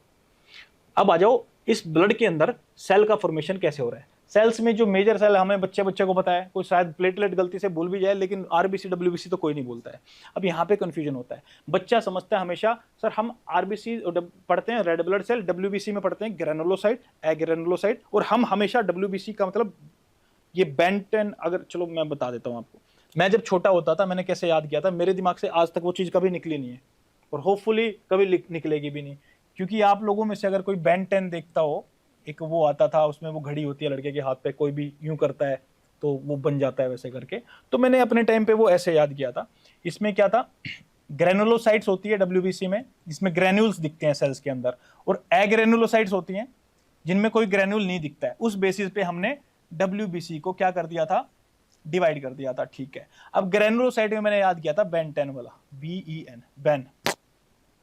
अब आ जाओ इस ब्लड के अंदर सेल का फॉर्मेशन कैसे हो रहा है। सेल्स में जो मेजर सेल हमें बच्चे को पता है, कोई शायद प्लेटलेट गलती से भूल भी जाए, लेकिन आरबीसी डब्ल्यूबीसी तो कोई नहीं बोलता है। अब यहाँ पे कंफ्यूजन होता है, बच्चा समझता है हमेशा सर हम आरबीसी पढ़ते हैं रेड ब्लड सेल, डब्ल्यूबीसी में पढ़ते हैं ग्रेनुलोसाइट, एग्रेनुलोसाइट, और हम हमेशा डब्ल्यूबीसी का मतलब ये बेंटन, अगर चलो मैं बता देता हूँ आपको, मैं जब छोटा होता था मैंने कैसे याद किया था, मेरे दिमाग से आज तक वो चीज़ कभी निकली नहीं है और होपफुली कभी निकलेगी भी नहीं, क्योंकि आप लोगों में से अगर कोई बेन 10 देखता हो, एक वो आता था उसमें वो घड़ी होती है लड़के के हाथ पे, कोई भी यूं करता है तो वो बन जाता है वैसे करके, तो मैंने अपने टाइम पे वो ऐसे याद किया था। इसमें क्या था, ग्रेनुलोसाइट्स होती है डब्ल्यूबीसी में, जिसमें ग्रेन्यूल्स दिखते हैं सेल्स के अंदर, और एग्रेनुलोसाइट्स होती हैं जिनमें कोई ग्रेन्यूल नहीं दिखता है। उस बेसिस पे हमने डब्ल्यूबीसी को क्या कर दिया था, डिवाइड कर दिया था, ठीक है। अब ग्रेनुलोसाइट में मैंने याद किया था बेन 10 वाला, BEN, बेन,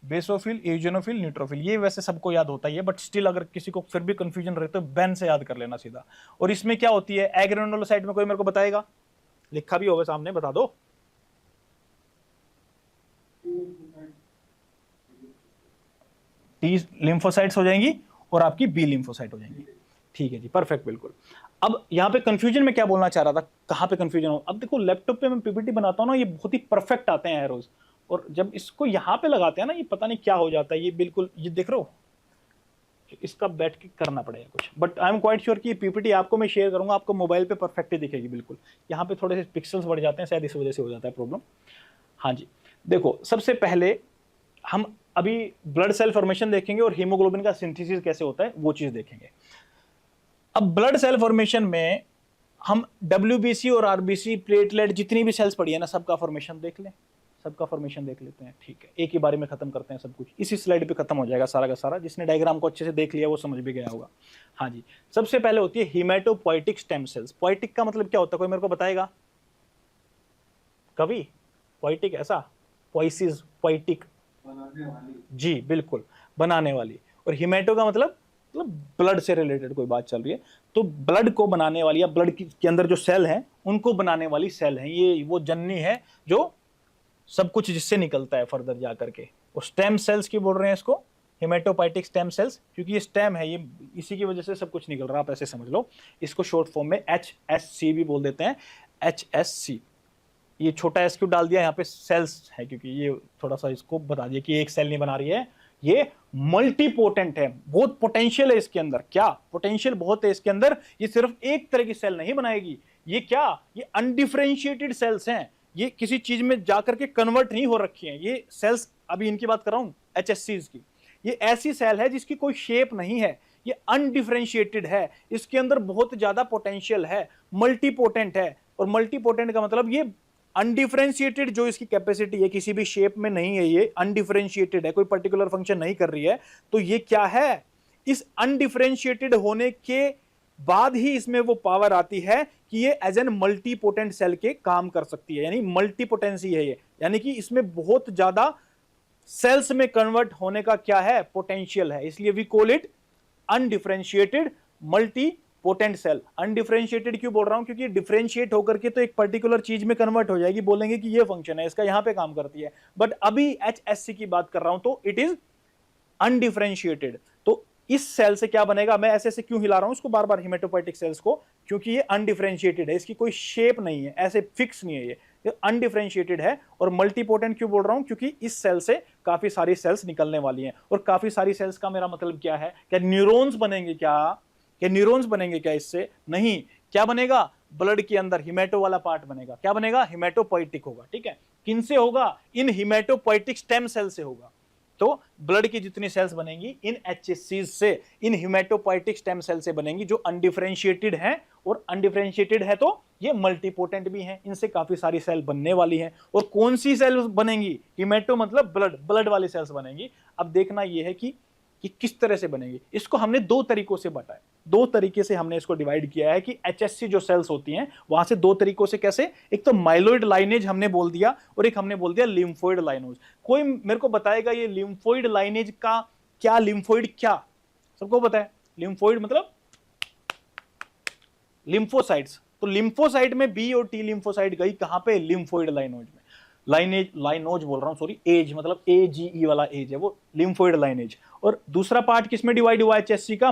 बेसोफिल, एओजिनोफिल, न्यूट्रोफिल, ये वैसे सबको याद होता ही है, बट स्टिल अगर किसी को फिर भी कंफ्यूजन रहे तो बेन से याद कर लेना सीधा। और इसमें क्या होती है, एग्रेनुलोसाइट में कोई मेरे को बताएगा, लिखा भी होगा सामने, बता दो। T लिम्फोसाइट्स हो जाएंगी और आपकी B लिम्फोसाइट हो जाएंगी, ठीक है जी, परफेक्ट, बिल्कुल। अब यहाँ पे कंफ्यूजन में क्या बोलना चाह रहा था, कहाँ पे कंफ्यूजन हो, अब देखो लैपटॉप पे मैं PPT बनाता हूँ ना, ये बहुत ही परफेक्ट आते हैं एरोज, और जब इसको यहाँ पे लगाते हैं ना, ये पता नहीं क्या हो जाता है, ये बिल्कुल, ये देख रहे हो, इसका बैठ के करना पड़ेगा कुछ, but I am quite sure कि PPT आपको मैं शेयर करूंगा, आपको मोबाइल पे परफेक्ट ही दिखेगी बिल्कुल। यहाँ पे थोड़े से पिक्सल्स बढ़ जाते हैं, शायद इस वजह से हो जाता है प्रॉब्लम। हाँ जी, देखो सबसे पहले हम अभी ब्लड सेल फॉर्मेशन देखेंगे और हीमोग्लोबिन का सिंथेसिस कैसे होता है वो चीज देखेंगे। अब ब्लड सेल फॉर्मेशन में हम WBC और RBC प्लेटलेट जितनी भी सेल्स पड़ी है ना, सबका फॉर्मेशन देख लें, सबका फॉर्मेशन देख लेते हैं। ठीक है, एक ही बारे में खत्म करते हैं सब कुछ, इसी स्लाइड पे खत्म हो जाएगा सारा का सारा। जिसने डायग्राम को अच्छे से देख लिया वो समझ भी गया होगा। हाँ जी, सबसे पहले होती है हीमेटोपोइटिक स्टेम सेल्स। पोइटिक का मतलब क्या होता है, कोई मेरे को बताएगा? कवि, पोइटिक ऐसा, पोइसिस, पोइटिक, बनाने वाली। जी बिल्कुल, बनाने वाली। और हीमेटो का मतलब ब्लड से रिलेटेड कोई बात चल रही है, तो ब्लड को बनाने वाली या ब्लड के अंदर जो सेल हैं उनको बनाने वाली सेल है। ये वो जननी है जो सब कुछ जिससे निकलता है फर्दर जा करके। और स्टेम सेल्स की बोल रहे हैं इसको, हेमेटोपाइटिक स्टेम सेल्स, क्योंकि ये स्टेम है, ये इसी की वजह से सब कुछ निकल रहा है, आप ऐसे समझ लो। इसको शॉर्ट फॉर्म में HSC भी बोल देते हैं, HSC। ये छोटा एस क्यों डाल दिया यहाँ पे? सेल्स है, क्योंकि ये थोड़ा सा इसको बता दिया कि एक सेल नहीं बना रही है, ये मल्टीपोटेंट है, बहुत पोटेंशियल है इसके अंदर। क्या पोटेंशियल बहुत है इसके अंदर, ये सिर्फ एक तरह की सेल नहीं बनाएगी। ये क्या, ये अनडिफरेंशिएटेड सेल्स हैं, ये किसी चीज में जाकर के कन्वर्ट नहीं हो रखी हैं ये सेल्स। अभी इनकी बात कर रहा हूं HSCs की। ये ऐसी सेल है जिसकी कोई शेप नहीं है, ये अनडिफरेंशिएटेड है, इसके अंदर बहुत ज्यादा पोटेंशियल है, मल्टीपोटेंट है। और मल्टीपोटेंट का मतलब ये अनडिफरेंशिएटेड जो इसकी कैपेसिटी है, किसी भी शेप में नहीं है, ये अनडिफरेंशिएटेड है, कोई पर्टिकुलर फंक्शन नहीं कर रही है। तो ये क्या है, इस अनडिफरेंशिएटेड होने के बाद ही इसमें वो पावर आती है कि ये एज एन मल्टीपोटेंट सेल के काम कर सकती है, यानी मल्टीपोटेंसी है ये, यानी कि इसमें बहुत ज्यादा सेल्स में कन्वर्ट होने का क्या है, पोटेंशियल है। इसलिए we call it undifferentiated multipotent cell. Undifferentiated क्यों बोल रहा हूं, क्योंकि डिफरेंशिएट होकर के तो एक पर्टिकुलर चीज में कन्वर्ट हो जाएगी, बोलेंगे कि ये फंक्शन है इसका, यहां पे काम करती है। बट अभी HSC की बात कर रहा हूं तो इट इज अनडिफरेंशिएटेड। तो इस सेल से क्या बनेगा, मैं ऐसे ऐसे क्यों हिला रहा हूं इसको बार बार, हिमेटोपोइटिक सेल्स को, क्योंकि ये अनडिफरेंशिएटेड है, इसकी कोई शेप नहीं है, ऐसे फिक्स नहीं है, ये अनडिफरेंशिएटेड है। और मल्टीपोटेंट क्यों बोल रहा हूं, क्योंकि इस सेल से काफी सारी सेल्स निकलने वाली हैं। और काफी सारी सेल्स का मेरा मतलब क्या है, क्या न्यूरॉन्स बनेंगे क्या न्यूरॉन्स बनेंगे क्या इससे? नहीं। क्या बनेगा, ब्लड के अंदर हिमेटो वाला पार्ट बनेगा। क्या बनेगा, हिमेटोपोइटिक होगा। ठीक है, किनसे होगा, इन हिमेटोपोइटिक स्टेम सेल से होगा। तो ब्लड की जितनी सेल्स बनेंगी इन HSCs से, इन हिमेटोपोइटिक स्टेम सेल से बनेंगी, जो अनडिफरेंशिएटेड हैं। और अनडिफरेंशिएटेड है तो ये मल्टीपोटेंट भी हैं, इनसे काफी सारी सेल बनने वाली हैं। और कौन सी सेल बनेंगी, हिमेटो मतलब ब्लड वाली सेल्स बनेंगी। अब देखना यह है कि किस तरह से बनेगी। इसको हमने दो तरीकों से बांटा, दो तरीके से हमने इसको डिवाइड किया है कि HSC जो सेल्स होती हैं वहां से दो तरीकों से कैसे, एक तो माइलोइड लाइनेज हमने बोल दिया और एक हमने बोल दिया लिम्फोइड लाइनेज। कोई मेरे को बताएगा ये लिम्फोइड लाइनेज का क्या, लिम्फोइड क्या, सबको पता है लिम्फोइड मतलब लिम्फोसाइट्स। तो लिम्फोसाइट में B और T लिम्फोसाइट गई कहां पे, लिम्फोइड लाइनेज में। लाइनोज बोल रहा हूं, सॉरी, एज मतलब AGE वाला एज है वो, लिम्फोइड लाइनेज। और दूसरा पार्ट किसमें डिवाइड हुआ HSC का,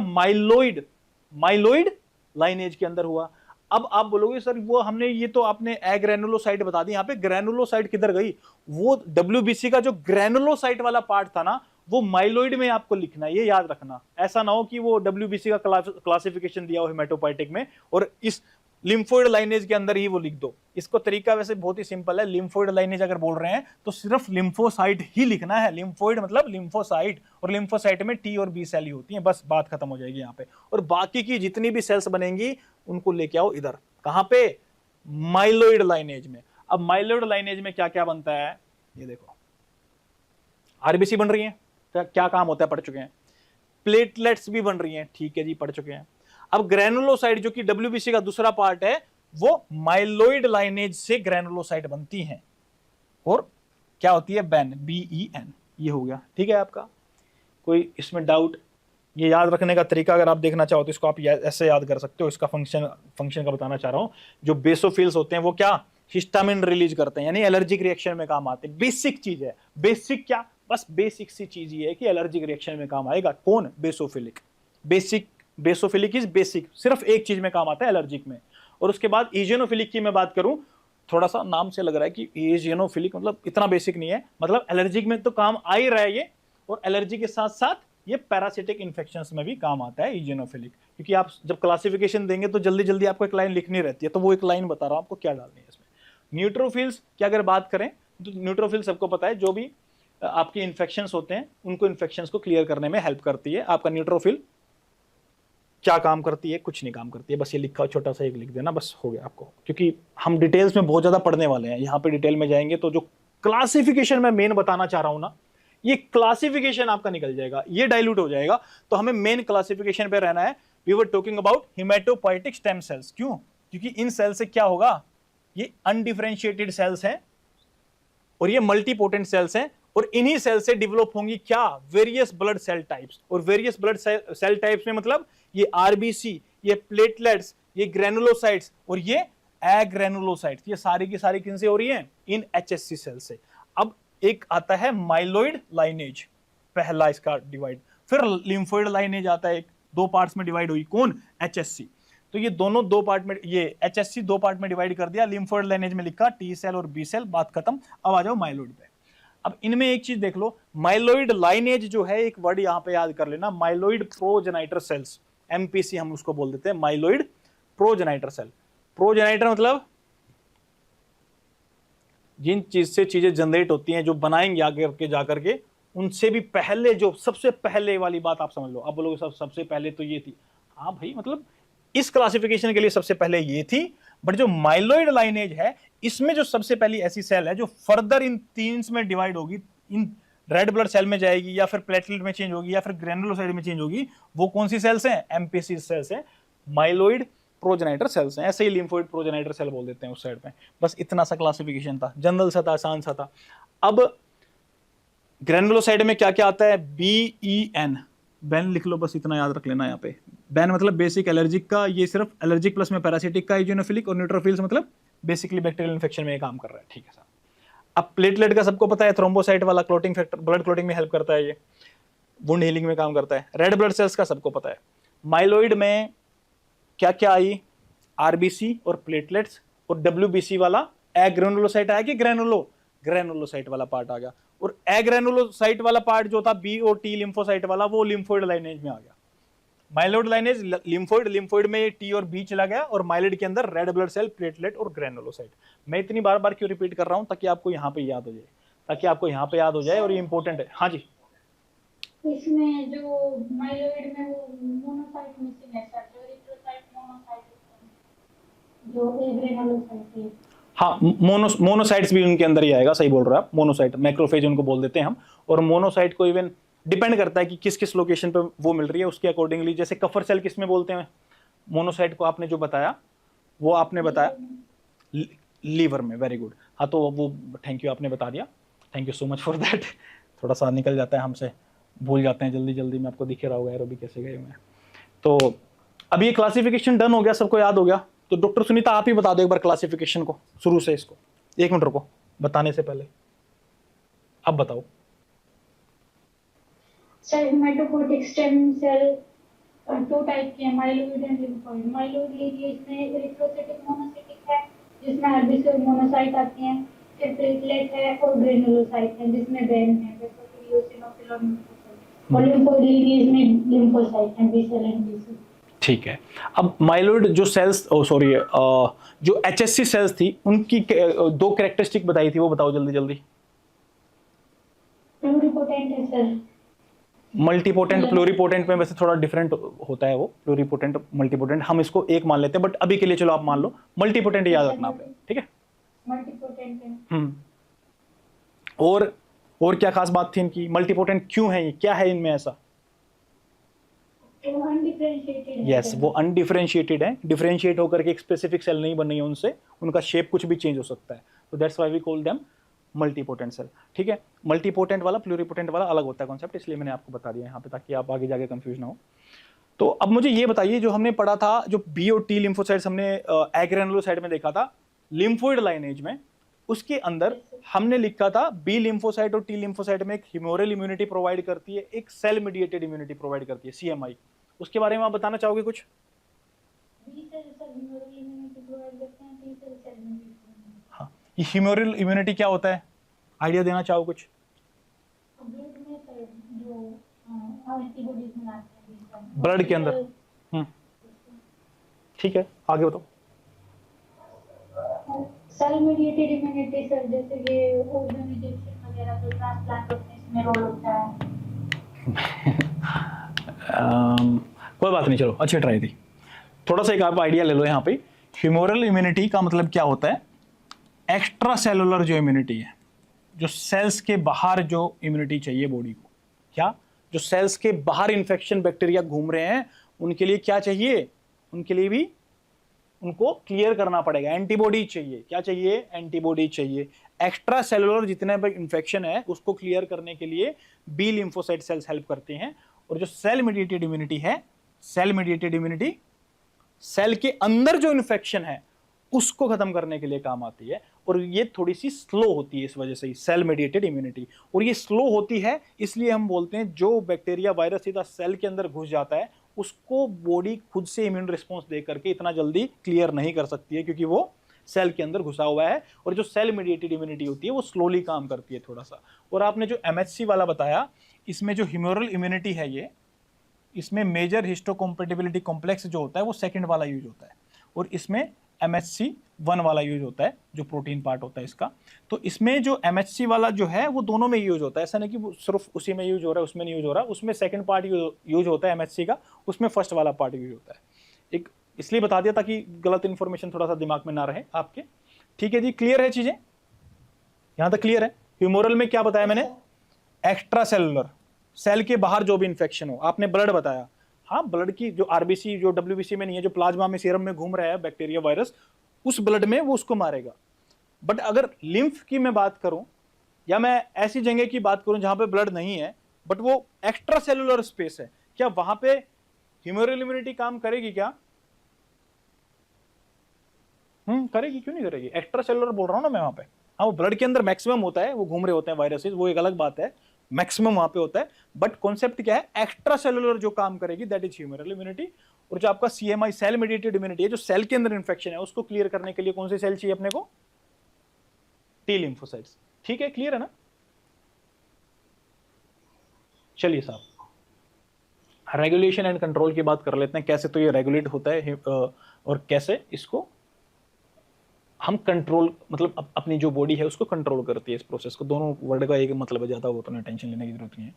माइलोइड लाइनेज के अंदर हुआ। अब आप बोलोगे सर वो हमने, ये तो आपने एग्रेनुलोसाइट बता दी, यहां पे ग्रेनुलोसाइट किधर गई? वो WBC का जो ग्रेनुलोसाइट वाला पार्ट था ना, वो माइलोइड में आपको लिखना है, ये याद रखना। ऐसा ना हो कि वो WBC का क्लासिफिकेशन दिया हो हिमेटोपोइटिक में और इस लिम्फोइड लाइनेज के अंदर ही वो लिख दो। इसको तरीका वैसे बहुत ही सिंपल है, लिम्फोइड लाइनेज अगर बोल रहे हैं तो सिर्फ लिम्फोसाइट ही लिखना है। लिम्फोइड मतलब लिम्फोसाइट, और लिम्फोसाइट में T और B सेल ही होती हैं, बस बात खत्म हो जाएगी यहाँ पे। और बाकी की जितनी भी सेल्स बनेंगी उनको लेके आओ इधर, कहां पे, माइलोइड लाइनेज में। अब माइलोइड लाइनेज में क्या क्या बनता है, ये देखो, RBC बन रही है, क्या काम होता है पढ़ चुके हैं। प्लेटलेट्स भी बन रही हैं, ठीक है जी, पढ़ चुके हैं। अब ग्रेनुलोसाइट जो कि WBC का दूसरा पार्ट है, वो माइलोइड लाइनेज से ग्रेनुलोसाइट बनती हैं। और क्या होती है, बैन, BEN, ये हो गया। ठीक है, आपका कोई इसमें डाउट? ये याद रखने का तरीका अगर आप देखना चाहो तो इसको आप ऐसे याद कर सकते हो। इसका फंक्शन का बताना चाह रहा हूं। जो बेसोफिल्स होते हैं वो क्या, हिस्टामिन रिलीज करते हैं, यानी एलर्जिक रिएक्शन में काम आते हैं। बेसिक चीज है, बेसिक क्या, बस बेसिक सी चीज ये है कि एलर्जिक रिएक्शन में काम आएगा। कौन, बेसोफिलिक। बेसोफिलिक इज बेसिक, सिर्फ एक चीज में काम आता है, एलर्जिक में। और उसके बाद इजेनोफिलिक की मैं बात करूं, थोड़ा सा नाम से लग रहा है कि इजेनोफिलिक मतलब इतना बेसिक नहीं है, मतलब एलर्जिक में तो काम आ ही रहा है ये, और एलर्जी के साथ साथ ये पैरासिटिक इन्फेक्शंस में भी काम आता है इजेनोफिलिक। क्योंकि आप जब क्लासिफिकेशन देंगे तो जल्दी जल्दी आपको एक लाइन लिखनी रहती है, तो वो एक लाइन बता रहा हूं आपको क्या डालनी है इसमें। न्यूट्रोफिल्स की अगर बात करें तो न्यूट्रोफिल सबको पता है, जो भी आपके इन्फेक्शंस होते हैं उनको इन्फेक्शंस को क्लियर करने में हेल्प करती है। आपका न्यूट्रोफिल क्या काम करती है? कुछ नहीं काम करती है, बस ये लिखा छोटा सा एक लिख देना, बस हो गया आपको, क्योंकि हम डिटेल्स में बहुत ज्यादा पढ़ने वाले हैं। यहाँ पे डिटेल में जाएंगे तो जो क्लासिफिकेशन मैं मेन बताना चाह रहा हूं ना, ये क्लासिफिकेशन आपका निकल जाएगा, ये डाइल्यूट हो जाएगा। तो हमें मेन क्लासिफिकेशन पे रहना है। We were talking about haematopoietic stem cells. क्यों? क्योंकि इन सेल से क्या होगा, ये अनडिफरेंशिएटेड सेल्स हैं और ये मल्टीपोटेंट सेल्स हैं, और इन्हीं सेल से डेवलप होंगी क्या, वेरियस ब्लड सेल टाइप्स। और वेरियस ब्लड सेल टाइप्स में मतलब ये आरबीसी, ये प्लेटलेट्स, ये ग्रेनुलोसाइट्स और ये एग्रेनुलोसाइट्स, ये सारी की सारी किन से हो रही हैं? इन एचएससी सेल से। अब एक आता है माइलोइड लाइनेज, पहला इसका डिवाइड। फिर लिम्फोइड लाइनेज आता है, एक दो पार्ट्स में डिवाइड हुई, कौन? एचएससी। तो ये दोनों दो पार्ट में, ये एचएससी दो पार्ट में डिवाइड कर दिया, लिम्फोइड लाइनेज में लिखा टी सेल और बी सेल, बात खत्म। अब आ जाओ माइलोइड पे। अब इनमें एक चीज देख लो, माइलोइड लाइनेज जो है, एक वर्ड यहां पे याद कर लेना, माइलोइड प्रोजेनाइटर सेल्स, एमपीसी हम उसको बोल देते हैं, माइलोइड प्रोजेनाइटर सेल। प्रोजेनाइटर मतलब जिन चीज से चीजें जनरेट होती हैं, जो बनाएंगे आगे के जाकर के, उनसे भी पहले, जो सबसे पहले वाली बात आप समझ लो। अब बोलोगे सबसे पहले तो ये थी, हाँ भाई, मतलब इस क्लासिफिकेशन के लिए सबसे पहले ये थी। बट जो माइलोइड लाइनेज है, इसमें जो सबसे पहली ऐसी सेल है जो फर्दर इन तीन में डिवाइड होगी, इन रेड ब्लड सेल में जाएगी, या फिर प्लेटलेट में चेंज होगी, या फिर ग्रेनुलोसाइट में चेंज होगी, वो कौन सी सेल्स हैं? एमपीसी सेल्स हैं, माइलोइड प्रोजेनाइटर सेल्स हैं। ऐसे ही लिम्फोइड प्रोजेनाइटर सेल बोल देते हैं उस साइड में। बस इतना सा क्लासिफिकेशन था, जनरल सा था, आसान सा था। अब ग्रेनुलोसाइट में क्या क्या आता है? BEN, बैन लिख लो, बस इतना याद रख लेना यहाँ पे। बैन मतलब बेसिक एलर्जिक का, ये सिर्फ एलर्जिक प्लस में पैरासिटिक का, इजोनोफिलिक, और न्यूट्रोफिल्स मतलब बेसिकली बैक्टीरियल इन्फेक्शन में ये काम कर रहा है। ठीक है सर। अब प्लेटलेट का सबको पता है, थ्रोम्बोसाइट वाला क्लोटिंग फैक्टर, ब्लड क्लोटिंग में हेल्प करता है, ये वुंड हीलिंग में काम करता है। रेड ब्लड सेल्स का सबको पता है। माइलोइड में क्या क्या आई? आरबीसी और प्लेटलेट्स, और WBC वाला एग्रेनुलोसाइट आया कि ग्रेनुलोसाइट वाला पार्ट आ गया। और एग्रेनुलोसाइट वाला पार्ट जो था बी और टी लिम्फोसाइट वाला, वो लिम्फोइड लाइनेज में आ गया। माइलोइड लाइनेज लिम्फोइड में टी और बी चला गया, और माइलोइड के अंदर रेड ब्लड सेल, प्लेटलेट और ग्रेनुलोसाइट। मैं इतनी बार बार क्यों रिपीट कर रहा हूं? ताकि आपको यहाँ पे याद हो जाए, और ये इंपॉर्टेंट है। हाँ जी, इसमें जो माइलोइड में वो मोनोसाइट मिसिंग है सर, जो एरिथ्रोसाइट मोनोसाइट जो एग्रेनुलोसाइट है। हाँ, मोनोसाइट्स भी उनके अंदर ही आएगा, सही बोल रहे हो आप। मोनोसाइट, मैक्रोफेज उनको बोल देते हैं हम। और मोनोसाइट को इवन डिपेंड करता है कि किस किस लोकेशन पे वो मिल रही है, उसके अकॉर्डिंगली। जैसे कफर सेल किस में बोलते हैं मोनोसाइट को? आपने जो बताया वो आपने बताया लीवर में। Very good. हाँ, तो वो थैंक यू, आपने बता दिया, thank you so much for that. थोड़ा सा निकल जाता है हमसे, भूल जाते हैं जल्दी जल्दी में। आपको दिख रहा होगा एरो भी कैसे गए हुए हैं। तो अब ये क्लासिफिकेशन डन हो गया, सबको याद हो गया। तो डॉक्टर सुनीता आप ही बता दो एक बार क्लासिफिकेशन को शुरू से, इसको 1 मिनट रुको बताने से पहले, अब बताओ। सर हेमेटोपोइटिक स्टेम सेल दो टाइप के हैं, myeloid and lymphoid. Myeloid lineage में एरिथ्रोसाइटिक मोनोसाइटिक है, जिसमें आरबीसी और मोनोसाइट आती हैं। फिर प्लेटलेट है और ग्रेनुलोसाइट है, जिसमें बैन है, जैसे इओसिनोफिल और न्यूट्रोफिल। और लिम्फोइड लीनिएज में लिम्फोसाइट है, B cell and B cell. ठीक है। अब माइलोइड जो सेल्स, सॉरी, जो एचएससी सेल्स थी, उनकी दो कैरेक्टरिस्टिक बताई थी, वो बताओ जल्दी जल्दी। प्लूरिपोटेंट है सर। मल्टीपोटेंट, प्लूरिपोटेंट में वैसे थोड़ा डिफरेंट होता है वो, प्लूरिपोटेंट मल्टीपोटेंट, हम इसको एक मान लेते हैं, बट अभी के लिए चलो आप मान लो मल्टीपोटेंट, याद रखना आपने, ठीक है। मल्टीपोटेंट है। और क्या खास बात थी इनकी? मल्टीपोटेंट क्यों है ये, क्या है इनमें ऐसा? यस, वो अनडिफरेंशिएटेड है। डिफरेंशिएट होकर के एक स्पेसिफिक सेल नहीं बन रही है उनसे, उनका शेप कुछ भी चेंज हो सकता है। तो that's why we call them multipotent cell. ठीक है, मल्टीपोटेंट वाला प्लूरिपोटेंट वाला अलग होता है कॉन्सेप्ट, इसलिए मैंने आपको बता दिया यहाँ पे, ताकि आप आगे जाके कंफ्यूज ना हो। तो अब मुझे ये बताइए, जो हमने पढ़ा था, जो बी और टी लिम्फोसाइट्स हमने एग्रेनुलोसाइट में देखा था, लिम्फोइड लाइनेज में, उसके अंदर हमने लिखा था बी लिम्फोसाइट और टी लिम्फोसाइट में एक ह्यूमोरल इम्यूनिटी प्रोवाइड करती है, एक सेल मीडिएटेड इम्यूनिटी प्रोवाइड करती है, CMI। उसके बारे में आप बताना चाहोगे कुछ? हाँ, ये ह्यूमोरल इम्यूनिटी क्या होता है, आइडिया देना चाहो कुछ? ब्लड के अंदर। ठीक है, आगे बताओ। सेल मीडिएटेड इम्यूनिटी सर, जैसे कि ऑर्गेनाइजेशन वगैरह जो ट्रांसप्लांट होते हैं इसमें रोल होता है? कोई बात नहीं, चलो अच्छी ट्राई थी। थोड़ा सा एक आप आइडिया ले लो यहाँ पे। ह्यूमरल इम्यूनिटी का मतलब क्या होता है? एक्स्ट्रा सेलुलर जो इम्यूनिटी है, जो सेल्स के बाहर जो इम्यूनिटी चाहिए बॉडी को। क्या? जो सेल्स के बाहर इन्फेक्शन बैक्टीरिया घूम रहे हैं उनके लिए क्या चाहिए? उनके लिए भी उनको क्लियर करना पड़ेगा, एंटीबॉडी चाहिए। क्या चाहिए? एंटीबॉडी चाहिए। एक्स्ट्रा सेलुलर जितने भी इन्फेक्शन है उसको क्लियर करने के लिए बी लिम्फोसाइट सेल्स हेल्प करते हैं। और जो सेल मेडिएटेड इम्यूनिटी है, सेल मेडिएटेड इम्यूनिटी सेल के अंदर जो इन्फेक्शन है उसको खत्म करने के लिए काम आती है। और ये थोड़ी सी स्लो होती है, इस वजह से सेल मेडिएटेड इम्यूनिटी। और ये स्लो होती है इसलिए हम बोलते हैं जो बैक्टीरिया वायरस सीधा सेल के अंदर घुस जाता है उसको बॉडी खुद से इम्यून रिस्पॉन्स दे करके इतना जल्दी क्लियर नहीं कर सकती है, क्योंकि वो सेल के अंदर घुसा हुआ है। और जो सेल मेडिएटेड इम्यूनिटी होती है वो स्लोली काम करती है थोड़ा सा। और आपने जो MHC वाला बताया, इसमें जो ह्यूमरल इम्यूनिटी है ये, इसमें मेजर हिस्टोकॉम्पेटिबिलिटी कॉम्प्लेक्स जो होता है वो सेकंड वाला यूज होता है, और इसमें MHC1 वाला यूज होता है जो प्रोटीन पार्ट होता है इसका। तो इसमें जो MHC वाला जो है वो दोनों में यूज होता है, ऐसा नहीं कि वो सिर्फ उसी में यूज हो रहा है उसमें नहीं यूज हो रहा है। उसमें सेकंड पार्ट यूज होता है MHC का, उसमें फर्स्ट वाला पार्ट यूज होता है। एक इसलिए बता दिया ताकि गलत इन्फॉर्मेशन थोड़ा सा दिमाग में ना रहे आपके। ठीक है जी, क्लियर है चीजें? यहां तक क्लियर है? ह्यूमरल में क्या बताया मैंने? एक्स्ट्रा सेलुलर, सेल के बाहर जो भी इन्फेक्शन हो। आपने ब्लड बताया, हाँ ब्लड की जो RBC जो WBC में नहीं है, जो प्लाज्मा में सीरम में घूम रहा है बैक्टीरिया वायरस, उस ब्लड में वो उसको मारेगा। बट अगर लिम्फ की मैं बात करूं या मैं ऐसी जगह की बात करूं जहां पे ब्लड नहीं है बट वो एक्स्ट्रा सेलुलर स्पेस है, क्या वहां पे ह्यूमरल इम्यूनिटी काम करेगी क्या? करेगी, क्यों नहीं करेगी? एक्स्ट्रा सेलुलर बोल रहा हूं ना मैं वहां पे। हाँ, वो ब्लड के अंदर मैक्सिमम होता है, वो घूम रहे होते हैं वायरसेस, वो एक अलग बात है, मैक्सिमम वहां पे होता है। बट कॉन्सेप्ट क्या है? एक्स्ट्रा सेलुलर जो काम करेगी दैट इज ह्यूमरल इम्यूनिटी। और जो आपका CMI सेल मेडिएटेड इम्यूनिटी है, जो सेल के अंदर इन्फेक्शन है उसको क्लियर करने के लिए कौन सी सेल चाहिए अपने को? T lymphocytes. ठीक है, क्लियर है ना? चलिए साहब, रेगुलेशन एंड कंट्रोल की बात कर लेते हैं। कैसे तो ये रेगुलेट होता है और कैसे इसको हम कंट्रोल, मतलब अपनी जो बॉडी है उसको कंट्रोल करती है इस प्रोसेस को। दोनों वर्ड का एक मतलब है, ज्यादा वो तो टेंशन लेने की जरूरत नहीं है।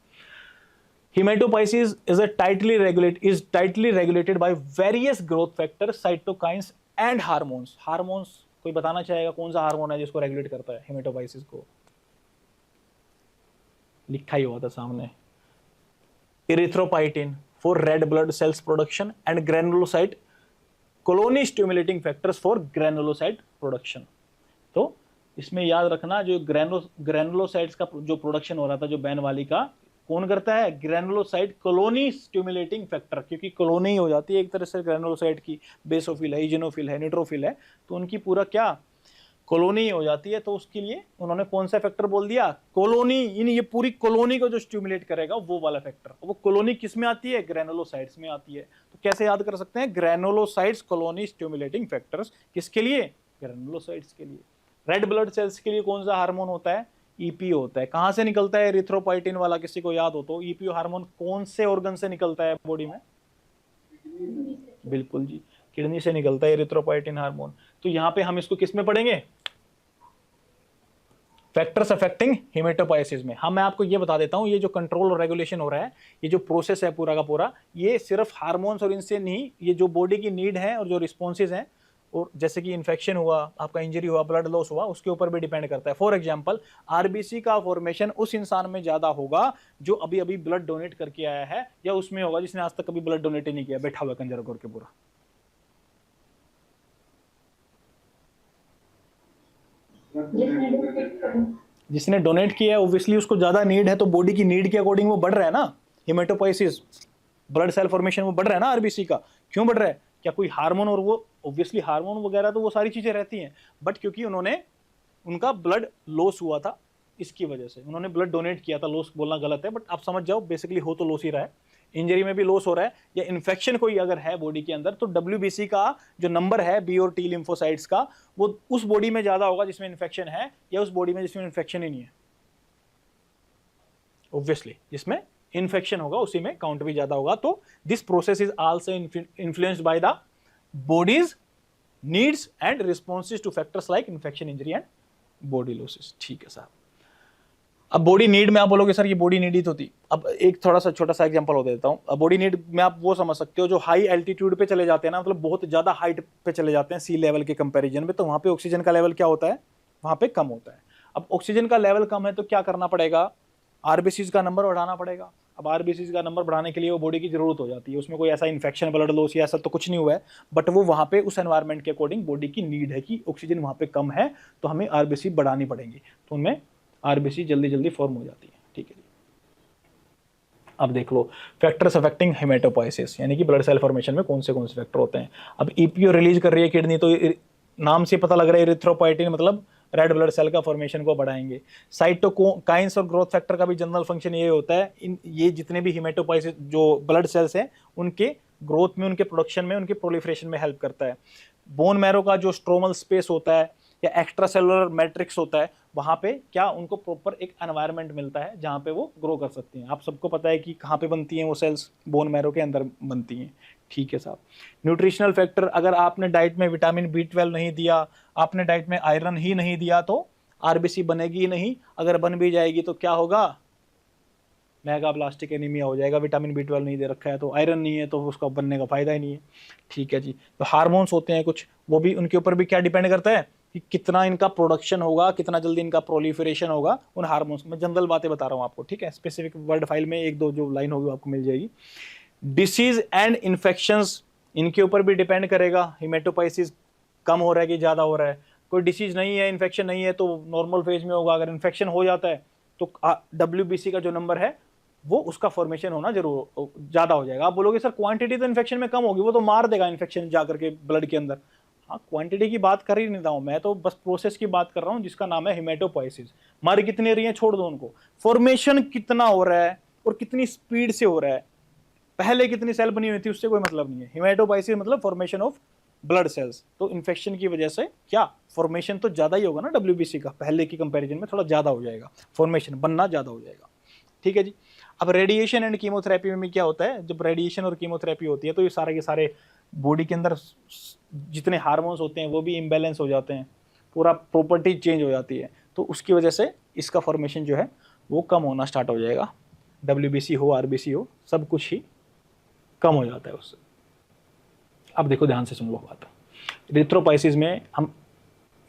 हेमेटोपाइसिस is tightly regulated by various growth factors, cytokines and hormones. Hormones कोई बताना चाहेगा कौन सा हार्मोन है जिसको रेगुलेट करता है हेमेटोपाइसिस को? लिखा ही हुआ था सामने, erythropoietin for red blood cells production and granulocyte colony stimulating factors for granulocyte production. तो इसमें याद रखना, जो ग्रेनुलोसाइट्स का जो प्रोडक्शन हो रहा था जो बैन वाली का, कौन करता है? ग्रेनुलोसाइट कॉलोनी स्टिमुलेटिंग फैक्टर, क्योंकि कॉलोनी हो जाती है एक तरह से ग्रेनुलोसाइट की, बेसोफिल है, इजिनोफिल है, न्यूट्रोफिल है, तो उनकी पूरा क्या कॉलोनी हो जाती है। तो उसके लिए उन्होंने कौन सा फैक्टर बोल दिया? कॉलोनी। ये पूरी कॉलोनी को जो स्टिमुलेट करेगा वो वाला फैक्टर। वो कॉलोनी किस में आती है? ग्रेनुलोसाइट्स में आती है। तो कैसे याद कर सकते हैं? ग्रेनुलोसाइट्स कॉलोनी स्टिमुलेटिंग फैक्टर्स किसके लिए? ग्रेनुलोसाइट्स के लिए। रेड ब्लड सेल्स के लिए कौन सा हार्मोन होता है? EPO होता है। कहां से निकलता है? एरिथ्रोपाइटिन वाला, किसी को याद हो तो? EPO हार्मोन कौन से ऑर्गन से निकलता है बॉडी में? बिल्कुल जी, किडनी से निकलता है एरिथ्रोपाइटिन हार्मोन। तो यहां पे हम इसको किस में पढ़ेंगे? फैक्टर्स अफेक्टिंग हेमेटोपाइसिस में। हाँ, मैं आपको ये बता देता हूं, ये जो कंट्रोल और रेगुलेशन हो रहा है, ये जो प्रोसेस है पूरा का पूरा, ये सिर्फ हार्मोन्स और इनसे नहीं, ये जो बॉडी की नीड है और जो रिस्पॉन्सेज हैं, और जैसे कि इन्फेक्शन हुआ, आपका इंजरी हुआ, ब्लड लॉस हुआ, उसके ऊपर भी डिपेंड करता है। फॉर एग्जांपल, RBC का फॉर्मेशन उस इंसान में ज्यादा होगा जो अभी अभी ब्लड डोनेट करके आया है, या उसमें होगा जिसने आज तक कभी ब्लड डोनेट ही नहीं किया, बैठा हुआ कंजर करके पूरा। जिसने डोनेट किया है ऑब्वियसली उसको ज्यादा नीड है, तो बॉडी की नीड के अकॉर्डिंग वो बढ़ रहा है ना। हेमेटोपाइसिस, ब्लड सेल फॉर्मेशन वो बढ़ रहा है ना RBC का। क्यों बढ़ रहा है? क्या कोई हार्मोन? और वो ऑब्वियसली हार्मोन वगैरह तो वो सारी चीजें रहती हैं, बट क्योंकि उनका ब्लड लॉस हुआ था, इसकी वजह से उन्होंने ब्लड डोनेट किया था। लॉस बोलना गलत है, बट आप समझ जाओ, बेसिकली हो तो लॉस ही रहा है। इंजरी में भी लॉस हो रहा है, या इन्फेक्शन कोई अगर है बॉडी के अंदर, तो WBC का जो नंबर है B और T लिम्फोसाइट्स का, वो उस बॉडी में ज्यादा होगा जिसमें इन्फेक्शन है, या उस बॉडी में जिसमें इन्फेक्शन ही नहीं है। ऑब्वियसली जिसमें इन्फेक्शन होगा उसी में काउंट भी ज्यादा होगा। तो this process is also influenced by the bodies needs and responses two factors like infection, injury and body losses. ठीक है साहब, अब बॉडी नीड में आप बोलोगे सर ये बॉडी नीड ही तो थी। अब एक थोड़ा सा छोटा सा एग्जांपल और देता हूँ। अब बॉडी नीड में आप वो समझ सकते हो जो हाई एल्टीट्यूड पे चले जाते हैं ना, मतलब बहुत ज्यादा हाइट पे चले जाते हैं सी लेवल के कंपैरिजन में, तो वहां पे ऑक्सीजन का लेवल क्या होता है, वहां पे कम होता है। अब ऑक्सीजन का लेवल कम है तो क्या करना पड़ेगा, आरबीसीज का नंबर बढ़ाना पड़ेगा। अब आरबीसीज का नंबर बढ़ाने के लिए वो बॉडी की जरूरत हो जाती है, उसमें कोई ऐसा इन्फेक्शन, ब्लड लॉस या ऐसा तो कुछ नहीं हुआ है, बट वो वहां पे उस एनवायरनमेंट के अकॉर्डिंग बॉडी की नीड है कि ऑक्सीजन वहां पे कम है तो हमें आरबीसी बढ़ानी पड़ेगी, तो उनमें आरबीसी जल्दी जल्दी फॉर्म हो जाती है। ठीक है जी। अब देख लो फैक्टर्स अफेक्टिंग हेमेटोपोइसिस, यानी कि ब्लड सेल फॉर्मेशन में कौन से फैक्टर होते हैं। अब ईपीओ रिलीज कर रही है किडनी, तो नाम से पता लग रहा है इरिथ्रोपोइटिन मतलब रेड ब्लड सेल का फॉर्मेशन को बढ़ाएंगे। साइटोकाइंस और ग्रोथ फैक्टर का भी जनरल फंक्शन ये होता है, ये जितने भी हेमेटोपोइसिस जो ब्लड सेल्स हैं उनके ग्रोथ में, उनके प्रोडक्शन में, उनके प्रोलिफरेशन में हेल्प करता है। बोन मैरो का जो स्ट्रोमल स्पेस होता है या एक्स्ट्रा सेलुलर मैट्रिक्स होता है, वहां पे क्या उनको प्रॉपर एक एनवायरनमेंट मिलता है जहां पे वो ग्रो कर सकती हैं। आप सबको पता है कि कहाँ पे बनती हैं वो सेल्स, बोन मैरो के अंदर बनती हैं। ठीक है साहब। न्यूट्रिशनल फैक्टर, अगर आपने डाइट में विटामिन B12 नहीं दिया, आपने डाइट में आयरन ही नहीं दिया तो आरबीसी बनेगी ही नहीं। अगर बन भी जाएगी तो क्या होगा, मेगाब्लास्टिक एनीमिया हो जाएगा। विटामिन B12 नहीं दे रखा है तो, आयरन नहीं है तो उसका बनने का फायदा ही नहीं है। ठीक है जी। तो हार्मोन्स होते हैं कुछ, वो भी उनके ऊपर भी क्या डिपेंड करता है कि कितना इनका प्रोडक्शन होगा, कितना जल्दी इनका प्रोलिफरेशन होगा उन हार्मोन्स में। जनरल बातें बता रहा हूँ आपको, ठीक है। स्पेसिफिक वर्ड फाइल में एक दो जो लाइन होगी आपको मिल जाएगी। डिसीज एंड इन्फेक्शंस, इनके ऊपर भी डिपेंड करेगा हेमेटोपोइसिस कम हो रहा है कि ज़्यादा हो रहा है। कोई डिसीज नहीं है, इन्फेक्शन नहीं है तो नॉर्मल फेज में होगा। अगर इन्फेक्शन हो जाता है तो WBC का जो नंबर है वो उसका फॉर्मेशन होना जरूर ज़्यादा हो जाएगा। आप बोलोगे सर क्वांटिटी तो इन्फेक्शन में कम होगी, वो तो मार देगा इन्फेक्शन जाकर के ब्लड के अंदर। हाँ, क्वांटिटी की बात कर ही नहीं रहा हूँ मैं, तो बस प्रोसेस की बात कर रहा हूँ जिसका नाम है हेमेटोपोइसिस। मार कितनी रही है छोड़ दो उनको, फॉर्मेशन कितना हो रहा है और कितनी स्पीड से हो रहा है, पहले कितनी सेल बनी हुई थी उससे कोई मतलब नहीं है। हेमेटोपोइसिस मतलब फॉर्मेशन ऑफ ब्लड सेल्स। तो इन्फेक्शन की वजह से क्या फॉर्मेशन तो ज्यादा ही होगा ना WBC का, पहले की कंपैरिजन में थोड़ा ज्यादा हो जाएगा, फॉर्मेशन बनना ज्यादा हो जाएगा। ठीक है जी। अब रेडिएशन एंड कीमोथेरेपी में क्या होता है, जब रेडिएशन और कीमोथेरेपी होती है तो ये सारे के सारे बॉडी के अंदर जितने हार्मोन्स होते हैं वो भी इम्बैलेंस हो जाते हैं, पूरा प्रॉपर्टी चेंज हो जाती है, तो उसकी वजह से इसका फॉर्मेशन जो है वो कम होना स्टार्ट हो जाएगा। WBC हो, RBC हो, सब कुछ ही कम हो जाता है उससे। अब देखो ध्यान से सुन लो बात। इरिथ्रोपोइसिस में हम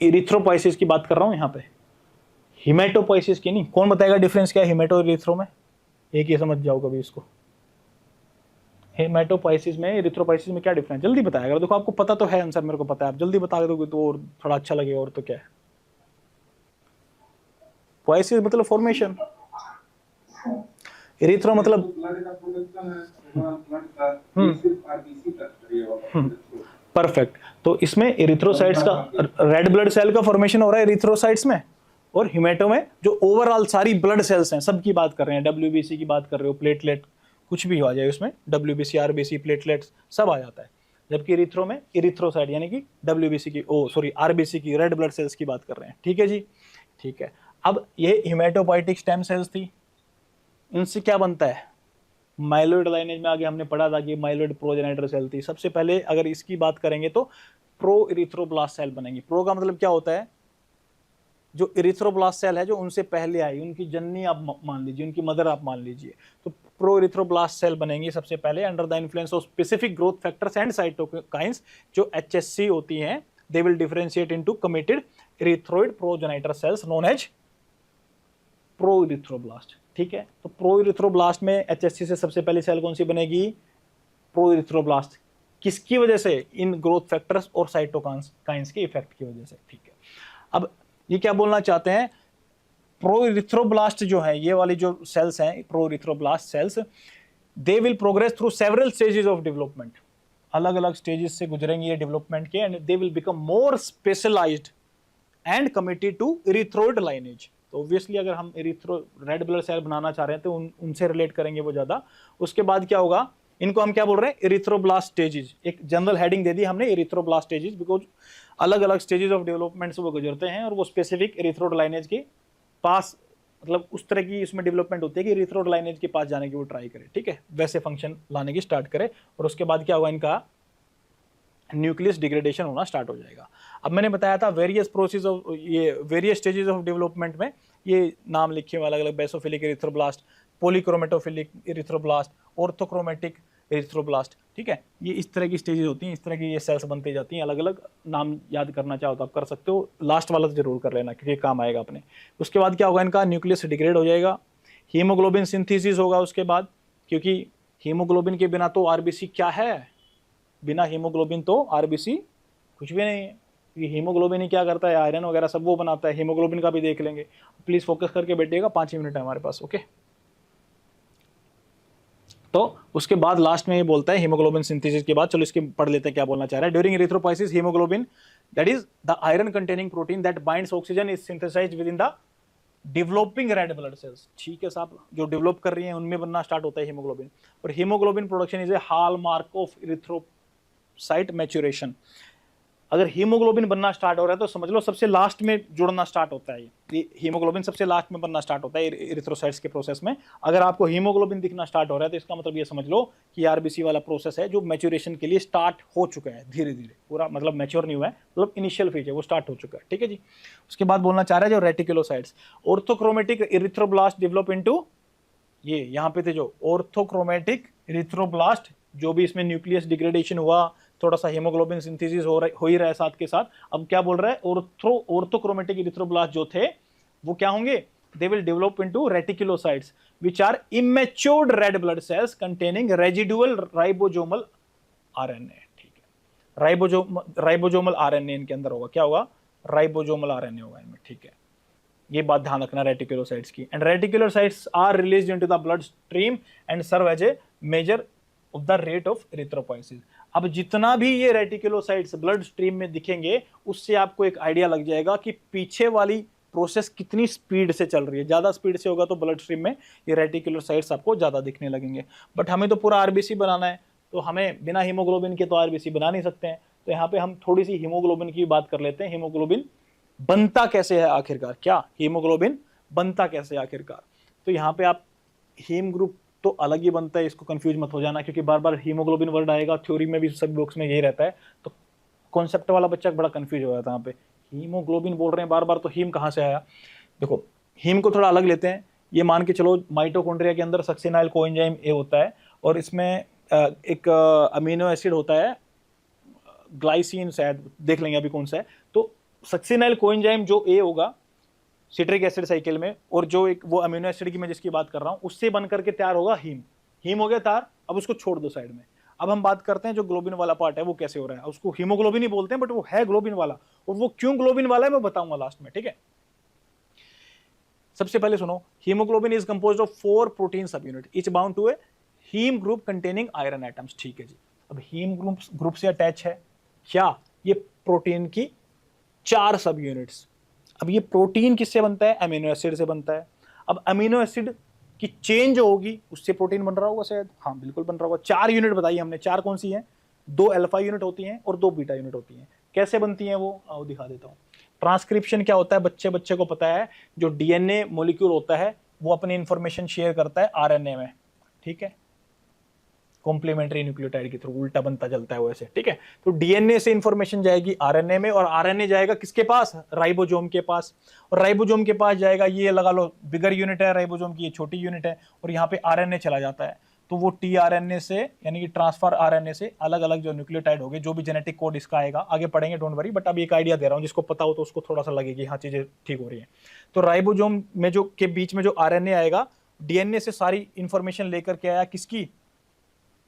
इरिथ्रोपोइसिस की बात कर रहा हूँ यहाँ पे, हेमेटोपोइसिस की नहीं। कौन बताएगा डिफरेंस क्या है हेमेटो और इरिथ्रो में, एक ही समझ जाओ कभी इसको। हेमेटोपोइसिस में, इरिथ्रोपोइसिस में क्या डिफरेंस, जल्दी बताएगा। देखो आपको पता तो है आंसर, मेरे को पता है, आप जल्दी बता दोगे तो और थोड़ा अच्छा लगेगा। और तो क्या है, पोइसिस मतलब फॉर्मेशन, इरिथ्रो मतलब ब्लड का प्रोडक्शन है, ब्लड का सिर्फ RBC तक करिएगा। परफेक्ट। तो इसमें इरिथ्रोसाइट्स का, रेड ब्लड सेल का फॉर्मेशन हो रहा है इरिथ्रोसाइट्स में, और हिमेटो में जो ओवरऑल सारी ब्लड सेल्स हैं सब की बात कर रहे हैं। WBC की बात कर रहे हो, प्लेटलेट कुछ भी आ जाए उसमें, WBC, RBC, प्लेटलेट्स सब आ जाता है। जबकि इरिथ्रो में इरिथ्रोसाइट यानी कि WBC की, RBC की, रेड ब्लड सेल्स की बात कर रहे हैं। ठीक है जी, ठीक है। अब ये हिमेटोपोइटिक स्टेम सेल्स थी, इनसे क्या बनता है, माइलोइड लाइनेज में आगे हमने पढ़ा था कि माइलोइड प्रोजेनेटर सेल थी। सबसे पहले अगर इसकी बात करेंगे तो प्रो इरिथ्रोब्लास्ट सेल बनेंगी। प्रो का मतलब क्या होता है, जो इरिथ्रोब्लास्ट सेल है जो उनसे पहले आई, उनकी जननी आप मान लीजिए, उनकी मदर आप मान लीजिए, तो प्रो इरिथ्रोब्लास्ट सेल बनेंगी सबसे पहले under the influence of specific growth factors and cytokines जो HSC होती हैं। They will differentiate into committed erythroid progenitor cells known as proerythroblast. ठीक है। तो प्रो इरिथ्रोब्लास्ट में HSC से सबसे पहली सेल कौन सी बनेगी, प्रो इरिथ्रोब्लास्ट। किसकी वजह से, इन ग्रोथ फैक्टर्स और साइटोकाइंस के इफेक्ट की वजह से। ठीक है। अब ये क्या बोलना चाहते हैं, प्रो इरिथ्रोब्लास्ट जो है, ये वाली जो सेल्स हैं proerythroblast cells, they will progress through several stages of development. अलग अलग स्टेजेस से गुजरेंगे ये डेवलपमेंट के, and they will become more specialised and committed to erythroid lineage. तो ऑब्वियसली अगर हम रेड ब्लड सेल बनाना चाह रहे हैं तो उनसे रिलेट करेंगे वो ज्यादा। उसके बाद क्या होगा, इनको हम क्या बोल रहे हैं, इरिथ्रोब्लास्ट स्टेजेस। एक जनरल हेडिंग दे दी हमने, इरिथ्रोब्लास्ट स्टेजेस, बिकॉज अलग अलग स्टेजेस ऑफ डेवलपमेंट से वो गुजरते हैं और वो स्पेसिफिक इरिथ्रोइड लाइनेज के पास, मतलब उस तरह की इसमें डेवलपमेंट होती है कि इरिथ्रोइड लाइनेज के पास जाने की वो ट्राई करे। ठीक है, वैसे फंक्शन लाने की स्टार्ट करे, और उसके बाद क्या होगा, इनका न्यूक्लियस डिग्रेडेशन होना स्टार्ट हो जाएगा। अब मैंने बताया था वेरियस प्रोसेस ऑफ, ये वेरियस स्टेजेस ऑफ डेवलपमेंट में ये नाम लिखे हुए अलग अलग, बेसोफिलिक इरिथ्रोब्लास्ट, पॉलीक्रोमेटोफिलिक इरिथ्रोब्लास्ट, ऑर्थोक्रोमेटिक इरिथ्रोब्लास्ट, ठीक है। ये इस तरह की स्टेजेस होती हैं, इस तरह की ये सेल्स बनती जाती हैं, अलग अलग नाम याद करना चाहो तो आप कर सकते हो, लास्ट वाला तो जरूर कर लेना क्योंकि काम आएगा अपने। उसके बाद क्या होगा, इनका न्यूक्लियस डिग्रेड हो जाएगा, हीमोग्लोबिन सिंथेसिस होगा उसके बाद, क्योंकि हीमोग्लोबिन के बिना तो आरबीसी क्या है, बिना हीमोग्लोबिन तो आरबीसी कुछ भी नहीं है। ये हीमोग्लोबिन ही क्या करता है, आयरन वगैरह सब वो बनाता है, हीमोग्लोबिन का भी देख लेंगे। प्लीज फोकस करके बैठिएगा, 5 ही मिनट है हमारे पास, ओके। तो उसके बाद लास्ट में ये बोलता है हीमोग्लोबिन सिंथेसिस के बाद, चलो इसके पढ़ लेते हैं क्या बोलना चाह रहा है। During erythropoiesis haemoglobin that is the iron containing protein that binds oxygen is synthesised within the developing red blood cells, ठीक है साहब, जो डेवलप कर रही हैं उनमें बनना स्टार्ट होता है हीमोग्लोबिन। और haemoglobin production is a hallmark of erythrocyte maturation. अगर हीमोग्लोबिन बनना स्टार्ट हो रहा है तो समझ लो सबसे लास्ट में जुड़ना स्टार्ट होता है, ये हीमोग्लोबिन सबसे लास्ट में बनना स्टार्ट होता है इरिथ्रोसाइट्स के प्रोसेस में। अगर आपको हीमोग्लोबिन दिखना स्टार्ट हो रहा है तो इसका मतलब ये समझ लो कि आरबीसी वाला प्रोसेस है जो मैच्योरेशन के लिए स्टार्ट हो चुका है, धीरे धीरे, पूरा मतलब मैच्योर नहीं हुआ है, मतलब इनिशियल फेज है वो स्टार्ट हो चुका है, ठीक है जी। उसके बाद बोलना चाह रहा है जो रेटिकुलोसाइट्स, ऑर्थोक्रोमेटिक इरिथ्रोब्लास्ट डेवलप इनटू, ये यहाँ पे थे जो ऑर्थोक्रोमेटिक इरिथ्रोब्लास्ट, जो भी इसमें न्यूक्लियस डिग्रेडेशन हुआ, थोड़ा सा हीमोग्लोबिन सिंथेसिस हो ही रहा है साथ के साथ। अब क्या बोल रहा है, ऑर्थोक्रोमेटिक इरिथ्रोब्लास्ट जो थे वो क्या होंगे, they will develop into reticulocytes which are immatured red blood cells containing residual ribosomal RNA, ठीक है। राइबोसोमल आरएनए इनके अंदर होगा, क्या होगा, राइबोसोमल आरएनए होगा इनमें, ठीक है। ये बात ध्यान रखना रेटिकुलोसाइट्स की। And reticulocytes are released into the blood stream and serve as a measure of the rate of erythropoiesis. अब जितना भी ये रेटिकुलोसाइट्स ब्लड स्ट्रीम में दिखेंगे उससे आपको एक आइडिया लग जाएगा कि पीछे वाली प्रोसेस कितनी स्पीड से चल रही है। ज्यादा स्पीड से होगा तो ब्लड स्ट्रीम में ये रेटिकुलोसाइट्स आपको ज्यादा दिखने लगेंगे। बट हमें तो पूरा आरबीसी बनाना है, तो हमें बिना हीमोग्लोबिन के तो आरबीसी बना नहीं सकते हैं, तो यहाँ पे हम थोड़ी सी हीमोग्लोबिन की बात कर लेते हैं। हीमोग्लोबिन बनता कैसे है आखिरकार, क्या हीमोग्लोबिन बनता कैसे है आखिरकार। तो यहाँ पे आप हीम ग्रुप तो अलग ही बनता है, इसको कंफ्यूज मत हो जाना, क्योंकि बार बार हीमोग्लोबिन वर्ड आएगा, थ्योरी में भी सभी बुक्स में यही रहता है, तो कॉन्सेप्ट वाला बच्चा बड़ा कंफ्यूज हो जाता है। यहाँ पे हीमोग्लोबिन बोल रहे हैं बार बार, तो हीम कहाँ से आया। देखो हीम को थोड़ा अलग लेते हैं, ये मान के चलो माइटोकॉन्ड्रिया के अंदर सक्सिनाइल कोएंजाइम ए होता है, और इसमें एक अमीनो एसिड होता है ग्लाइसिन, शायद देख लेंगे अभी कौन सा है। तो सक्सिनाइल कोएंजाइम जो ए होगा सिट्रिक एसिड साइकिल में, और जो एक वो अमीनो एसिड की मैं जिसकी बात कर रहा हूं उससे बन करके तैयार होगा हीम। हीम हो गया तैयार, अब उसको छोड़ दो साइड में। अब हम बात करते हैं जो ग्लोबिन वाला पार्ट है वो कैसे हो रहा है। उसको हीमोग्लोबिन ही बोलते हैं बट वो है ग्लोबिन वाला, और वो क्यों ग्लोबिन वाला है मैं बताऊंगा लास्ट में, ठीक है। सबसे पहले सुनो, haemoglobin is composed of 4 protein subunit each bound to a haem group containing iron atoms, ठीक है जी। अब हीम ग्रुप से अटैच है क्या, ये प्रोटीन की 4 सब यूनिट्स। अब ये प्रोटीन किससे बनता है, अमीनो एसिड से बनता है। अब अमीनो एसिड की चेंज होगी उससे प्रोटीन बन रहा होगा शायद, हाँ बिल्कुल बन रहा होगा। 4 यूनिट बताई हमने, 4 कौन सी हैं, 2 अल्फा यूनिट होती हैं और 2 बीटा यूनिट होती हैं। कैसे बनती हैं वो, आओ दिखा देता हूँ। ट्रांसक्रिप्शन क्या होता है, बच्चे को पता है, जो डीएनए मॉलिक्यूल होता है वो अपनी इंफॉर्मेशन शेयर करता है आरएनए में, ठीक है, कॉम्प्लीमेंट्री न्यूक्लियोटाइड के थ्रू, उल्टा बनता चलता है वैसे, ठीक है। तो डीएनए से इंफॉर्मेशन जाएगी आरएनए में, और आरएनए जाएगा किसके पास, राइबोसोम के पास, और राइबोसोम के पास जाएगा, ये लगा लो बिगर यूनिट है राइबोसोम की, ये छोटी यूनिट है, और यहाँ पे आरएनए चला जाता है। तो वो टीआरएनए से यानी कि ट्रांसफर आरएनए से अलग अलग जो न्यूक्लियोटाइड होंगे, जो भी जेनेटिक कोड इसका आएगा, आगे पढ़ेंगे डोंट वरी, बट अब एक आइडिया दे रहा हूँ, जिसको पता हो तो उसको थोड़ा सा लगेगी हाँ चीजें ठीक हो रही है। तो राइबोसोम में जो के बीच में जो आरएनए आएगा, डीएनए से सारी इंफॉर्मेशन लेकर के आया, किसकी,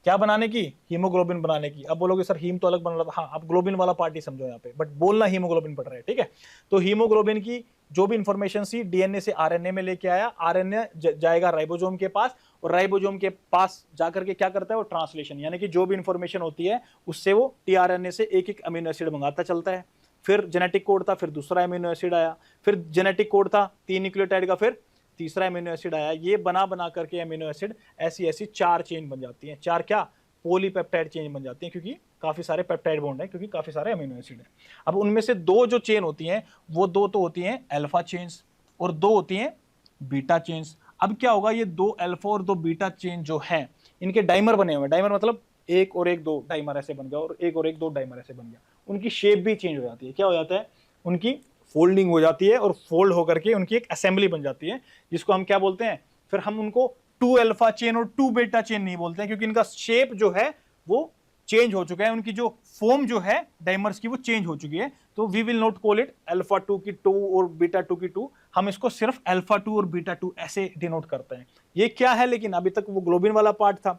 क्या बनाने की, हीमोग्लोबिन बनाने की। अब बोलोगे सर हीम तो अलग बन रहा था, हाँ आप ग्लोबिन वाला पार्ट ही समझो यहाँ पे, बट बोलना हीमोग्लोबिन पढ़ रहे हैं, ठीक है। तो हीमोग्लोबिन की जो भी इंफॉर्मेशन सी डीएनए से आरएनए में लेके आया, आरएनए जाएगा राइबोसोम के पास, और राइबोसोम के पास जाकर के क्या करता है वो ट्रांसलेशन, यानी कि जो भी इंफॉर्मेशन होती है उससे वो टीआरएनए से एक एक अमीनो एसिड मंगाता चलता है। फिर जेनेटिक कोड था, फिर दूसरा अमीनो एसिड आया, फिर जेनेटिक कोड था 3 न्यूक्लियोटाइड का, फिर तीसरा अमीनो एसिड आया। ये बना करके अमीनो एसिड ऐसी 4 चेन बन जाती हैं। 4 क्या, पॉलीपेप्टाइड चेन बन जाती हैं, क्योंकि काफी सारे पेप्टाइड बॉन्ड हैं, क्योंकि काफी सारे अमीनो एसिड हैं। अब उनमें से 2 जो चेन होती हैं वो 2 तो होती हैं अल्फा चेन्स और 2 होती हैं बीटा चेन्स। अब क्या होगा, ये 2 अल्फा और 2 बीटा चेन जो हैं इनके डाइमर बने हुए हैं। डाइमर मतलब 1 और 1 2 डाइमर ऐसे बन गया, और 1 और 1 2 डाइमर ऐसे बन गया। उनकी शेप भी चेंज हो जाती है, क्या हो जाता है, उनकी फोल्डिंग हो जाती है और फोल्ड होकर के उनकी एक असेंबली बन जाती है, जिसको हम क्या बोलते हैं, फिर हम उनको 2 अल्फा चेन और 2 बीटा चेन नहीं बोलते हैं, क्योंकि इनका शेप जो है वो चेंज हो चुका है, उनकी जो फॉर्म जो है डाइमर्स की वो चेंज हो चुकी है। तो we will not call it alpha 2 की 2 और बीटा 2 की 2, हम इसको सिर्फ अल्फा 2 और बीटा 2 ऐसे डिनोट करते हैं। ये क्या है, लेकिन अभी तक वो ग्लोबिन वाला पार्ट था,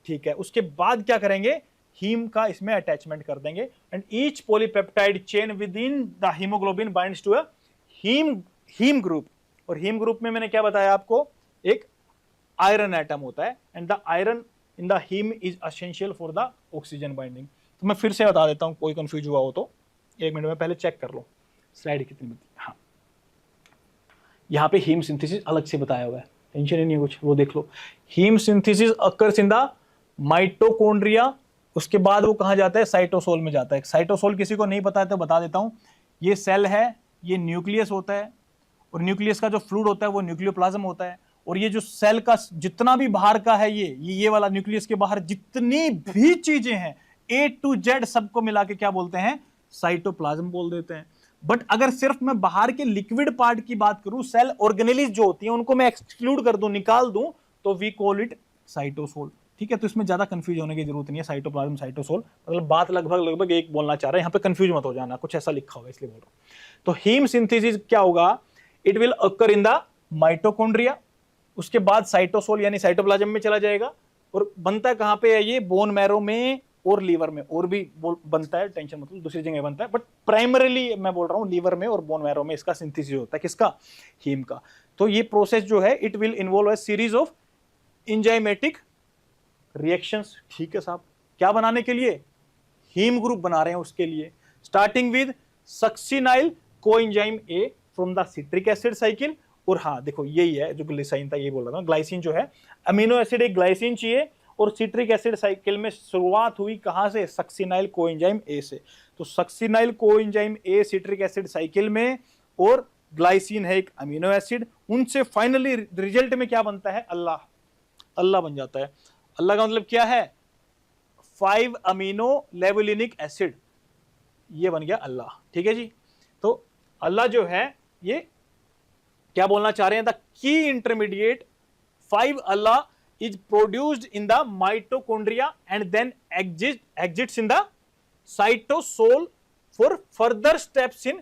ठीक है। उसके बाद क्या करेंगे, हीम का इसमें अटैचमेंट कर देंगे, and each polypeptide chain within the haemoglobin binds to a haem group. और हीम ग्रुप में मैंने क्या बताया आपको, एक आयरन एटम होता है, and the iron in the haem is essential for the oxygen binding. तो मैं फिर से बता देता हूं, कोई कंफ्यूज हुआ हो तो 1 मिनट में पहले चेक कर लो स्लाइड कितनी बती। हाँ, यहाँ पे हीम सिंथेसिस अलग से बताया हुआ है, टेंशन ही नहीं है कुछ, वो देख लो। Haem synthesis occurs in the mitochondria, उसके बाद वो कहाँ जाता है, साइटोसोल में जाता है। साइटोसोल किसी को नहीं पता है तो बता देता हूँ, ये सेल है, ये न्यूक्लियस होता है, और न्यूक्लियस का जो फ्लूइड होता है वो न्यूक्लियोप्लाज्म होता है, और ये जो सेल का जितना भी बाहर का है, ये वाला न्यूक्लियस के बाहर जितनी भी चीजें हैं A to Z सबको मिला के क्या बोलते हैं, साइटोप्लाज्म बोल देते हैं। बट अगर सिर्फ मैं बाहर के लिक्विड पार्ट की बात करूं, सेल ऑर्गेनेलिज जो होती है उनको मैं एक्सक्लूड कर दूं, निकाल दूं, तो वी कॉल इट साइटोसोल, ठीक है। तो इसमें ज्यादा कंफ्यूज होने की जरूरत नहीं है, साइटोप्लाज्म साइटोसोल, मतलब बात लगभग एक बोलना चाह रहे हैं, यहाँ पे कंफ्यूज मत हो जाना, कुछ ऐसा लिखा होगा इसलिए बोल रहा हूं। तो हीम सिंथेसिस क्या होगा, it will occur in the mitochondria, उसके बाद साइटोसोल यानी साइटोप्लाज्म में चला जाएगा, और बनता है कहां पे है, ये बोन मैरो में और लीवर में, और भी बनता है, टेंशन मतलब दूसरी जगह बनता है, बट प्राइमरीली मैं बोल रहा हूं लीवर में और बोन मैरो में इसका सिंथेसिस होता है, किसका, हीम का। तो ये प्रोसेस जो है it will involve a series of enzymatic reactions, ठीक है साहब। क्या बनाने के लिए, हीम ग्रुप बना रहे हैं उसके लिए, starting with succinyl coenzyme A from the citric acid cycle. और हाँ देखो यही है जो ग्लिसाइन था, ये बोल रहा था, ग्लाइसिन जो है, अमीनो एसिड एक ग्लाइसिन चाहिए, और सिट्रिक एसिड साइकिल में शुरुआत हुई कहां से, सक्सिनाइल कोएंजाइम ए से। तो succinyl coenzyme A citric acid cycle में, और ग्लाइसिन है एक अमीनो एसिड, उनसे फाइनली रिजल्ट में क्या बनता है, अल्लाह बन जाता है। अल्लाह का मतलब क्या है, 5 अमीनो लेवुलिनिक एसिड, ये बन गया अल्लाह, ठीक है जी। तो अल्लाह जो है ये क्या बोलना चाह रहे हैं, the key intermediate 5 Allah is produced in the mitochondria and then exits in the cytosol for further steps in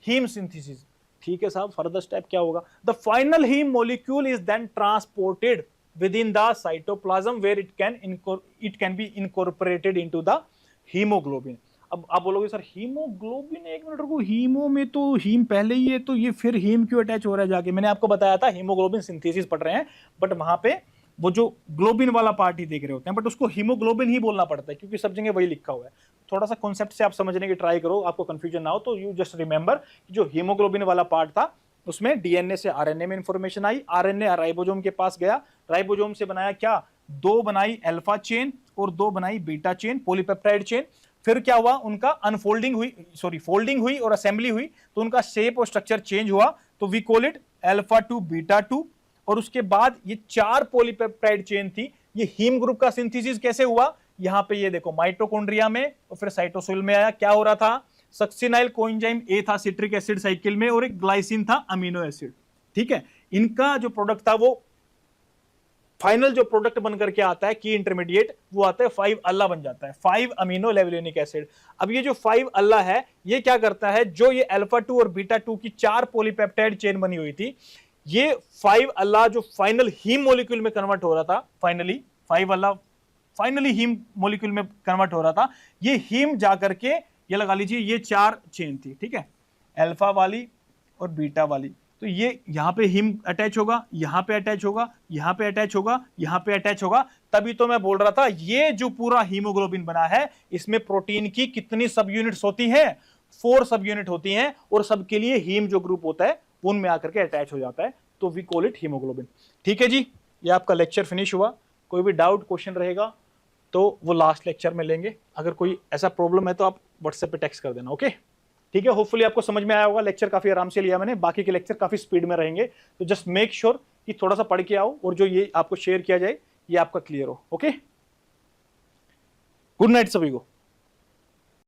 heme synthesis, ठीक है साहब। फर्दर स्टेप क्या होगा, the final haem molecule is then transported within the cytoplasm where it can be incorporated into the hemoglobin। अब आप बोलोगे sir haemoglobin, 1 minute रुको, haemo में तो हीम पहले ही है, तो ये फिर हीम क्यों अटैच हो रहा है जाके, मैंने आपको बताया था हीमोग्लोबिन सिंथेसिस पढ़ रहे हैं, बट वहां पे वो जो ग्लोबिन वाला पार्ट ही देख रहे होते हैं, बट उसको हीमोग्लोबिन ही बोलना पड़ता है क्योंकि सब जगह वही लिखा हुआ है। थोड़ा सा कॉन्सेप्ट से आप समझने की ट्राई करो, आपको कंफ्यूजन ना हो, तो यू जस्ट रिमेंबर जो हीमोग्लोबिन वाला पार्ट था उसमें डीएनए से आरएनए में इंफॉर्मेशन आई, आरएनए राइबोसोम के पास गया, राइबोसोम से बनाया क्या, 2 बनाई अल्फा चेन और 2 बनाई बीटा चेन, पॉलीपेप्टाइड चेन। फिर क्या हुआ, उनका अनफोल्डिंग हुई, सॉरी फोल्डिंग हुई और असेंबली हुई, तो उनका शेप और स्ट्रक्चर चेंज हुआ, तो we call it alpha 2 beta 2। और उसके बाद ये 4 पॉलीपेप्टाइड चेन थी, ये हीम ग्रुप का सिंथेसिस कैसे हुआ, यहां पे ये देखो माइटोकॉन्ड्रिया में और फिर साइटोसोल में आया, क्या हो रहा था, सक्सिनाइल कोएंजाइम ए था सिट्रिक एसिड साइकिल में, और एक ग्लाइसिन था अमीनो एसिड, ठीक है। इनका जो प्रोडक्ट था वो फाइनल जो प्रोडक्ट बनकर के आता है की इंटरमीडिएट, वो आता है 5 अल्लाह बन जाता है, 5 अमीनो लेवुलिनिक एसिड। अब ये जो 5 अल्लाह है ये क्या करता है, जो ये अल्फा 2 और बीटा 2 की 4 पॉलीपेप्टाइड चेन बनी हुई थी, ये 5 अल्लाह जो फाइनल हीम मॉलिक्यूल में कन्वर्ट हो रहा था, फाइनली 5 अल्लाह फाइनली हीम मॉलिक्यूल में कन्वर्ट हो रहा था, ये हीम जाकर के ये लगा लीजिए ये 4 चेन थी, ठीक है, अल्फा वाली और बीटा वाली, तो ये यहां पे हीम अटैच होगा, यहां पे अटैच होगा, यहां पे अटैच होगा, यहां पे अटैच होगा। तभी तो मैं बोल रहा था ये जो पूरा हीमोग्लोबिन बना है इसमें प्रोटीन की कितनी सब यूनिट्स होती हैं, 4 सब यूनिट होती हैं, और सबके लिए हीम जो ग्रुप होता है उनमें आकर के अटैच हो जाता है, तो वी कॉल इट हीमोग्लोबिन। ठीक है जी, ये आपका लेक्चर फिनिश हुआ। कोई भी डाउट क्वेश्चन रहेगा तो वो लास्ट लेक्चर में लेंगे, अगर कोई ऐसा प्रॉब्लम है तो आप व्हाट्सएप पे टेक्स्ट कर देना, ओके। ठीक है, होपफुली आपको समझ में आया होगा, लेक्चर काफी आराम से लिया मैंने, बाकी के लेक्चर काफी स्पीड में रहेंगे, तो जस्ट मेक श्योर कि थोड़ा सा पढ़ के आओ और जो ये आपको शेयर किया जाए ये आपका क्लियर हो, ओके। गुड नाइट सभी को।